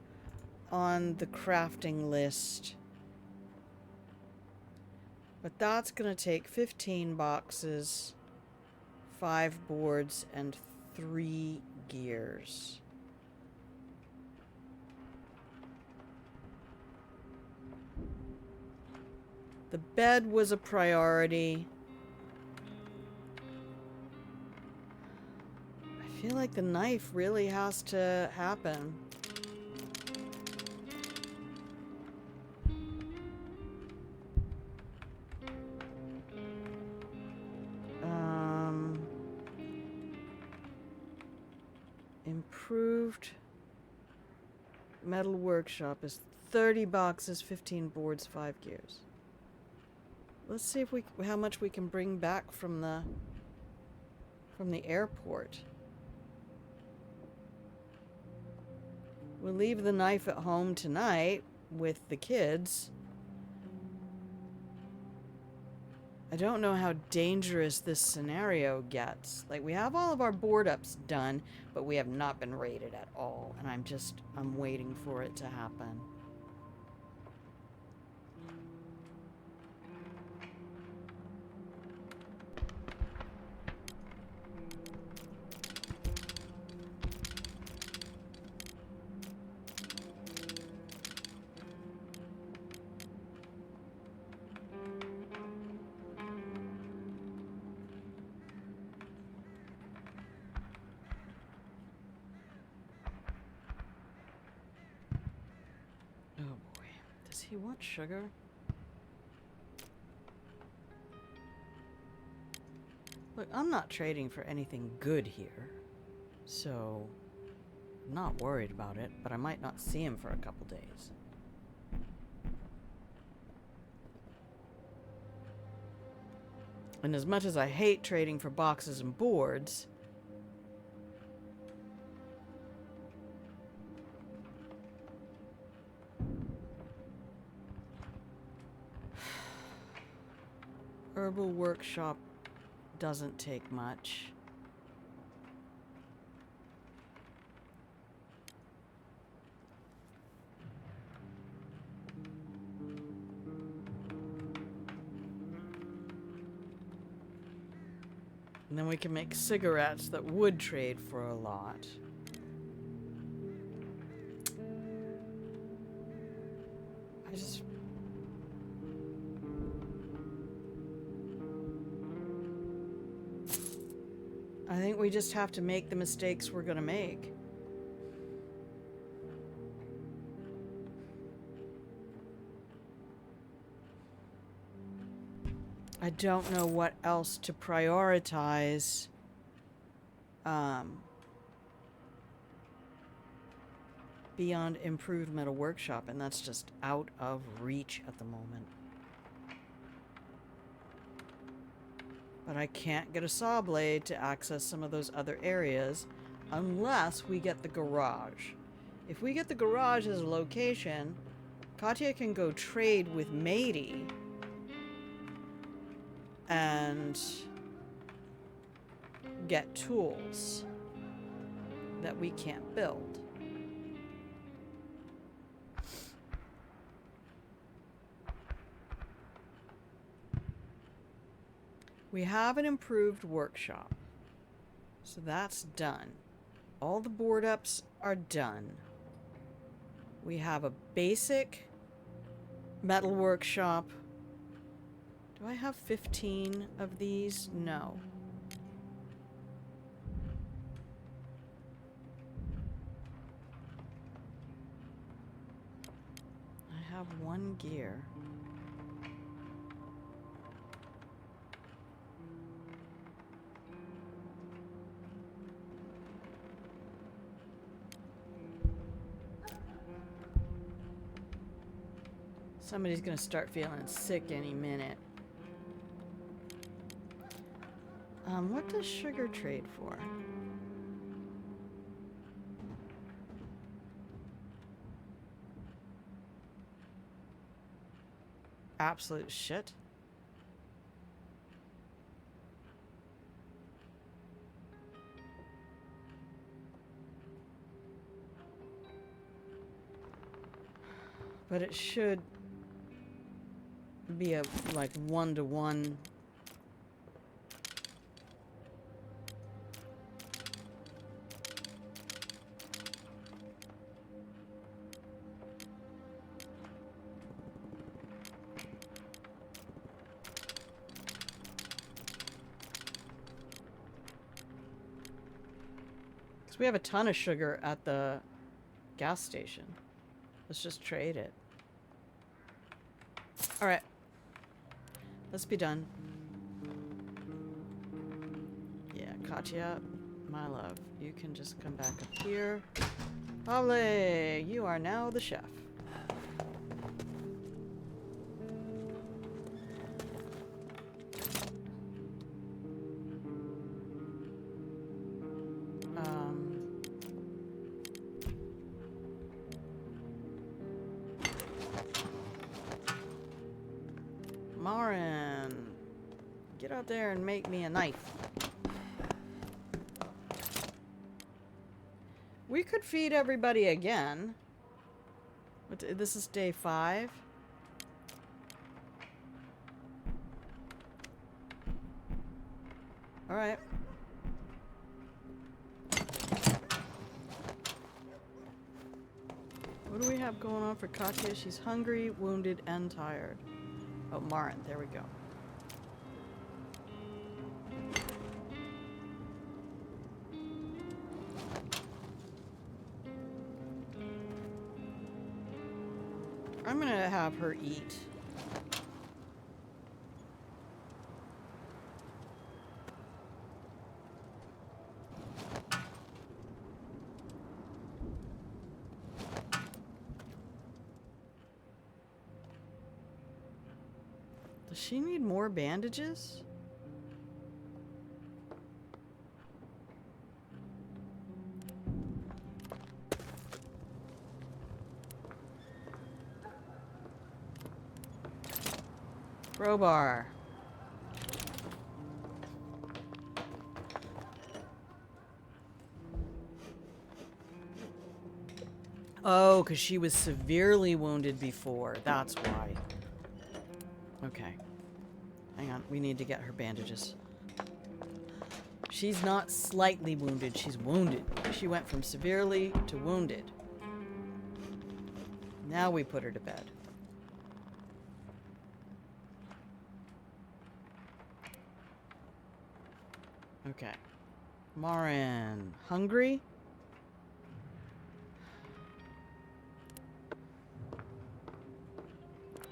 on the crafting list. But that's gonna take 15 boxes, 5 boards, and 3 gears. The bed was a priority. I feel like the knife really has to happen. Improved metal workshop is 30 boxes, 15 boards, 5 gears. Let's see if how much we can bring back from the airport. We'll leave the knife at home tonight with the kids. I don't know how dangerous this scenario gets. Like, we have all of our board ups done, but we have not been raided at all. And I'm waiting for it to happen. He wants sugar. Look, I'm not trading for anything good here, so I'm not worried about it, but I might not see him for a couple days. And as much as I hate trading for boxes and boards, Herbal Workshop doesn't take much. And then we can make cigarettes that would trade for a lot. I think we just have to make the mistakes we're gonna make. I don't know what else to prioritize. Beyond improved metal workshop, and that's just out of reach at the moment. But I can't get a saw blade to access some of those other areas unless we get the garage. If we get the garage as a location, Katya can go trade with Matey and get tools that we can't build. We have an improved workshop, so that's done. All the board ups are done. We have a basic metal workshop. Do I have 15 of these? No. I have 1 gear. Somebody's gonna start feeling sick any minute. What does sugar trade for? Absolute shit. But it should be a like 1-to-1. Because we have a ton of sugar at the gas station. Let's just trade it. All right. Let's be done. Yeah, Katya, my love, you can just come back up here. Ollie, you are now the chef. Marin, get out there and make me a knife. We could feed everybody again. This is day 5. Alright. What do we have going on for Katya? She's hungry, wounded, and tired. Oh, Marin, there we go. I'm gonna have her eat. Does she need more bandages? Crowbar. Oh, because she was severely wounded before. That's why. Okay. Hang on. We need to get her bandages. She's not slightly wounded. She's wounded. She went from severely to wounded. Now we put her to bed. Okay. Marin. Hungry?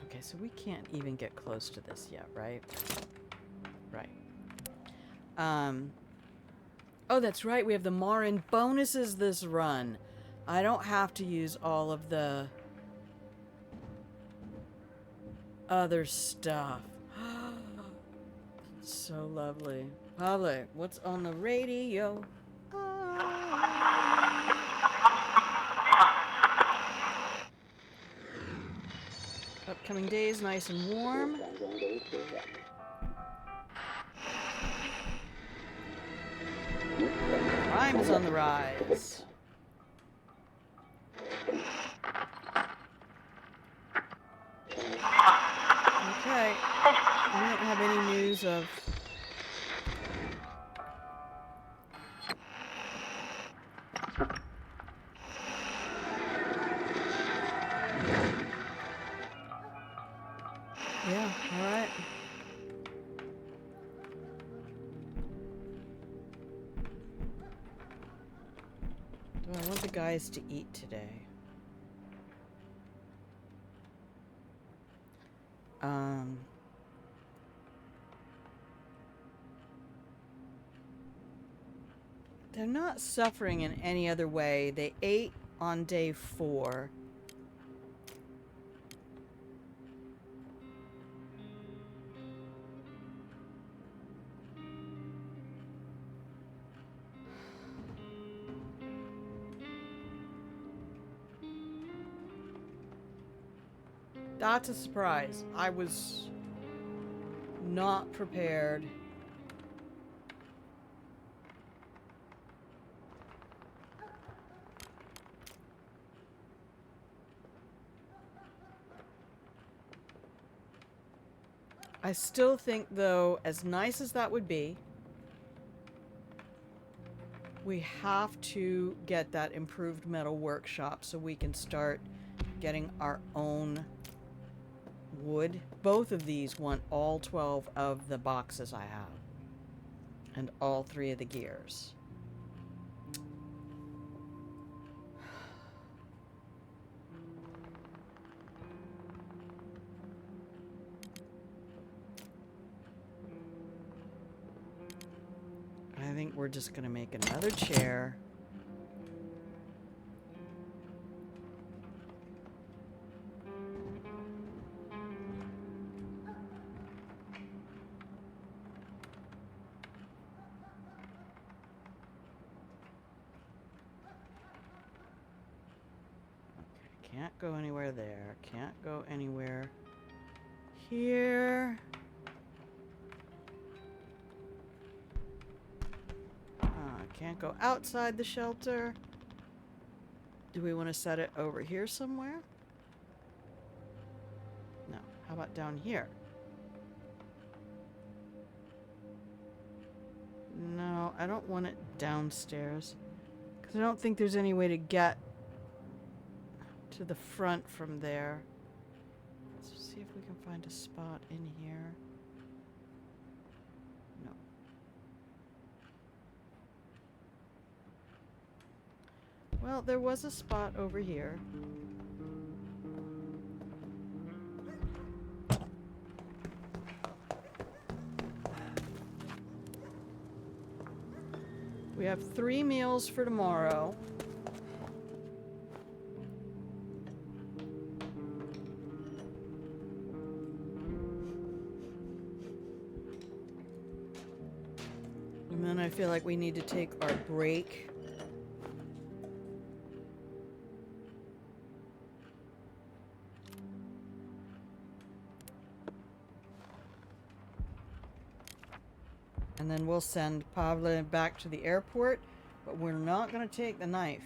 Okay, so we can't even get close to this yet, right? Right. Oh, that's right. We have the Marin bonuses this run. I don't have to use all of the other stuff. So lovely. Holly, what's on the radio? Upcoming days, nice and warm. Crime is on the rise. Okay. We don't have any news of... Yeah, alright. Do I want the guys to eat today? They're not suffering in any other way. They ate on day 4. That's a surprise. I was not prepared. I still think, though, as nice as that would be, we have to get that improved metal workshop so we can start getting our own wood. Both of these want all 12 of the boxes I have. And all 3 of the gears. I think we're just gonna make another chair. Okay, can't go anywhere there. Can't go anywhere here. Can't go outside the shelter. Do we want to set it over here somewhere? No. How about down here? No, I don't want it downstairs. Because I don't think there's any way to get to the front from there. Let's see if we can find a spot in here. No. Well, there was a spot over here. We have 3 meals for tomorrow. And then I feel like we need to take our break. And then we'll send Pavle back to the airport, but we're not going to take the knife.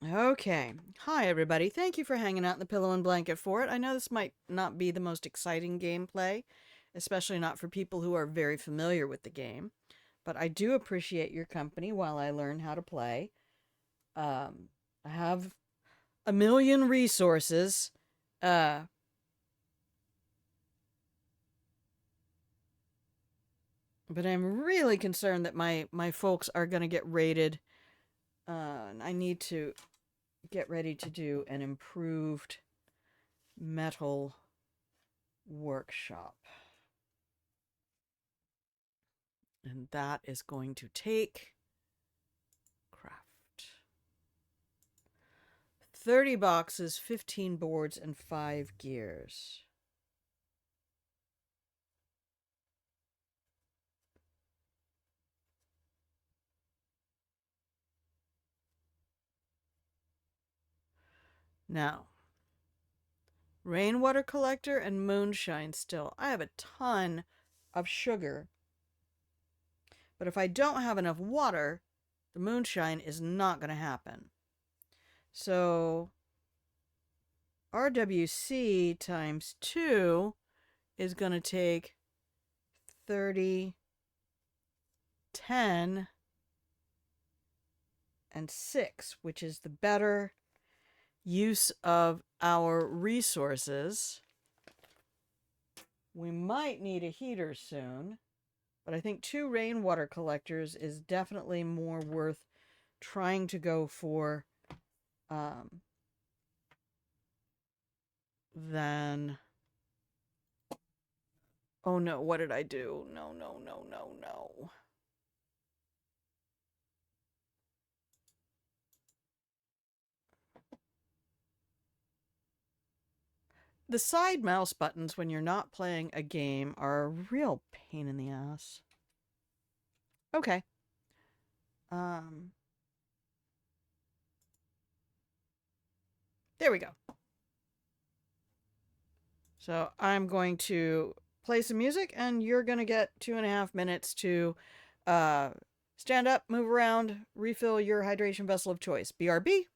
Okay. Hi, everybody. Thank you for hanging out in the Pillow and Blanket Fort. I know this might not be the most exciting gameplay, especially not for people who are very familiar with the game, but I do appreciate your company while I learn how to play. I have a million resources. But I'm really concerned that my folks are going to get raided. And I need to get ready to do an improved metal workshop. And that is going to take craft. 30 boxes, 15 boards, and 5 gears. Now, rainwater collector and moonshine still. I have a ton of sugar. But if I don't have enough water, the moonshine is not going to happen. So, RWC times 2 is going to take 30, 10, and 6, which is the better use of our resources. We might need a heater soon, but I think 2 rainwater collectors is definitely more worth trying to go for than... Oh no, what did I do? No. The side mouse buttons when you're not playing a game are a real pain in the ass. Okay. There we go. So I'm going to play some music, and you're going to get 2.5 minutes to stand up, move around, refill your hydration vessel of choice. BRB.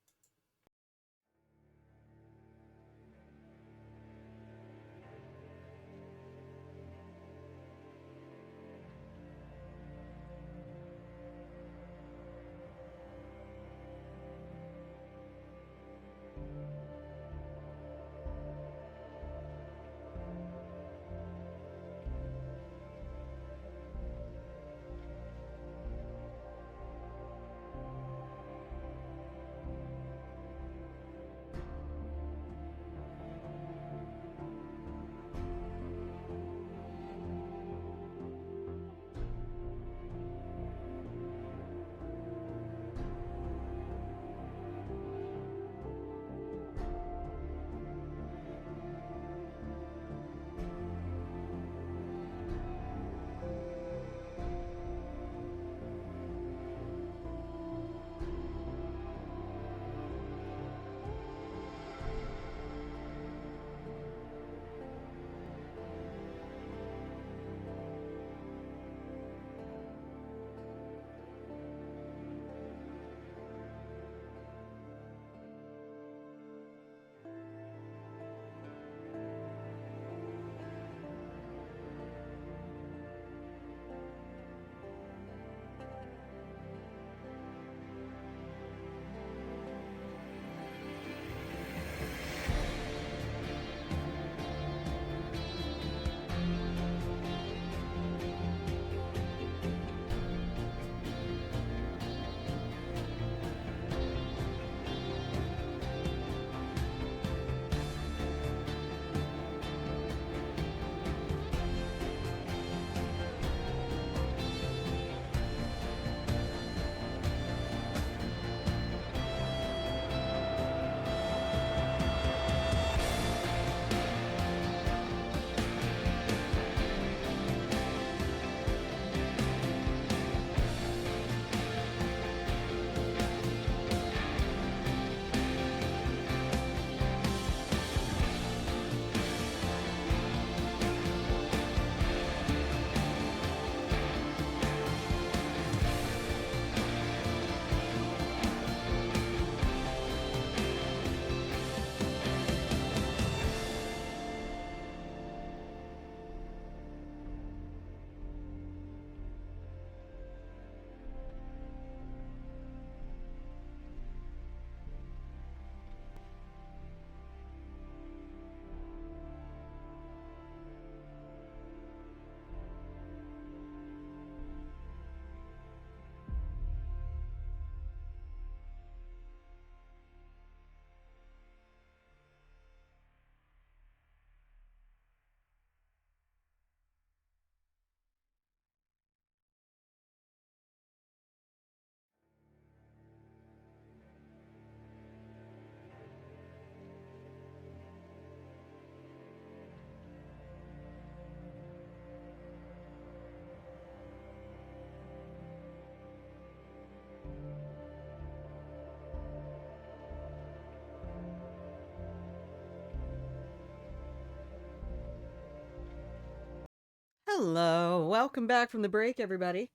Hello, welcome back from the break, everybody.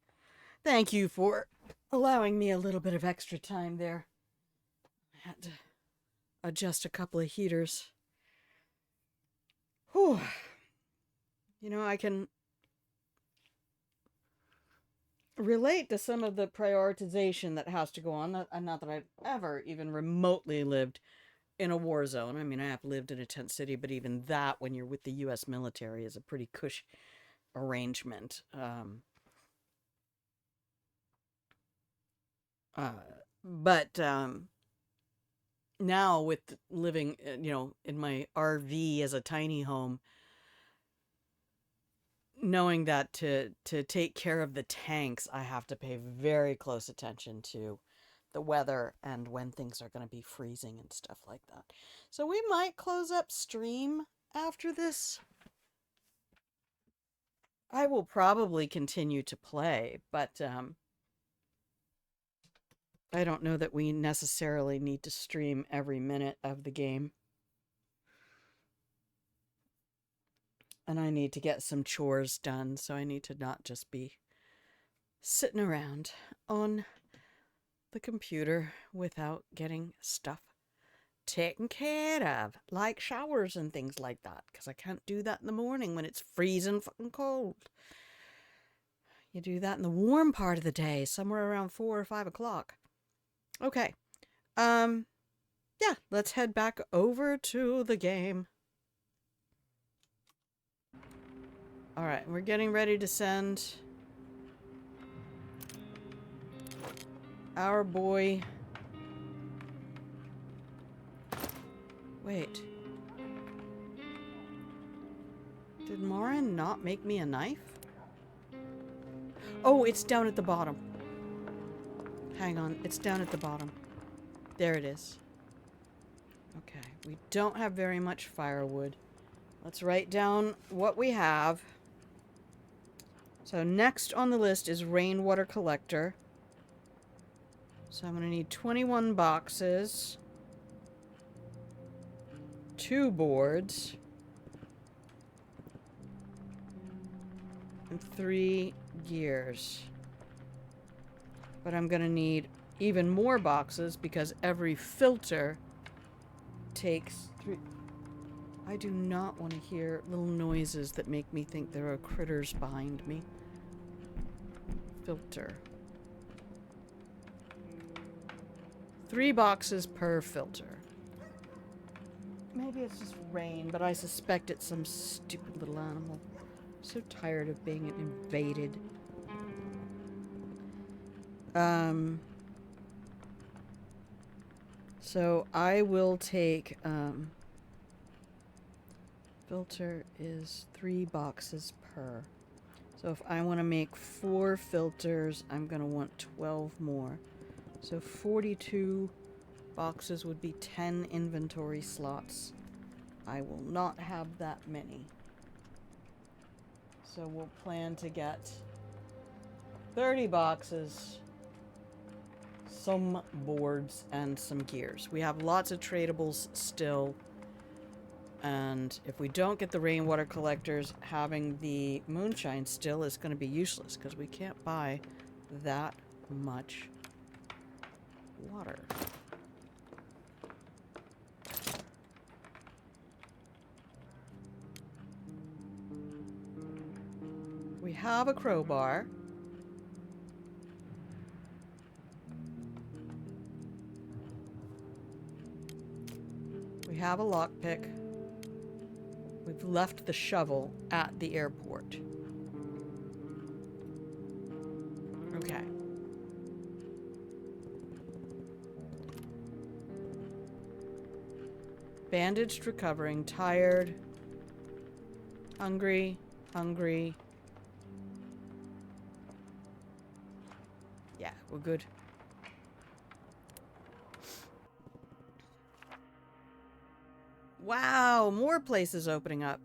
Thank you for allowing me a little bit of extra time there. I had to adjust a couple of heaters. Whew. You know, I can relate to some of the prioritization that has to go on. Not that I've ever even remotely lived in a war zone. I mean, I have lived in a tent city, but even that, when you're with the U.S. military, is a pretty cush arrangement. But now with living, in my RV as a tiny home, knowing that to take care of the tanks, I have to pay very close attention to the weather and when things are going to be freezing and stuff like that. So we might close up stream after this. I will probably continue to play, but I don't know that we necessarily need to stream every minute of the game. And I need to get some chores done, so I need to not just be sitting around on the computer without getting stuff taken care of, like showers and things like that, because I can't do that in the morning when it's freezing fucking cold. You do that in the warm part of the day, somewhere around 4 or 5 o'clock. Okay. Yeah, let's head back over to the game. Alright, we're getting ready to send our boy. Wait. Did Marin not make me a knife? Oh, it's down at the bottom. Hang on, it's down at the bottom. There it is. Okay, we don't have very much firewood. Let's write down what we have. So next on the list is rainwater collector. So I'm going to need 21 boxes, 2 boards, and 3 gears. But I'm going to need even more boxes because every filter takes 3. I do not want to hear little noises that make me think there are critters behind me. Filter. 3 boxes per filter. Maybe it's just rain, but I suspect it's some stupid little animal. I'm so tired of being invaded. So I will take, filter is 3 boxes per. So if I want to make 4 filters, I'm going to want 12 more. So 42 boxes would be 10 inventory slots. I will not have that many. So we'll plan to get 30 boxes, some boards, and some gears. We have lots of tradables still. And if we don't get the rainwater collectors, having the moonshine still is going to be useless because we can't buy that much water. We have a crowbar. We have a lockpick. We've left the shovel at the airport. Okay. Bandaged, recovering, tired, hungry, hungry. Yeah, we're good. Wow, more places opening up.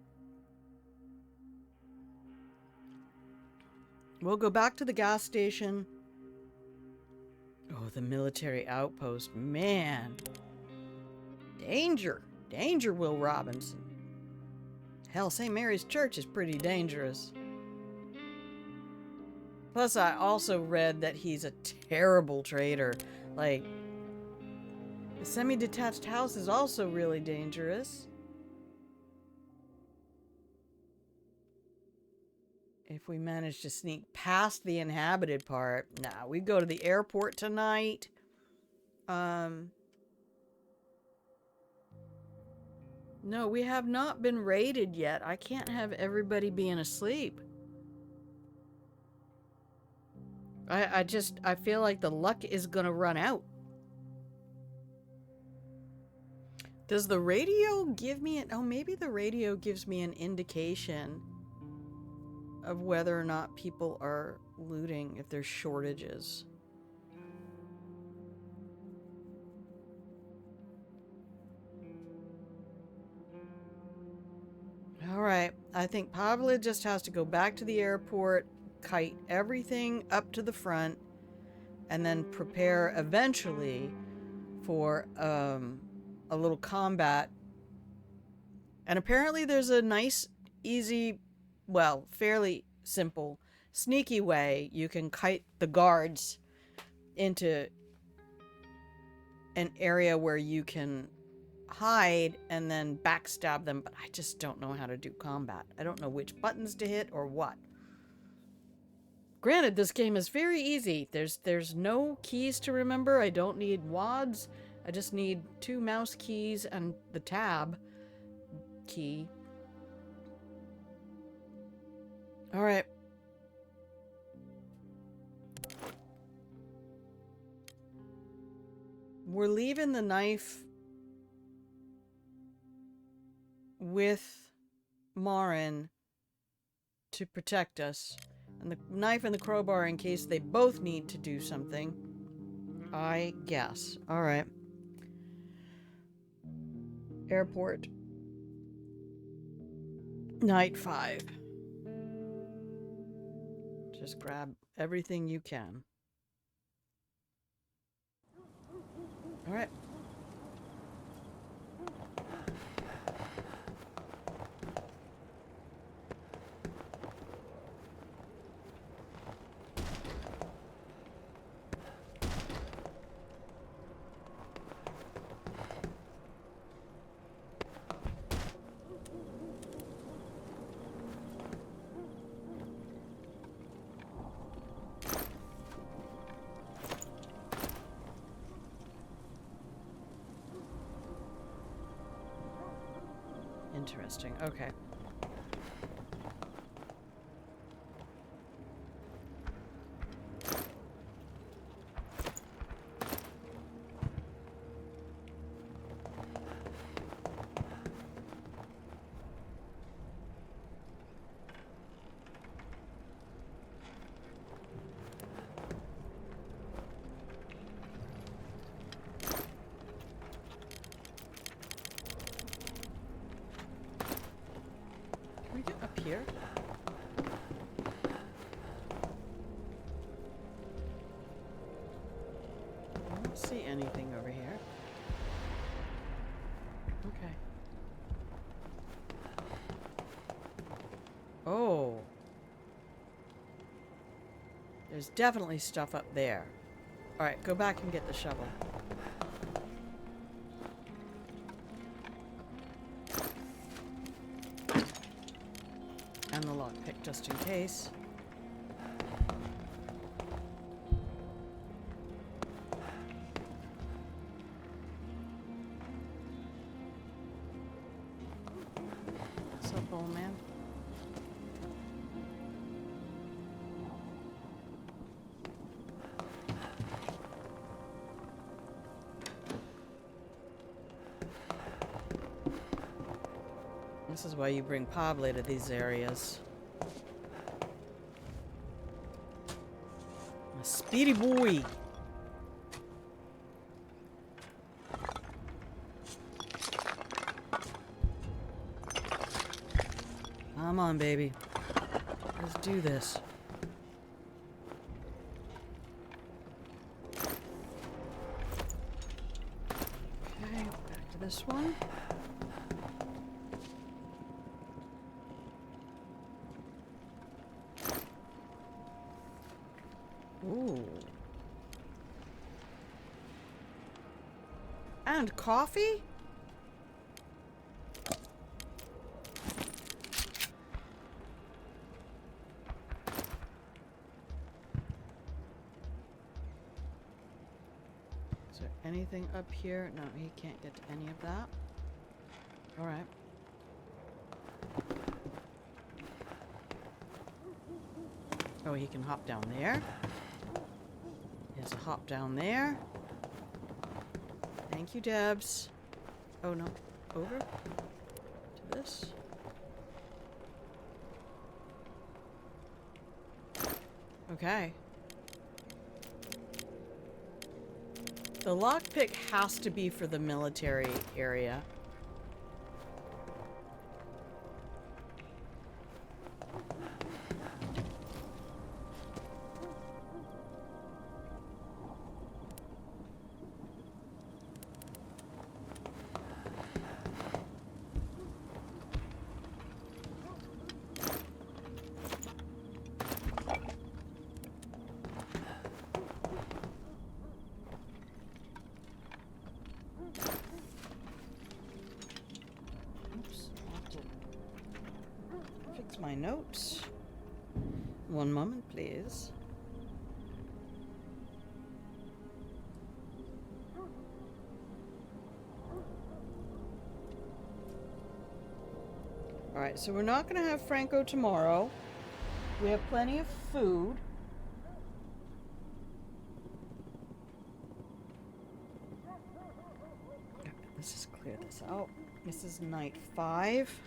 We'll go back to the gas station. Oh, the military outpost. Man. Danger. Danger, Will Robinson. Hell, St. Mary's Church is pretty dangerous. Plus, I also read that he's a terrible trader. Like, a semi-detached house is also really dangerous. If we manage to sneak past the inhabited part. Nah, we go to the airport tonight. No, we have not been raided yet. I can't have everybody being asleep. I feel like the luck is gonna run out. Does the radio give me an... Oh, maybe the radio gives me an indication of whether or not people are looting, if there's shortages. Alright, I think Pavla just has to go back to the airport, kite everything up to the front, and then prepare eventually for a little combat. And apparently there's a nice, easy, well, fairly simple, sneaky way you can kite the guards into an area where you can hide and then backstab them, but I just don't know how to do combat. I don't know which buttons to hit or what. Granted, this game is very easy. There's no keys to remember. I don't need WADs. I just need 2 mouse keys and the tab key. Alright. We're leaving the knife with Marin to protect us. And the knife and the crowbar in case they both need to do something. I guess. Alright. Airport. Night 5. Just grab everything you can. Alright. Interesting. Okay. Can we get up here? I don't see anything over here. Okay. Oh. There's definitely stuff up there. Alright, go back and get the shovel. And the lockpick, just in case. What's up, old man? This is why you bring Pavle to these areas. A speedy boy. Come on, baby. Let's do this. Okay, back to this one. And coffee? Is there anything up here? No, he can't get to any of that. Alright. Oh, he can hop down there. He has a hop down there. Thank you, Debs. Oh, no. Over to this. Okay. The lockpick has to be for the military area. My notes. One moment, please. Alright, so we're not going to have Franco tomorrow. We have plenty of food. Let's just clear this out. This is night 5.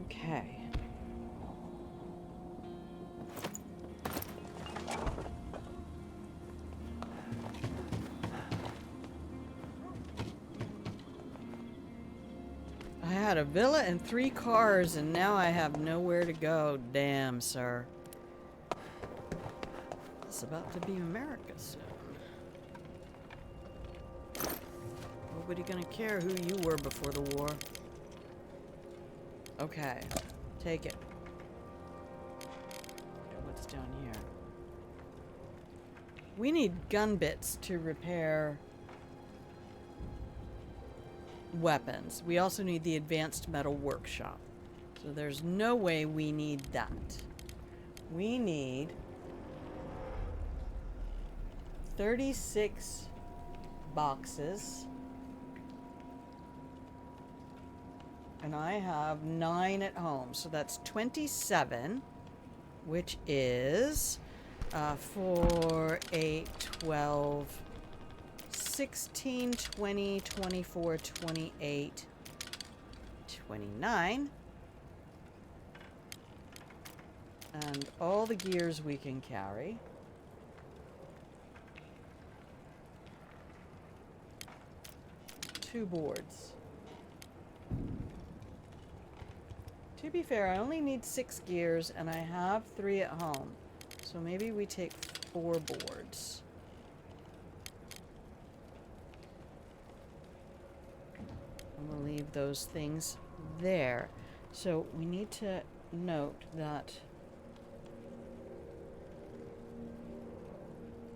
Okay. I had a villa and 3 cars, and now I have nowhere to go. Damn, sir. It's about to be America soon. Nobody gonna care who you were before the war. Okay, take it. What's down here? We need gun bits to repair weapons. We also need the advanced metal workshop. So there's no way we need that. We need 36 boxes. And I have 9 at home. So that's 27, which is 4, 8, 12, 16, 20, 24, 28, 29. And all the gears we can carry. Two boards. To be fair, I only need 6 gears, and I have 3 at home. So maybe we take 4 boards. And we'll leave those things there. So we need to note that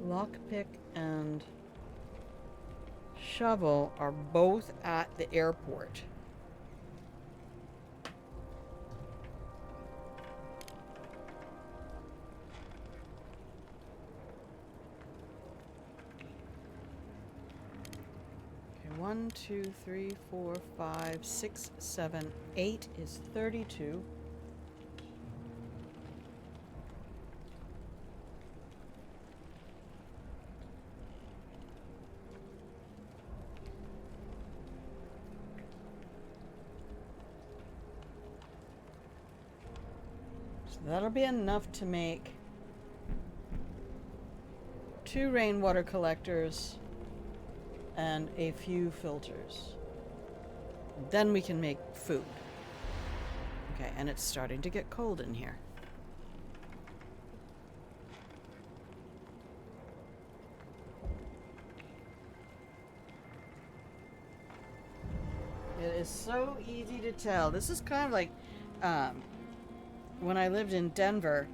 lockpick and shovel are both at the airport. Okay, 1, 2, 3, 4, 5, 6, 7, 8 is 32. That'll be enough to make 2 rainwater collectors and a few filters. Then we can make food. Okay, and it's starting to get cold in here. It is so easy to tell. This is kind of like um, when I lived in Denver,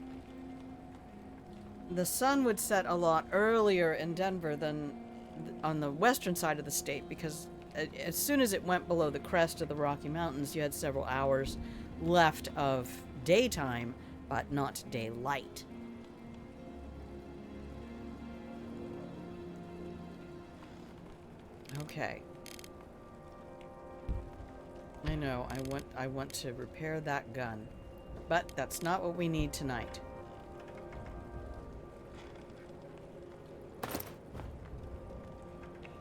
the sun would set a lot earlier in Denver than on the western side of the state, because as soon as it went below the crest of the Rocky Mountains, you had several hours left of daytime, but not daylight. Okay. I know, I want to repair that gun. But that's not what we need tonight.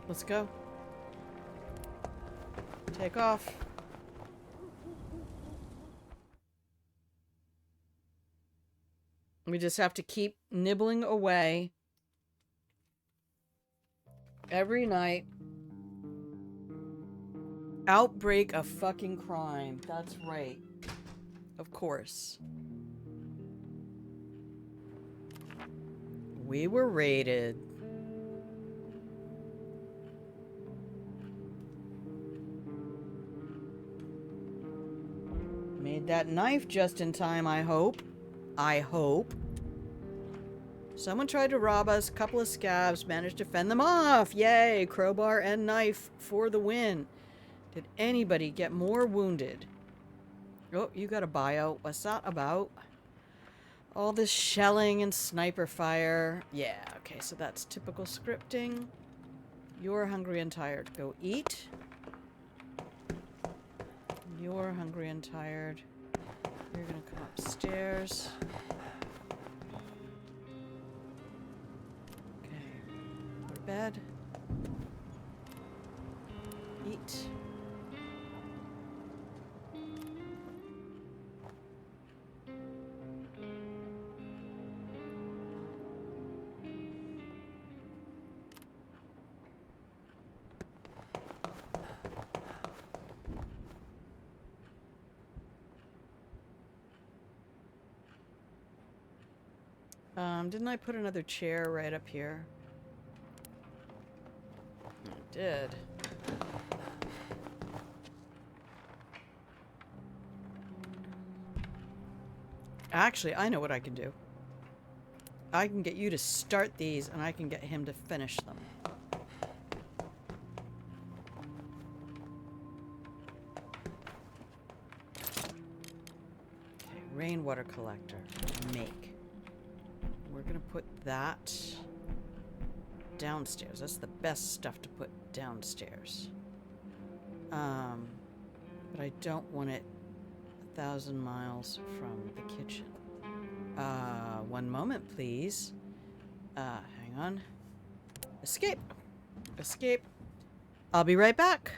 Let's go. Take off. We just have to keep nibbling away every night. Outbreak of fucking crime. That's right. Of course. We were raided. Made that knife just in time, I hope. I hope. Someone tried to rob us. Couple of scabs managed to fend them off. Yay! Crowbar and knife for the win. Did anybody get more wounded? Oh, you got a bio. What's that about? All this shelling and sniper fire. Yeah, okay, so that's typical scripting. You're hungry and tired. Go eat. You're hungry and tired. You're gonna come upstairs. Okay. Go to bed. Eat. Didn't I put another chair right up here? I did. Actually, I know what I can do. I can get you to start these, and I can get him to finish them. Okay, rainwater collector. Make. We're gonna put that downstairs. That's the best stuff to put downstairs. But I don't want it 1,000 miles from the kitchen. One moment, please. Hang on. Escape. Escape. I'll be right back.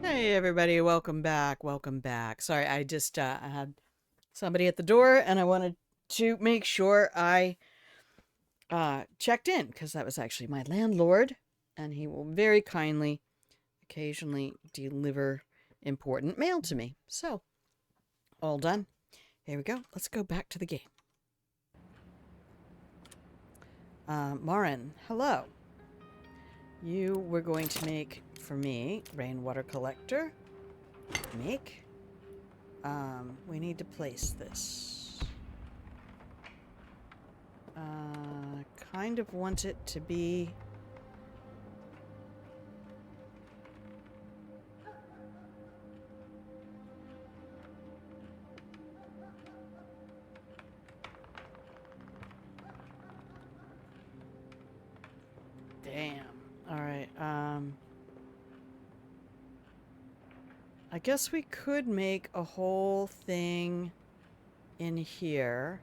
Hey everybody, welcome back, welcome back. Sorry, I just I had somebody at the door and I wanted to make sure I checked in, because that was actually my landlord, and he will very kindly occasionally deliver important mail to me. So, all done. Here we go. Let's go back to the game. Marin, hello. You were going to make, for me, rainwater collector. Make. We need to place this. Kind of want it to be... Damn. Alright, I guess we could make a whole thing in here.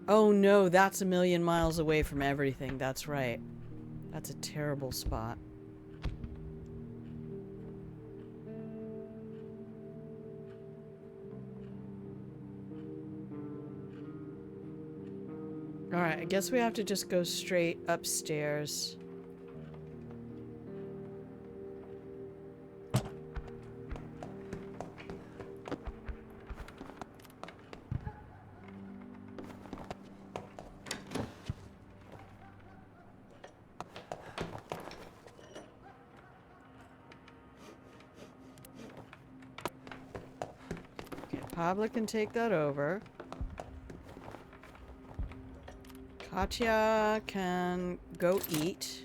Oh no, that's a million miles away from everything. That's right. That's a terrible spot. Alright, I guess we have to just go straight upstairs. Pablo can take that over. Katya can go eat.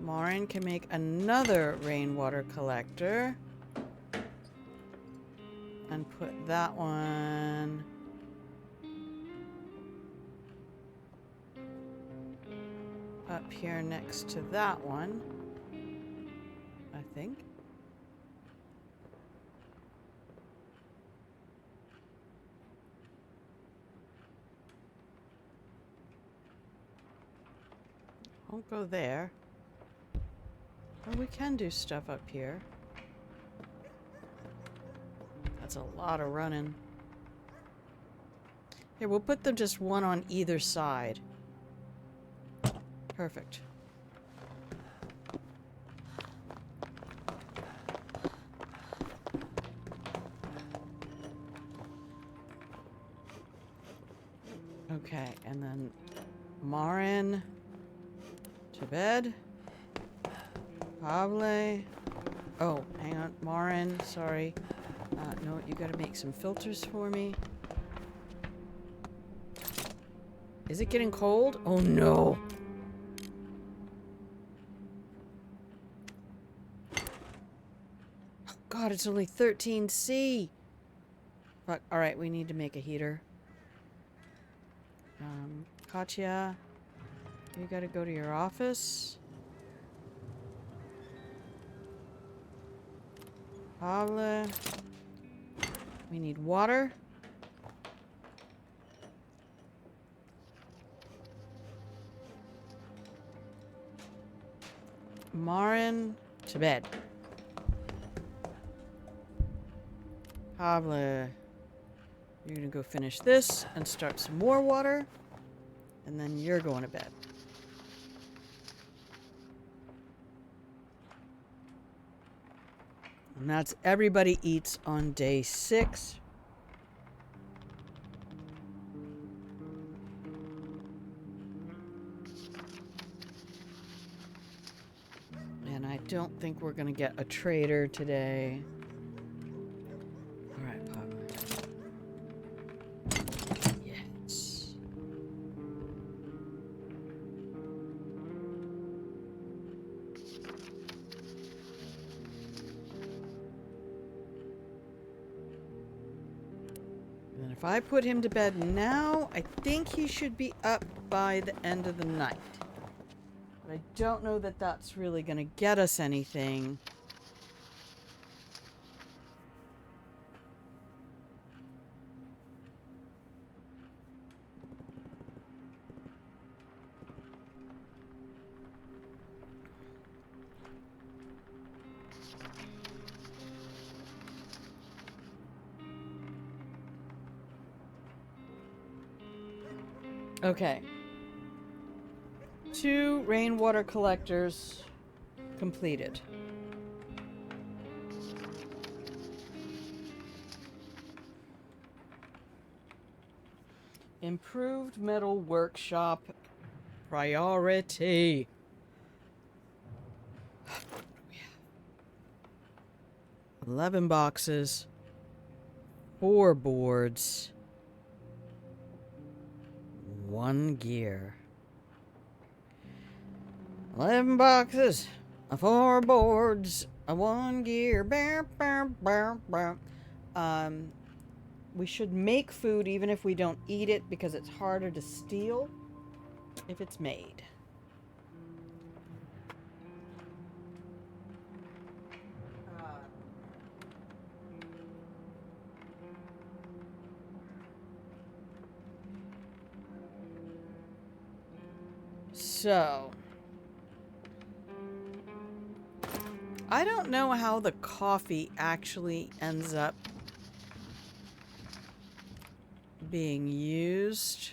Maureen can make another rainwater collector. And put that one... up here next to that one. I think. Won't go there. Well, we can do stuff up here. That's a lot of running. Here, we'll put them just one on either side. Perfect. Okay, and then Marin to bed. Pable. Oh, hang on. Marin, sorry. No, you gotta make some filters for me. Is it getting cold? Oh no. Oh god, it's only 13°C. Fuck. Alright, we need to make a heater. Katya, you gotta go to your office. Pablo. We need water. Marin to bed. Pablo, you're gonna go finish this and start some more water. And then you're going to bed. And that's everybody eats on day 6. And I don't think we're going to get a trader today. All right, Pablo. Yes. And if I put him to bed now, I think he should be up by the end of the night. But I don't know that that's really going to get us anything. Okay. 2 rainwater collectors completed. Improved metal workshop priority. 11 boxes. 4 boards. 1 gear. 11 boxes. 4 boards. 1 gear. We should make food even if we don't eat it because it's harder to steal if it's made. So, I don't know how the coffee actually ends up being used.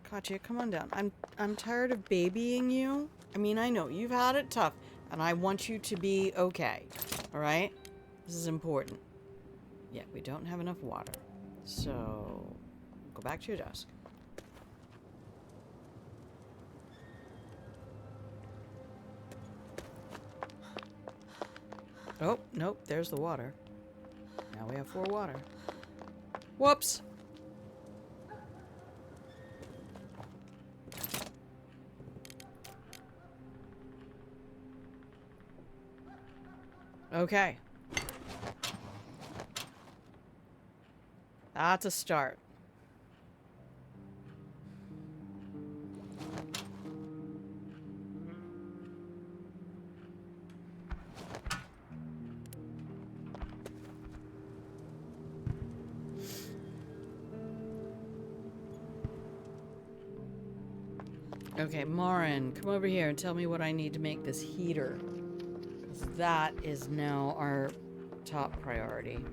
Katya, come on down. I'm tired of babying you. I mean, I know you've had it tough, and I want you to be okay. All right? This is important. Yeah, we don't have enough water. So, go back to your desk. Oh, nope, there's the water. Now we have 4 water. Whoops! Okay. That's a start. Okay, Marin, come over here and tell me what I need to make this heater. 'Cause that is now our top priority.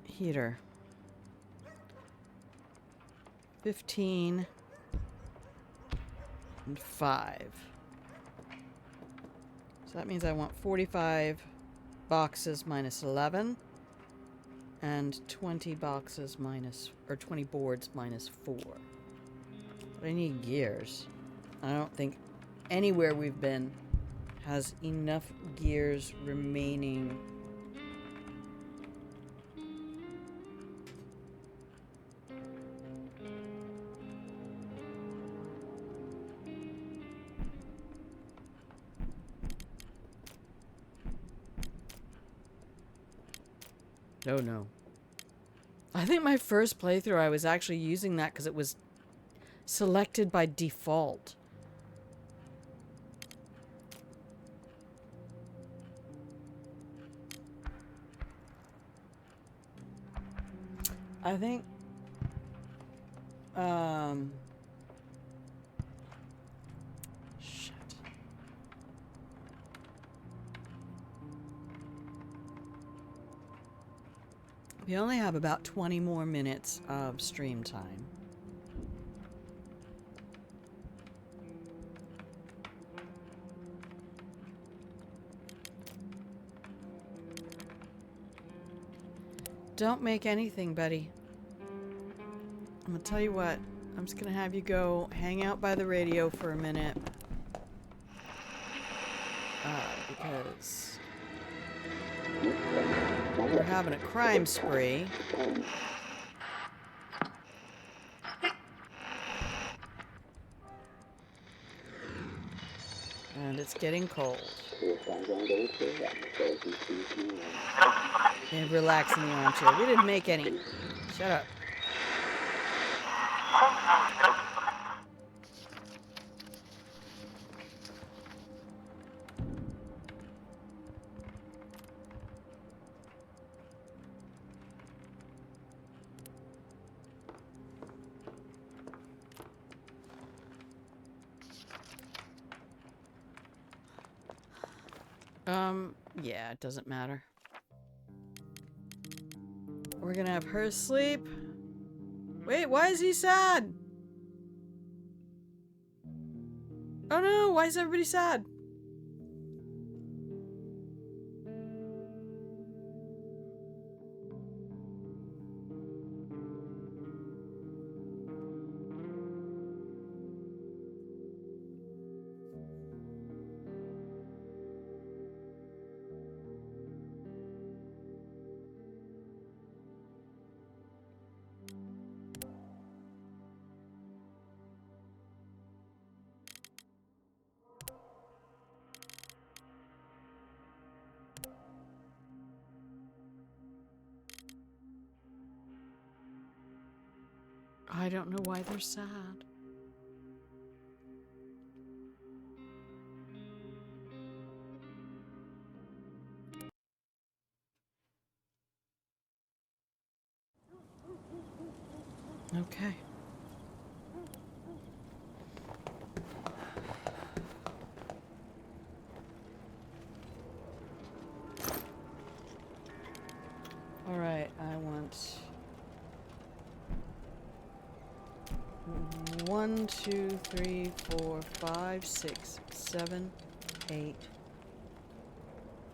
Heater. 15 and 5. So that means I want 45 boxes minus 11 and 20 boxes minus, or 20 boards minus 4. But I need gears. I don't think anywhere we've been has enough gears remaining. Oh no. I think my first playthrough I was actually using that because it was selected by default. I think shit. We only have about 20 more minutes of stream time. Don't make anything, buddy. I'm gonna tell you what. I'm just gonna have you go hang out by the radio for a minute. Because we're having a crime spree. And it's getting cold. And relax in the armchair. We didn't make any. Shut up. Yeah, it doesn't matter. We're gonna have her sleep. Wait, why is he sad? Oh no, why is everybody sad? I don't know why they're sad. Okay. All right, I want 1, 2, 3, 4, 5, 6, 7, 8.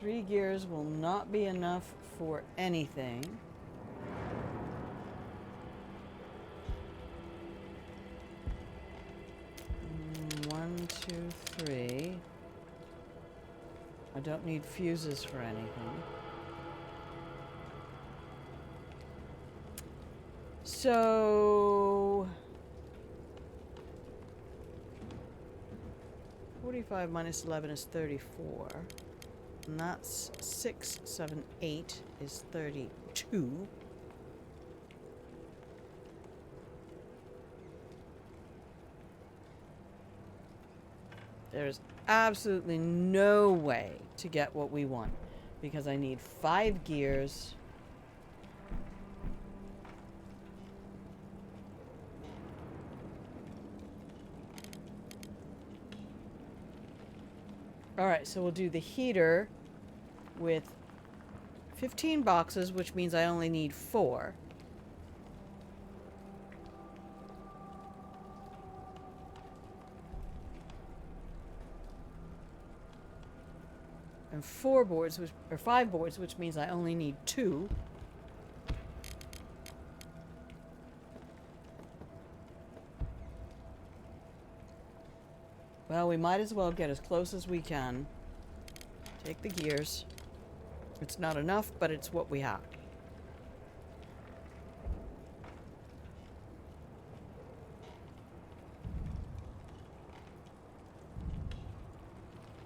3 gears will not be enough for anything. One, two, three. I don't need fuses for anything. So 45 minus 11 is 34. And that's 6, 7, 8 is 32. There's absolutely no way to get what we want because I need 5 gears. Alright, so we'll do the heater with 15 boxes, which means I only need 4. And 4 boards, or 5 boards, which means I only need 2. Well, we might as well get as close as we can. Take the gears. It's not enough, but it's what we have.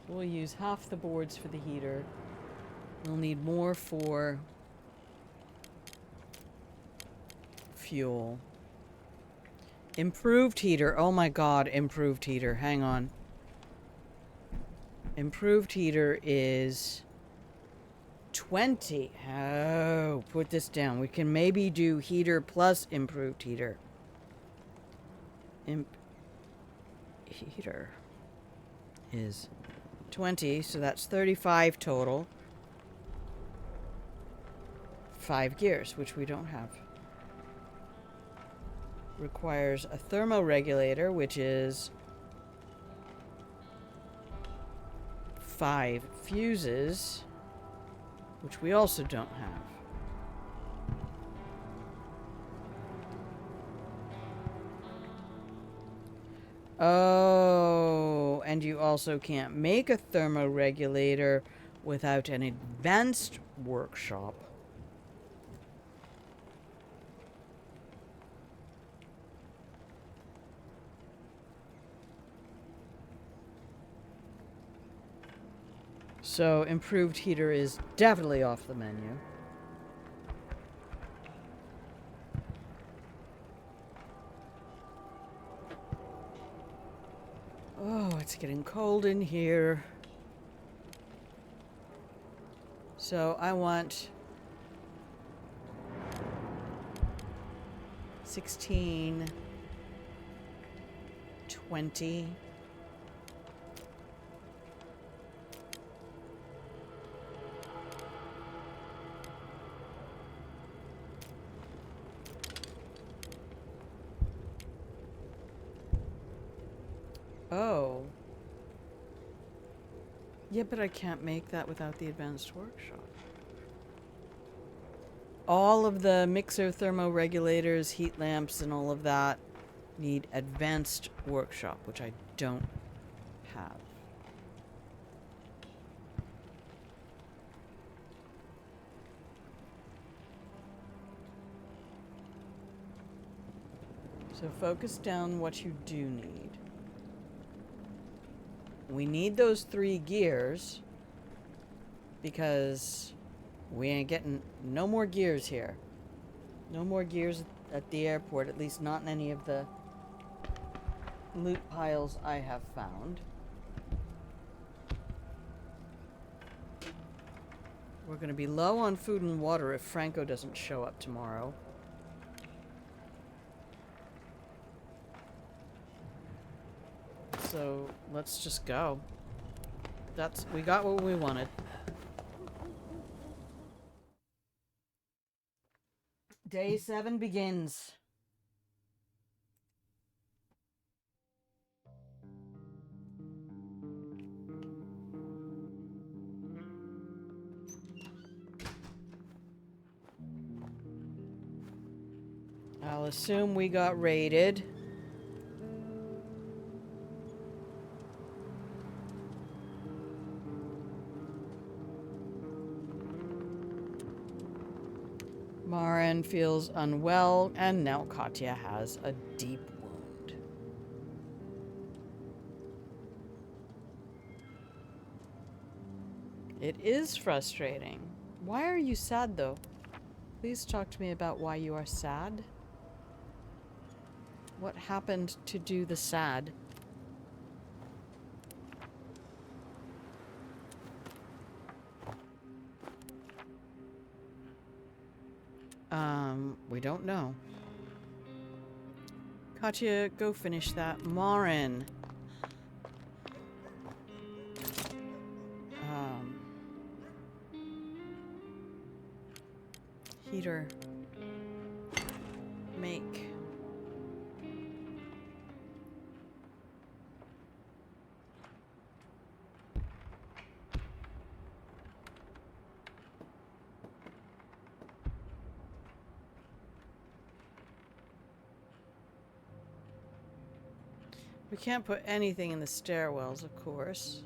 We'll use half the boards for the heater. We'll need more for fuel. Improved heater. Oh my god, improved heater. Hang on. Improved heater is 20. Oh, put this down. We can maybe do heater plus improved heater. Heater is 20, so that's 35 total. 5 gears, which we don't have. Requires a thermoregulator, which is 5 fuses, which we also don't have. Oh, and you also can't make a thermoregulator without an advanced workshop. So, improved heater is definitely off the menu. Oh, it's getting cold in here. So, I want 16, 20. Oh. Yeah, but I can't make that without the advanced workshop. All of the mixer thermoregulators, heat lamps, and all of that need advanced workshop, which I don't have. So focus down what you do need. We need those 3 gears because we ain't getting no more gears here. No more gears at the airport, at least not in any of the loot piles I have found. We're going to be low on food and water if Franco doesn't show up tomorrow. So let's just go. We got what we wanted. Day 7 begins. I'll assume we got raided. Maren feels unwell, and now Katya has a deep wound. It is frustrating. Why are you sad, though? Please talk to me about why you are sad. What happened to do the sad? We don't know. Katya, go finish that. Maren. Heater. Make. We can't put anything in the stairwells, of course.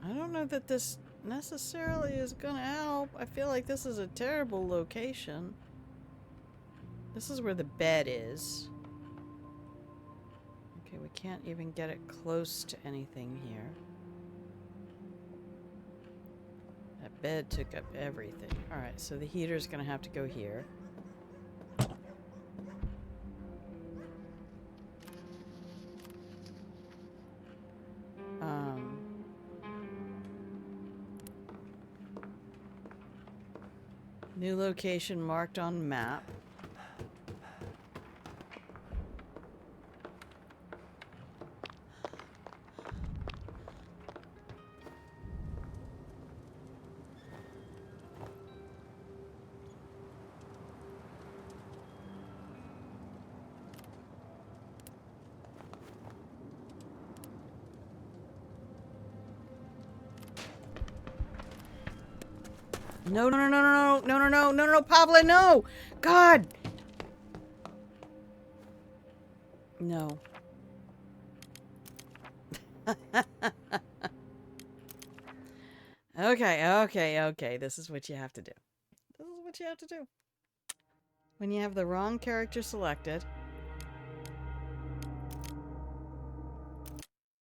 I don't know that this necessarily is gonna help. I feel like this is a terrible location. This is where the bed is. Okay, we can't even get it close to anything here. That bed took up everything. Alright, so the heater's gonna have to go here. New location marked on map. No, no, no, no, no, no, no, no, no, no, Pablo, no! God! No. Okay. This is what you have to do. This is what you have to do. When you have the wrong character selected,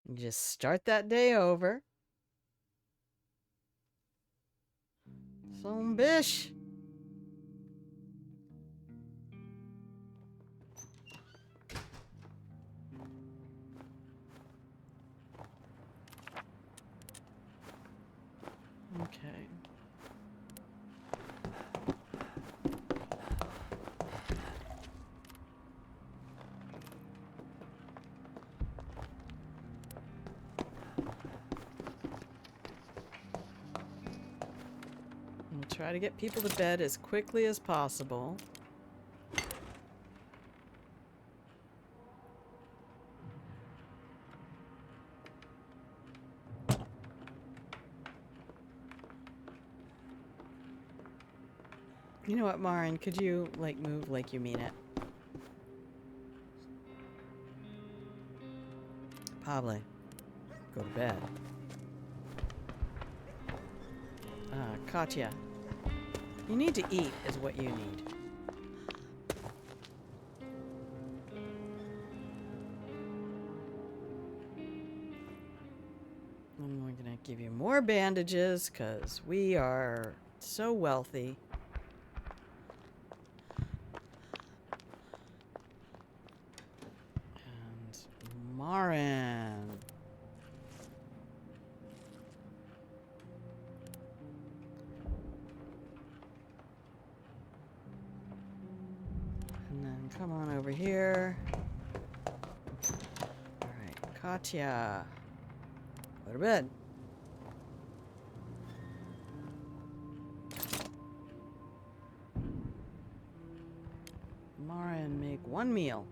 you just start that day over. Some bish. Okay. We'll try to get people to bed as quickly as possible. You know what, Maren? Could you, like, move like you mean it? Pablo, go to bed. Katya, you need to eat is what you need. I'm going to Give you more bandages, because we are so wealthy. And Marin. And then come on over here. Alright, Katya. Go to bed. Marin, make one meal.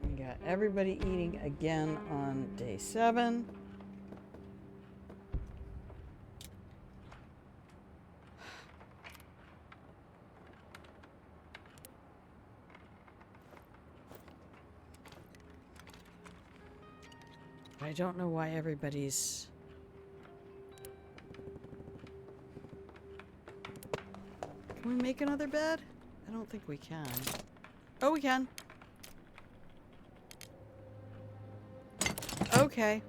We got everybody eating again on day 7. I don't know why everybody's... Can we make another bed? I don't think we can. Oh, we can. Okay.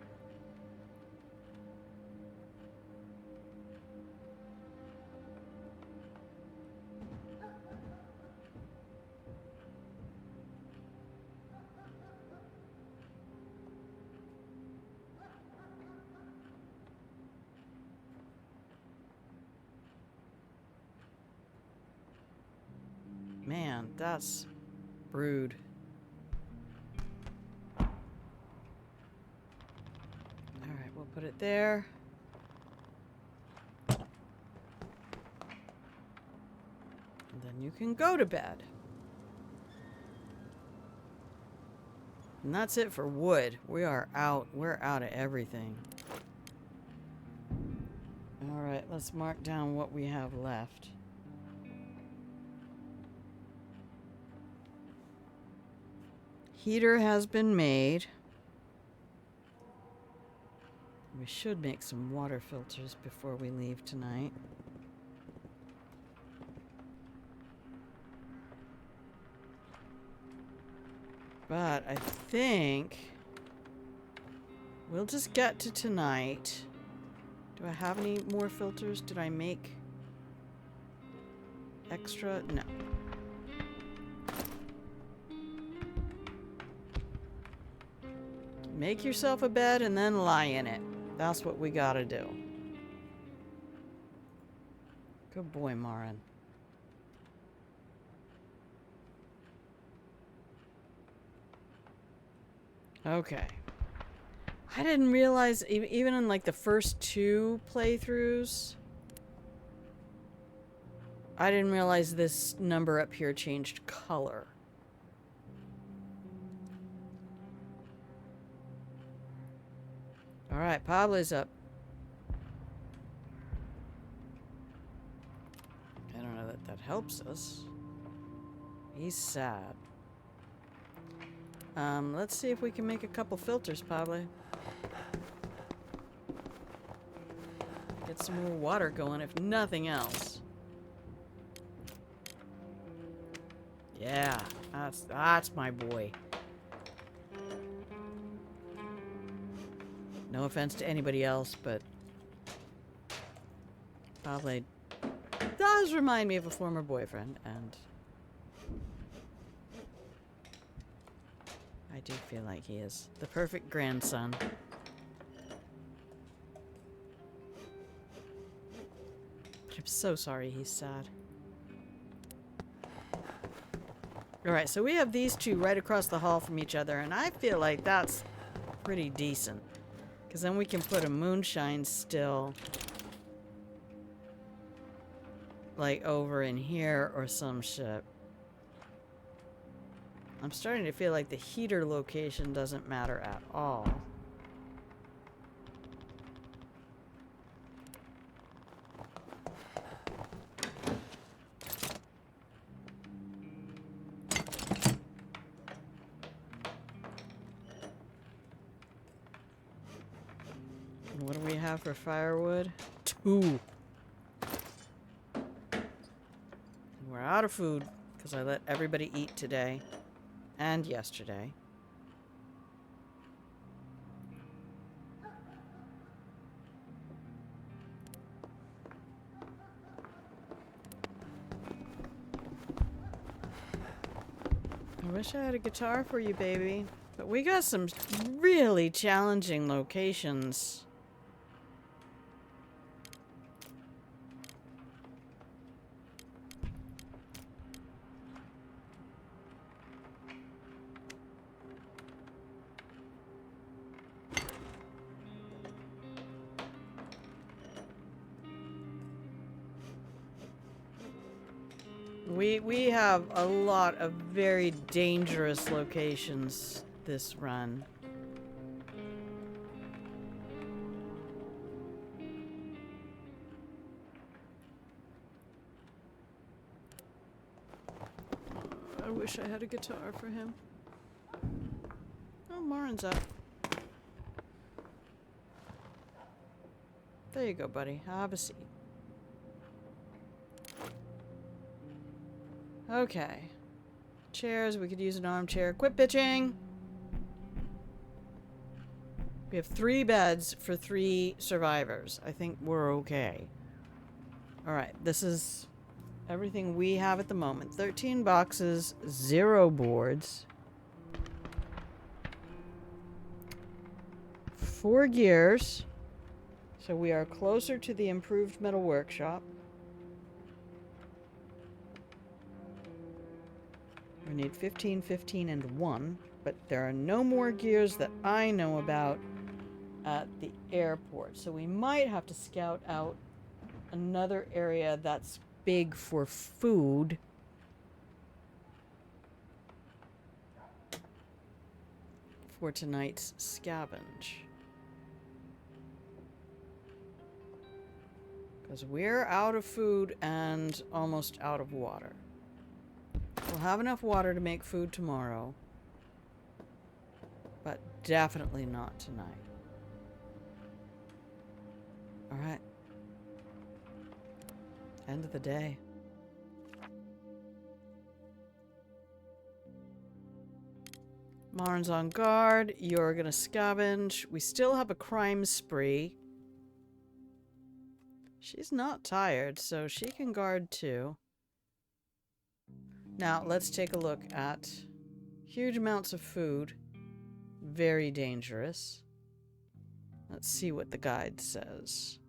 Man, that's rude. Alright, we'll put it there. And then you can go to bed. And that's it for wood. We are out. We're out of everything. Alright, let's mark down what we have left. Heater has been made. We should make some water filters before we leave tonight. But I think we'll just get to tonight. Do I have any more filters? Did I make extra? No. Make yourself a bed and then lie in it. That's what we gotta do. Good boy, Marin. Okay. I didn't realize, even in like the first 2 playthroughs, I didn't realize this number up here changed color. Alright, Pablo's up. I don't know that that helps us. He's sad. Let's see if we can make a couple filters, Pablo. Get some more water going, if nothing else. Yeah, that's my boy. No offense to anybody else, but Pablo does remind me of a former boyfriend, and I do feel like he is the perfect grandson. I'm so sorry he's sad. Alright, so we have these 2 right across the hall from each other, and I feel like that's pretty decent. Because then we can put a moonshine still, like, over in here or some shit. I'm starting to feel like the heater location doesn't matter at all. And what do we have for firewood? 2. We're out of food because I let everybody eat today and yesterday. I wish I had a guitar for you, baby. But we got some really challenging locations. We have a lot of very dangerous locations this run. I wish I had a guitar for him. Oh, Marin's up. There you go, buddy. Have a seat. Okay. Chairs. We could use an armchair. Quit bitching! We have 3 beds for 3 survivors. I think we're okay. Alright, this is everything we have at the moment. 13 boxes, 0 boards. 4 gears. So we are closer to the improved metal workshop. We need 15, 15, and 1. But there are no more gears that I know about at the airport. So we might have to scout out another area that's big for food. For tonight's scavenge. Because we're out of food and almost out of water. We'll have enough water to make food tomorrow. But definitely not tonight. Alright. End of the day. Marin's on guard. You're gonna scavenge. We still have a crime spree. She's not tired, so she can guard too. Now, let's take a look at huge amounts of food. Very dangerous. Let's see what the guide says.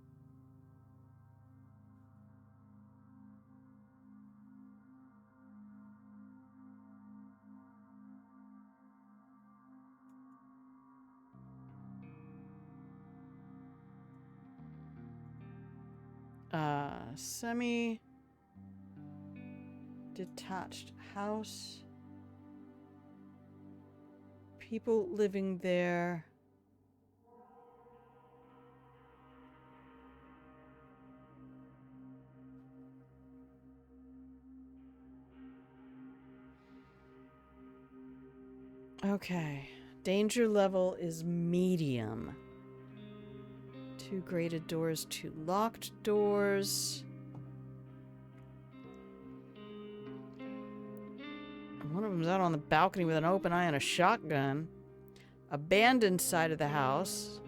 Semi-detached house. People living there. Okay. Danger level is medium. 2 grated doors, 2 locked doors. One of them's out on the balcony with an open eye and a shotgun. Abandoned side of the house.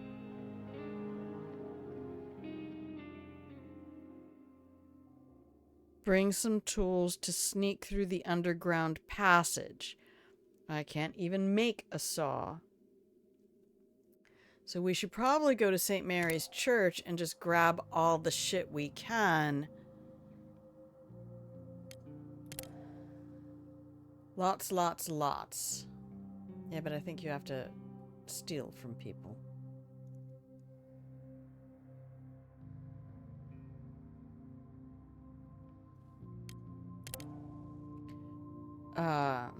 Bring some tools to sneak through the underground passage. I can't even make a saw. So we should probably go to St. Mary's Church and just grab all the shit we can. Lots, lots, lots. Yeah, but I think you have to steal from people. I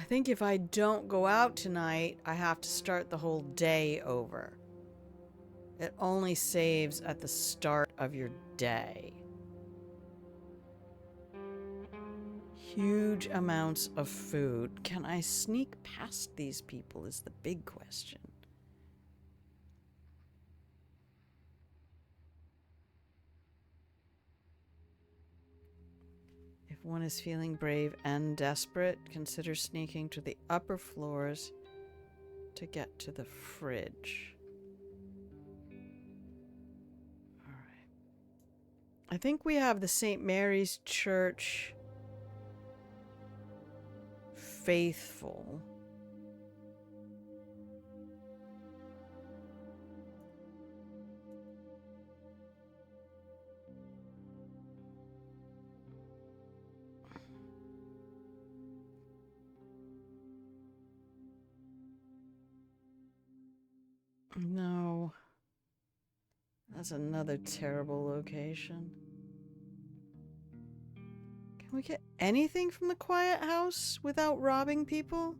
think if I don't go out tonight, I have to start the whole day over. It only saves at the start of your day. Huge amounts of food. Can I sneak past these people is the big question. If one is feeling brave and desperate, consider sneaking to the upper floors to get to the fridge. All right. I think we have the St. Mary's Church faithful. No. That's another terrible location. Can we get anything from the quiet house without robbing people?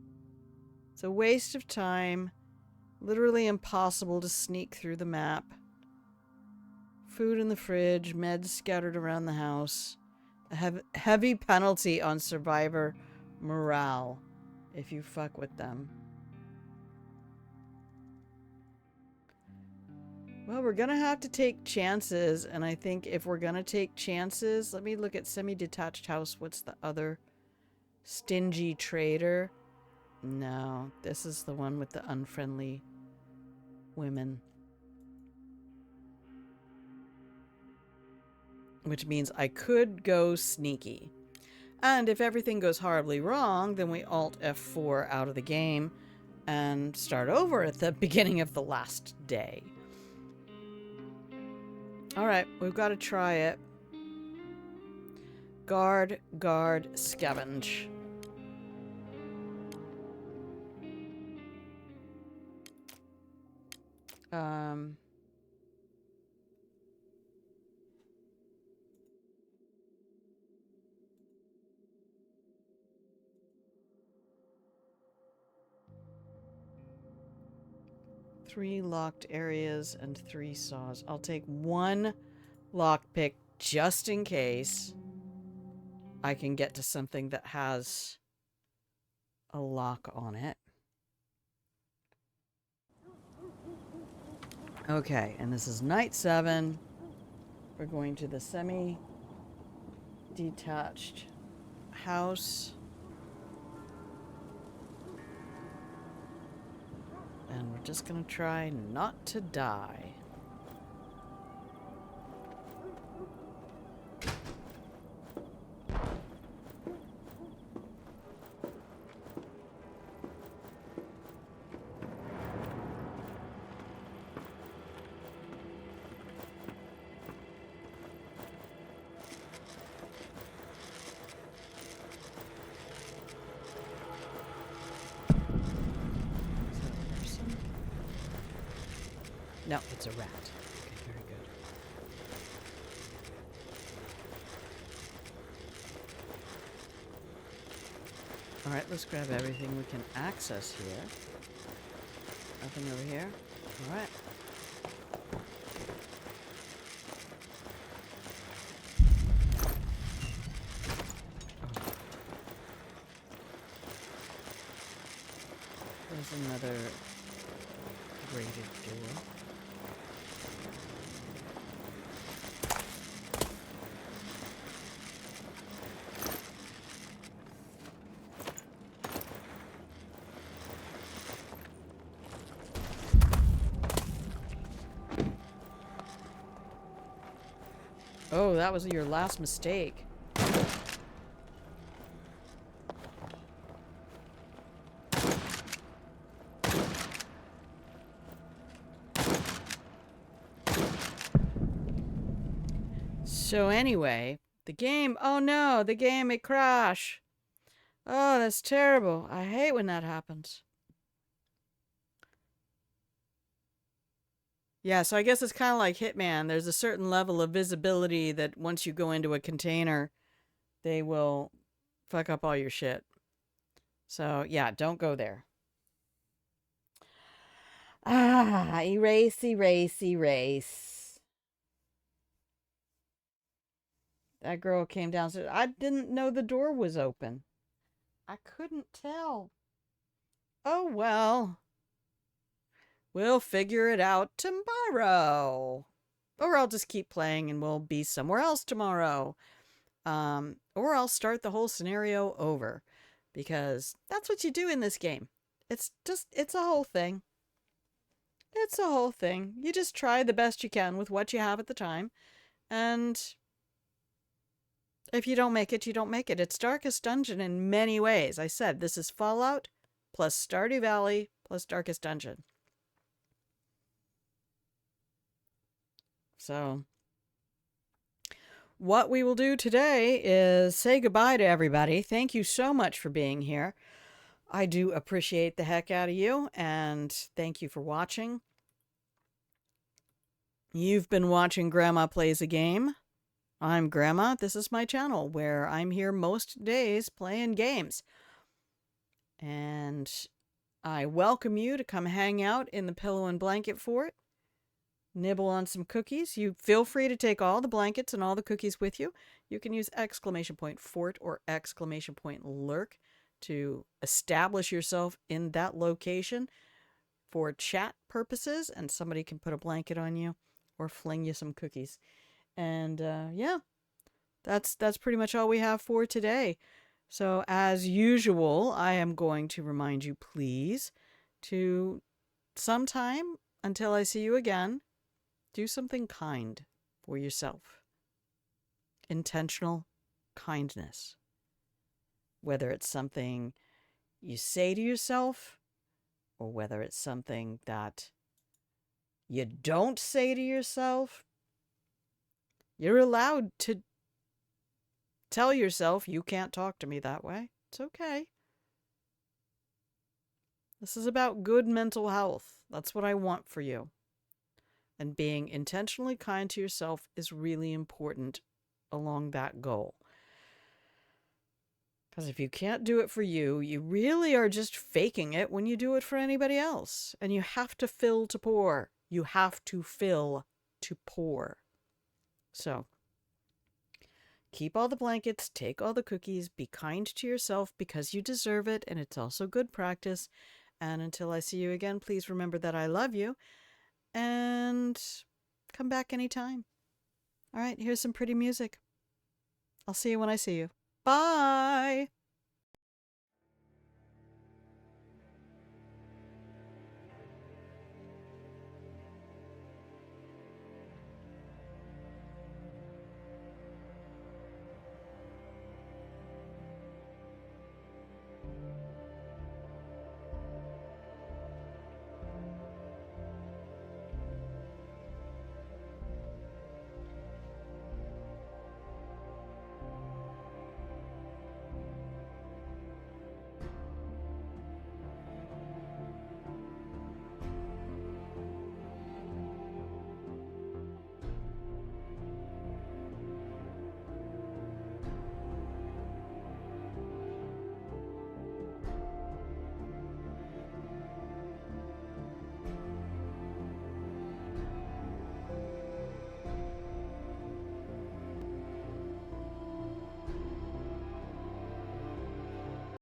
It's a waste of time. Literally impossible to sneak through the map. Food in the fridge, meds scattered around the house. A heavy penalty on survivor morale if you fuck with them. Well, we're gonna have to take chances, and I think if we're gonna take chances, let me look at semi-detached house. What's the other? Stingy trader. No, this is the one with the unfriendly women. Which means I could go sneaky. And if everything goes horribly wrong, then we Alt F4 out of the game and start over at the beginning of the last day. Alright, we've got to try it. Guard, scavenge. Three locked areas and 3 saws. I'll take 1 lockpick just in case I can get to something that has a lock on it. Okay, and this is night 7. We're going to the semi-detached house. And we're just gonna try not to die. No, it's a rat. Okay, very good. Alright, let's grab everything we can access here. Nothing over here. Alright. There's another grated door. Oh, that was your last mistake. So anyway, the game, oh no, the game may crash. Oh, that's terrible. I hate when that happens. Yeah, so I guess it's kind of like Hitman. There's a certain level of visibility that once you go into a container, they will fuck up all your shit. So, yeah, don't go there. Ah, erase, erase, erase. That girl came downstairs. I didn't know the door was open. I couldn't tell. Oh, well. We'll figure it out tomorrow. Or I'll just keep playing and we'll be somewhere else tomorrow. or I'll start the whole scenario over, because that's what you do in this game. It's a whole thing. It's a whole thing. You just try the best you can with what you have at the time, and if you don't make it, you don't make it. It's Darkest Dungeon in many ways. I said this is Fallout plus Stardew Valley plus Darkest Dungeon. So, what we will do today is say goodbye to everybody. Thank you so much for being here. I do appreciate the heck out of you, and thank you for watching. You've been watching Grandma Plays a Game. I'm Grandma. This is my channel where I'm here most days playing games. And I welcome you to come hang out in the Pillow and Blanket Fort. Nibble on some cookies. You feel free to take all the blankets and all the cookies with you. You can use !fort or !lurk to establish yourself in that location for chat purposes, and somebody can put a blanket on you or fling you some cookies. And yeah, that's pretty much all we have for today. So as usual, I am going to remind you, please, to sometime until I see you again, do something kind for yourself. Intentional kindness. Whether it's something you say to yourself, or whether it's something that you don't say to yourself, you're allowed to tell yourself you can't talk to me that way. It's okay. This is about good mental health. That's what I want for you. And being intentionally kind to yourself is really important along that goal. Because if you can't do it for you, you really are just faking it when you do it for anybody else. And you have to fill to pour. You have to fill to pour. So, keep all the blankets, take all the cookies, be kind to yourself because you deserve it, and it's also good practice. And until I see you again, please remember that I love you, and come back anytime. All right, here's some pretty music. I'll see you when I see you. Bye!